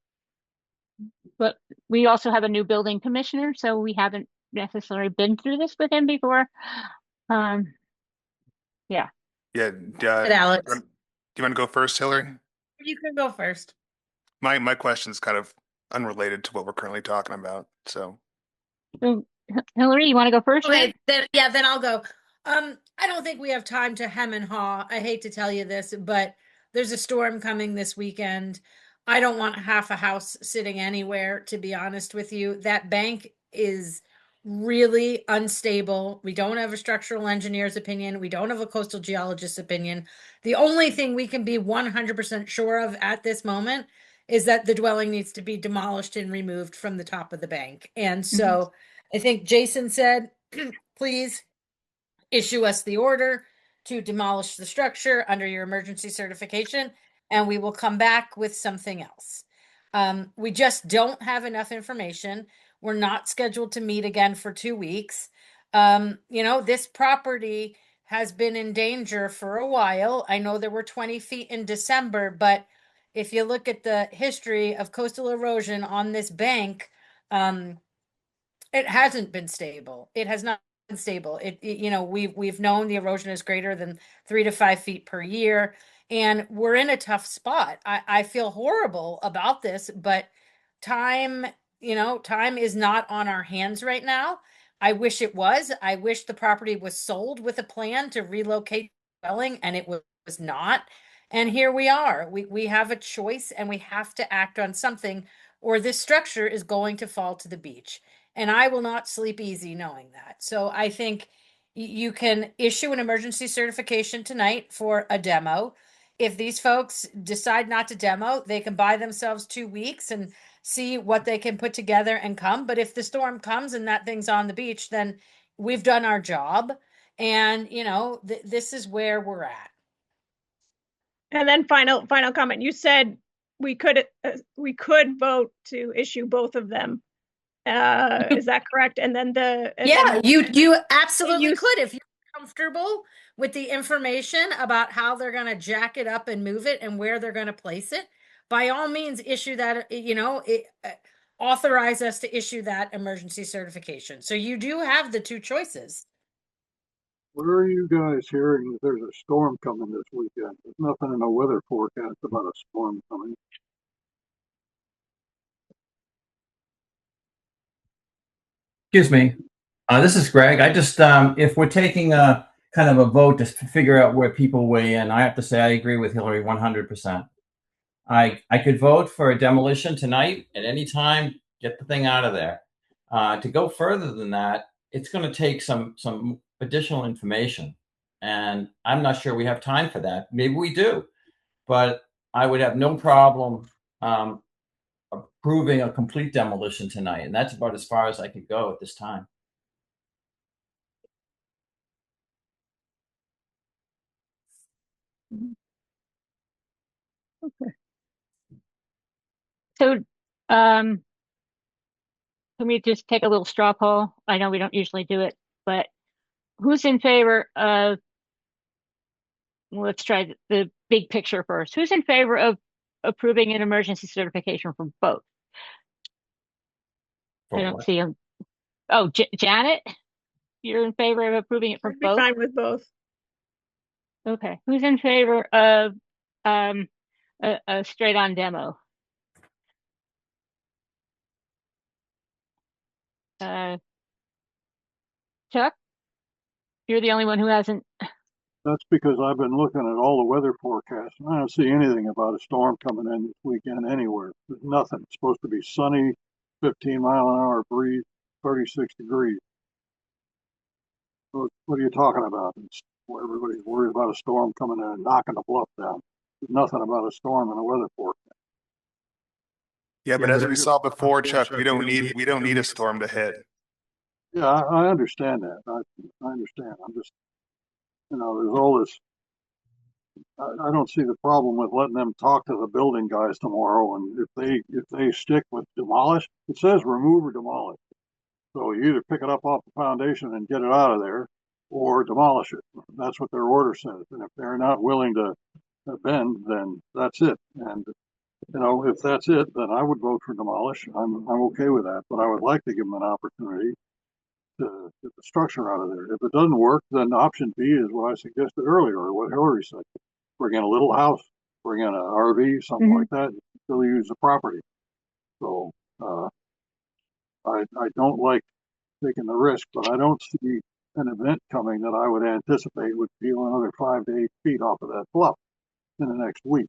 But we also have a new building commissioner, so we haven't necessarily been through this with him before. Yeah. Yeah. Alex. Do you want to go first, Hillary? You can go first. My question is kind of unrelated to what we're currently talking about. So Hillary, you want to go first? Okay, then I'll go. I don't think we have time to hem and haw. I hate to tell you this, but there's a storm coming this weekend. I don't want half a house sitting anywhere, to be honest with you. That bank is really unstable. We don't have a structural engineer's opinion. We don't have a coastal geologist's opinion. The only thing we can be 100% sure of at this moment is that the dwelling needs to be demolished and removed from the top of the bank. And so I think Jason said, please issue us the order to demolish the structure under your emergency certification, and we will come back with something else. We just don't have enough information. We're not scheduled to meet again for 2 weeks. This property has been in danger for a while. I know there were 20 feet in December, but if you look at the history of coastal erosion on this bank, it hasn't been stable. It has not been stable. We've known the erosion is greater than 3 to 5 feet per year, and we're in a tough spot. I feel horrible about this, but time is not on our hands right now. I wish it was. I wish the property was sold with a plan to relocate the dwelling, and it was not. And here we are. We have a choice, and we have to act on something, or this structure is going to fall to the beach. And I will not sleep easy knowing that. So I think you can issue an emergency certification tonight for a demo. If these folks decide not to demo, they can buy themselves 2 weeks and see what they can put together and come. But if the storm comes and that thing's on the beach, then we've done our job. And, this is where we're at. And then final comment. You said we could vote to issue both of them. Is that correct? And then you absolutely could if you're comfortable with the information about how they're going to jack it up and move it and where they're going to place it. By all means, issue that. Authorize us to issue that emergency certification. So you do have the two choices. Where are you guys hearing that there's a storm coming this weekend? There's nothing in the weather forecast about a storm coming. Excuse me. This is Greg. I just, if we're taking a kind of a vote to figure out where people weigh in, I have to say I agree with Hillary 100%. I could vote for a demolition tonight at any time, get the thing out of there. To go further than that, it's going to take some additional information. And I'm not sure we have time for that. Maybe we do. But I would have no problem approving a complete demolition tonight. And that's about as far as I could go at this time. Okay. So, can we just take a little straw poll? I know we don't usually do it, but who's in favor of, let's try the big picture first. Who's in favor of approving an emergency certification for both? I don't see him. Oh, Janet, you're in favor of approving it for both? Fine with both. Okay. Who's in favor of a straight on demo? Chuck, you're the only one who hasn't. That's because I've been looking at all the weather forecasts and I don't see anything about a storm coming in this weekend anywhere. There's nothing. It's supposed to be sunny, 15-mile-an-hour breeze, 36 degrees. What are you talking about? Everybody's worried about a storm coming in and knocking the bluff down. There's nothing about a storm in the weather forecast. Yeah, but as we saw before, Chuck, we don't need a storm to hit. Yeah, I understand that. I understand. I'm just, there's all this. I don't see the problem with letting them talk to the building guys tomorrow. And if they stick with demolish, it says remove or demolish. So you either pick it up off the foundation and get it out of there, or demolish it. That's what their order says. And if they're not willing to bend, then that's it. And if that's it, then I would vote for demolish. I'm okay with that. But I would like to give them an opportunity to get the structure out of there. If it doesn't work, then option B is what I suggested earlier, or what Hillary said. Bring in a little house, bring in an RV, something like that, still use the property. So I don't like taking the risk, but I don't see an event coming that I would anticipate would peel another 5 to 8 feet off of that bluff in the next week.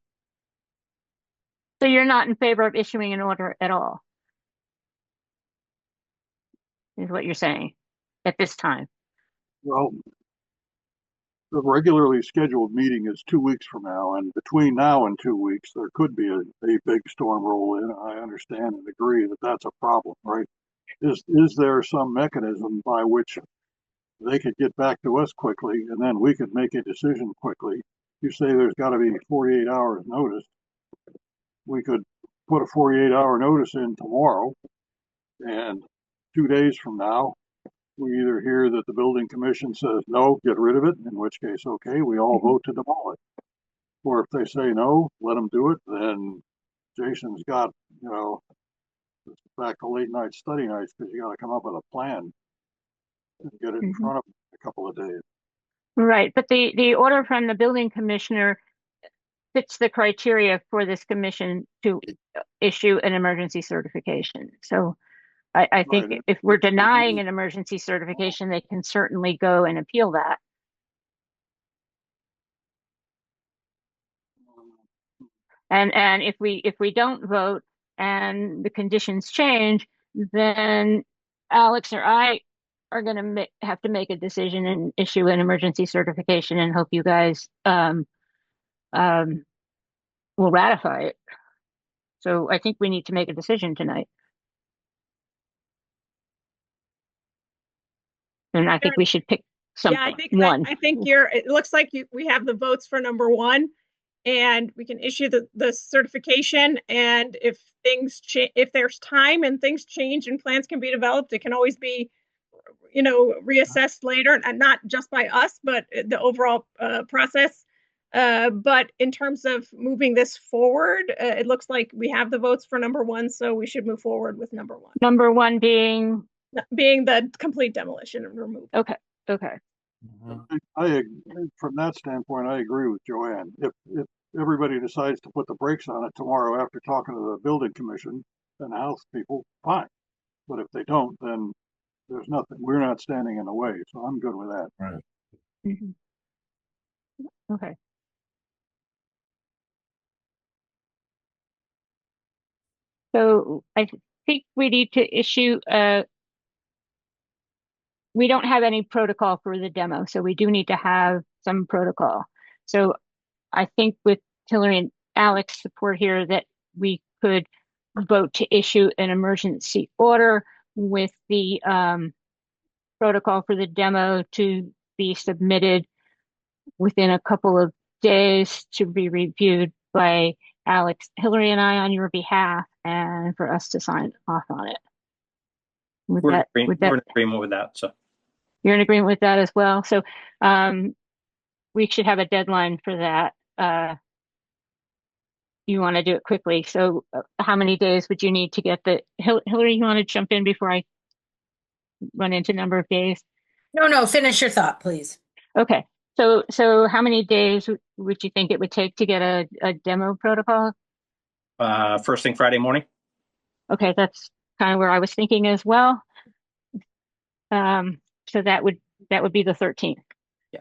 So you're not in favor of issuing an order at all, is what you're saying at this time? Well, the regularly scheduled meeting is 2 weeks from now, and between now and 2 weeks, there could be a big storm roll in. I understand and agree that that's a problem, right? Is there some mechanism by which they could get back to us quickly and then we could make a decision quickly? You say there's got to be 48 hours notice. We could put a 48-hour notice in tomorrow, and 2 days from now, we either hear that the building commission says, no, get rid of it, in which case, okay, we all vote to demolish. Or if they say no, let them do it, then Jason's got, back to late night study nights, because you got to come up with a plan and get it in front of them in a couple of days. Right, but the order from the building commissioner fits the criteria for this commission to issue an emergency certification. So I think Right. if we're denying an emergency certification, they can certainly go and appeal that. And if we don't vote and the conditions change, then Alex or I are going to have to make a decision and issue an emergency certification and hope you guys will ratify it. So I think we need to make a decision tonight. And I think we should pick something. Yeah, I think it looks like we have the votes for number one, and we can issue the certification. And if if there's time and things change and plans can be developed, it can always be, reassessed later, and not just by us, but the overall process. But in terms of moving this forward, it looks like we have the votes for number one, so we should move forward with number one. Number one being the complete demolition and removal. Okay. From that standpoint, I agree with Joanne. If everybody decides to put the brakes on it tomorrow after talking to the building commission and the house people, fine. But if they don't, then there's nothing. We're not standing in the way, so I'm good with that. Right. Okay. So I think we need to issue we don't have any protocol for the demo, so we do need to have some protocol. So I think with Hillary and Alex support here that we could vote to issue an emergency order with the protocol for the demo to be submitted within a couple of days to be reviewed by Alex, Hillary, and I on your behalf, and for us to sign off on it. We're in agreement with that. So you're in agreement with that as well. So we should have a deadline for that. You want to do it quickly. So how many days would you need to get Hillary, you want to jump in before I run into number of days? No, finish your thought, please. Okay. So how many days would you think it would take to get a demo protocol? First thing Friday morning. Okay, that's kind of where I was thinking as well. So that would be the 13th. Yeah.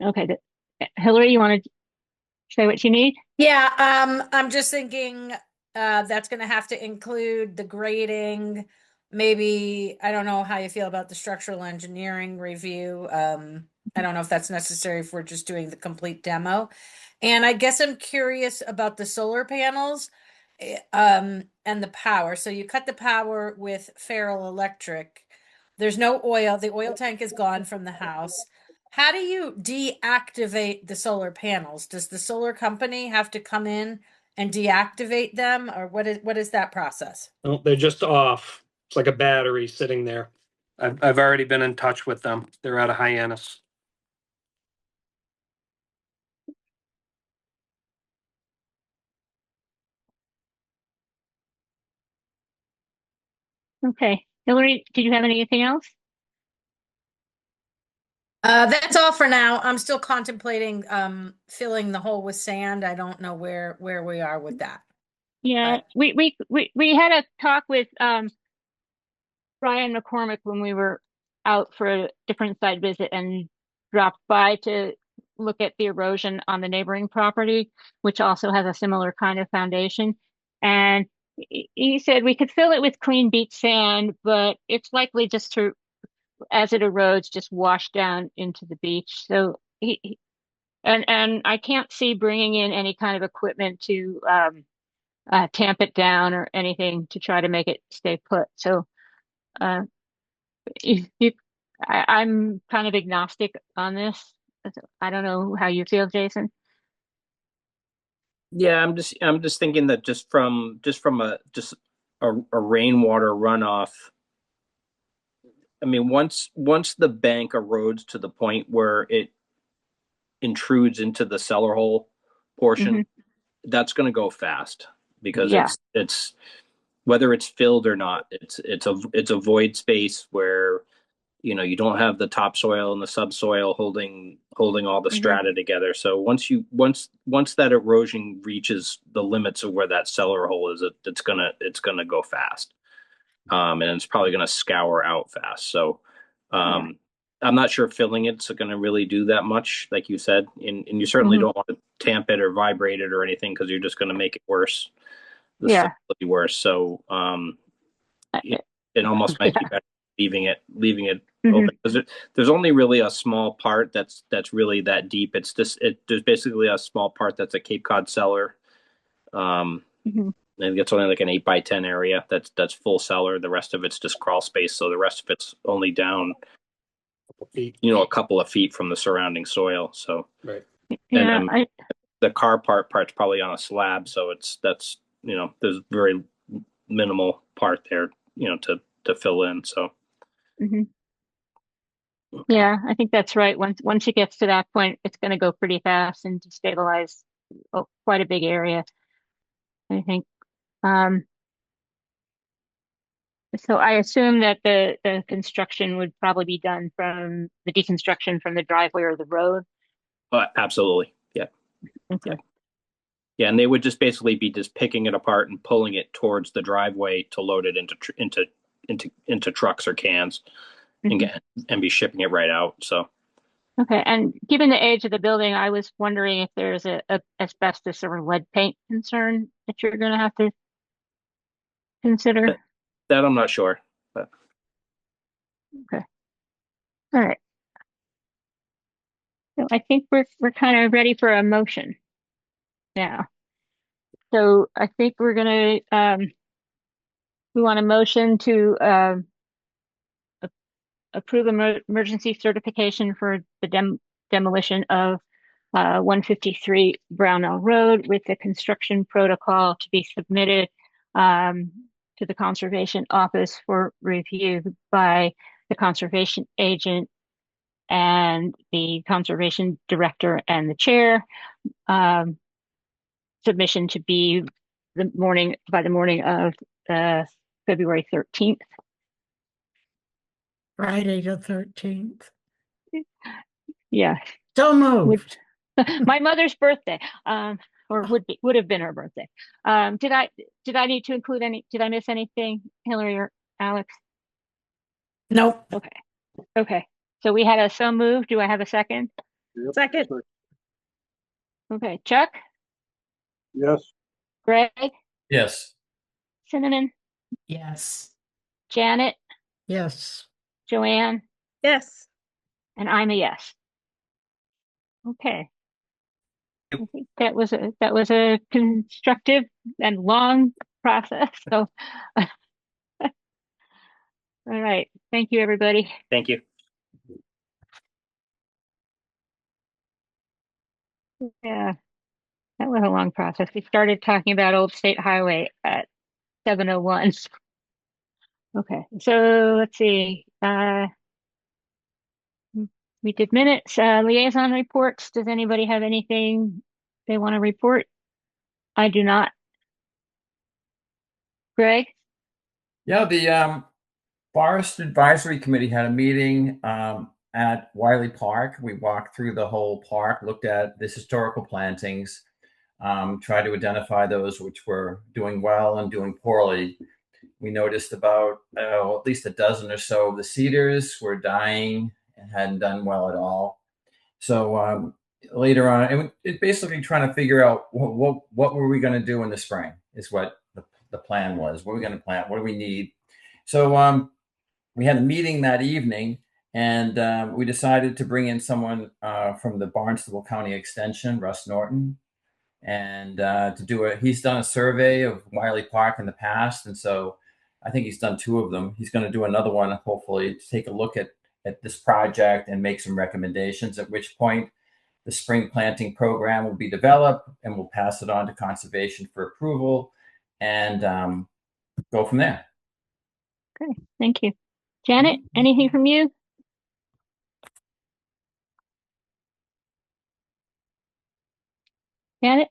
Okay. Hillary, you want to say what you need? Yeah, I'm just thinking that's going to have to include the grading. Maybe, I don't know how you feel about the structural engineering review. I don't know if that's necessary if we're just doing the complete demo. And I guess I'm curious about the solar panels and the power. So you cut the power with Feral Electric. There's no oil. The oil tank is gone from the house. How do you deactivate the solar panels? Does the solar company have to come in and deactivate them, or what is that process? No, they're just off. It's like a battery sitting there. I've already been in touch with them. They're out of Hyannis. Okay. Hillary, did you have anything else? That's all for now. I'm still contemplating filling the hole with sand. I don't know where we are with that. Yeah, we had a talk with Brian McCormick when we were out for a different site visit and dropped by to look at the erosion on the neighboring property, which also has a similar kind of foundation. And he said we could fill it with clean beach sand, but it's likely just to as it erodes, just wash down into the beach. So and I can't see bringing in any kind of equipment to tamp it down or anything to try to make it stay put. So I'm kind of agnostic on this. I don't know how you feel, Jason. Yeah, I'm just thinking that just from a rainwater runoff. I mean, once the bank erodes to the point where it intrudes into the cellar hole portion, that's going to go fast because it's whether it's filled or not, it's a void space where you don't have the topsoil and the subsoil holding all the strata together. So once that erosion reaches the limits of where that cellar hole is, it's gonna go fast, and it's probably gonna scour out fast. So I'm not sure filling it's going to really do that much, like you said, and you certainly don't want to tamp it or vibrate it or anything because you're just going to make it worse. The stuff will be worse. So it almost might be better leaving it open because there's only really a small part that's really that deep. It's just there's basically a small part that's a Cape Cod cellar. And it's only like an 8x10 area that's full cellar. The rest of it's just crawl space. So the rest of it's only down a couple of feet from the surrounding soil. So and the car part's probably on a slab, so that's there's very minimal part there to fill in. So yeah, I think that's right. Once it gets to that point, it's going to go pretty fast and destabilize quite a big area, I think. So I assume that the construction would probably be done from the deconstruction from the driveway or the road. Absolutely, yeah. Okay. Yeah, and they would just basically be just picking it apart and pulling it towards the driveway to load it into trucks or cans and be shipping it right out. So. Okay, and given the age of the building, I was wondering if there's a asbestos or lead paint concern that you're going to have to consider. That I'm not sure, but okay. All right. So I think we're kind of ready for a motion now. So I think we're gonna we want a motion to approve emergency certification for the demolition of 153 Brownell Road with the construction protocol to be submitted to the Conservation Office for review by the conservation agent and the conservation director and the chair. Submission to be by the morning of February 13th. Friday the 13th. Yeah. So moved. My mother's birthday, or would have been her birthday. Did I need to include did I miss anything, Hillary or Alex? Nope. Okay. So we had a so moved. Do I have a second? Yep. Second. Okay. Chuck? Yes. Greg? Yes. Cinnamon? Yes. Janet? Yes. Joanne? Yes. And I'm a yes. Okay. I think that was a constructive and long process. So all right. Thank you, everybody. Thank you. Yeah, that was a long process. We started talking about Old State Highway at 7:01. Okay, so let's see. We did minutes, liaison reports. Does anybody have anything they want to report? I do not. Greg? Yeah, the Forest Advisory Committee had a meeting at Wiley Park. We walked through the whole park, looked at the historical plantings, tried to identify those which were doing well and doing poorly. We noticed about at least a dozen or so of the cedars were dying and hadn't done well at all. So later on, it basically trying to figure out what were we going to do in the spring is what the plan was. What are we going to plant? What do we need? So we had a meeting that evening, And we decided to bring in someone from the Barnstable County Extension, Russ Norton, and to do it. He's done a survey of Wiley Park in the past, and so I think he's done 2 of them. He's going to do another one, hopefully, to take a look at this project and make some recommendations, at which point the spring planting program will be developed, and we'll pass it on to conservation for approval and go from there. Okay, thank you. Janet, anything from you? Janet?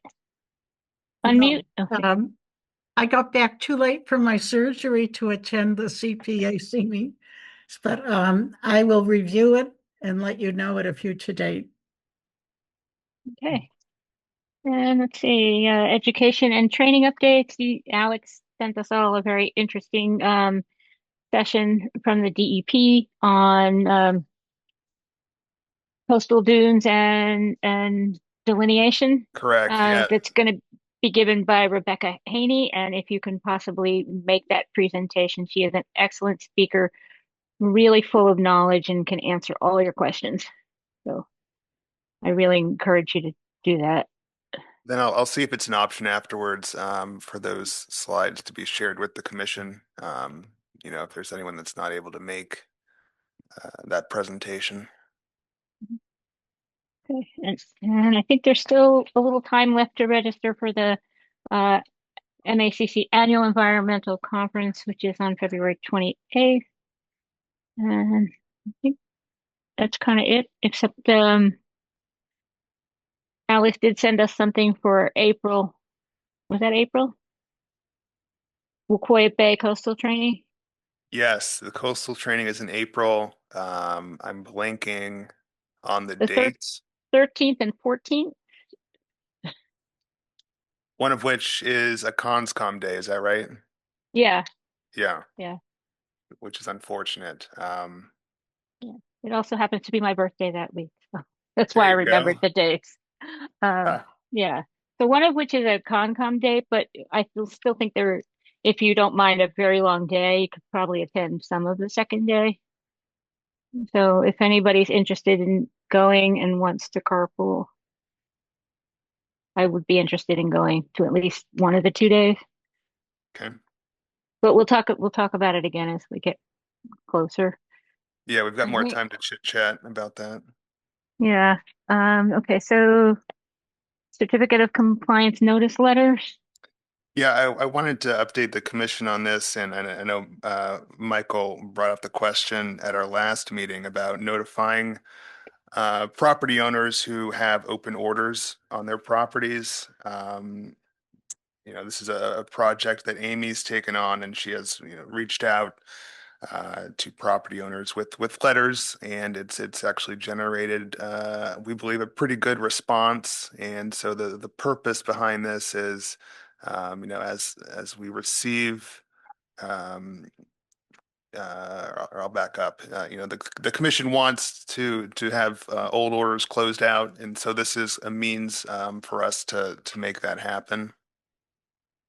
Unmute? Okay. I got back too late from my surgery to attend the CPAC meeting, but I will review it and let you know at a future date. Okay. And let's see, education and training updates. Alex sent us all a very interesting session from the DEP on coastal dunes and delineation. Correct. Yeah. That's going to be given by Rebecca Haney. And if you can possibly make that presentation, she is an excellent speaker, really full of knowledge and can answer all your questions. So I really encourage you to do that. Then I'll see if it's an option afterwards for those slides to be shared with the commission. You know, if there's anyone that's not able to make that presentation. Okay, and I think there's still a little time left to register for the MACC Annual Environmental Conference, which is on February 28th. And I think that's kind of it, except Alice did send us something for April. Was that April? Wukoya Bay Coastal Training? Yes, the coastal training is in April. I'm blanking on the The dates. 13th and 14th? One of which is a conscom day, is that right? Yeah. Yeah. Yeah. Which is unfortunate. Yeah. It also happens to be my birthday that week. So that's There why I you remembered go. the dates. Yeah. So one of which is a Concom day, but I still think if you don't mind a very long day, you could probably attend some of the second day. So if anybody's interested in going and wants to carpool, I would be interested in going to at least one of the 2 days. Okay. But we'll talk about it again as we get closer. Yeah, we've got more Alright. time to chit chat about that. Yeah. Okay, so certificate of compliance notice letters. Yeah, I wanted to update the commission on this, and I know Michael brought up the question at our last meeting about notifying property owners who have open orders on their properties. You know, this is a project that Amy's taken on, and she has reached out to property owners with letters, and it's actually generated, we believe, a pretty good response. And so the purpose behind this is, you know, as we receive, or I'll back up. You know, the commission wants to have old orders closed out, and so this is a means for us to make that happen.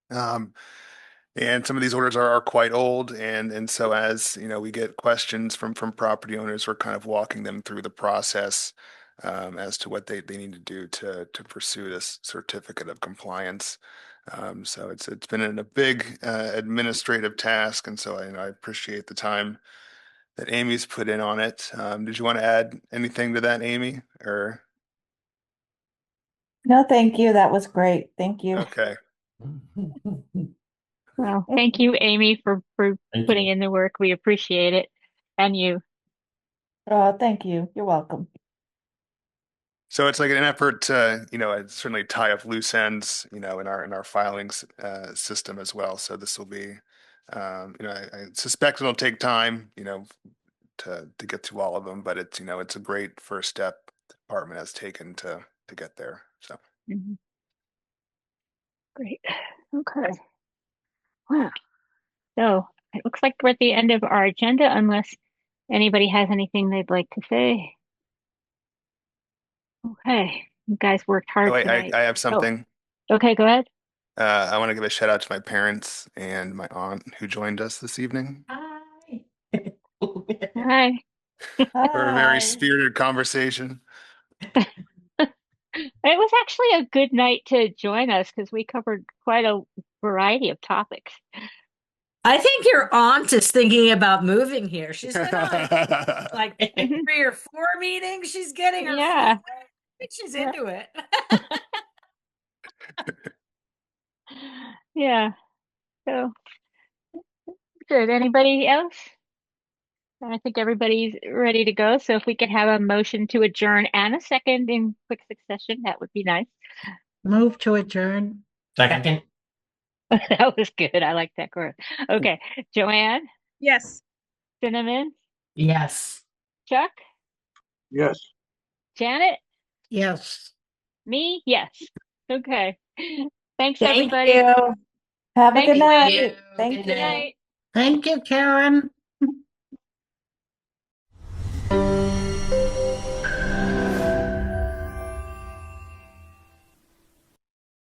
And some of these orders are quite old, and so as you know, we get questions from property owners. We're kind of walking them through the process as to what they need to do to pursue this certificate of compliance. So it's been a big administrative task, and so I appreciate the time that Amy's put in on it. Did you want to add anything to that, Amy? Or No, thank you. That was great. Thank you. okay. Well, thank you, Amy, for putting in the work. We appreciate it. And you. Thank you. You're welcome. So it's like an effort to, you know, certainly tie up loose ends, you know, in our filings system as well. So this will be, you know, I suspect it'll take time, you know, to get through all of them, but it's, you know, it's a great first step the department has taken to get there. So Great. Okay. Wow. So it looks like we're at the end of our agenda, unless anybody has anything they'd like to say. Okay. You guys worked hard oh, wait, tonight. I have something. Okay, go ahead. I want to give a shout out to my parents and my aunt who joined us this evening. Hi. Hi. for a very Hi. spirited conversation. It was actually a good night to join us because we covered quite a variety of topics. I think your aunt is thinking about moving here. She's been on like 3 or 4 meetings. She's getting her Yeah. feet wet. I think she's Yeah. into it. Yeah. So good. Anybody else? I think everybody's ready to go. So if we could have a motion to adjourn and a second in quick succession, that would be nice. Move to adjourn. Second. That was good. I like that word. Okay. Joanne, Yes. Cinnamon, Yes. Chuck, Yes. Janet, Yes. me, yes. Okay. Thanks, Thank everybody. you. Have a Thanks, good Fran. night. Thank Good you. Good night. Thank you, Karen.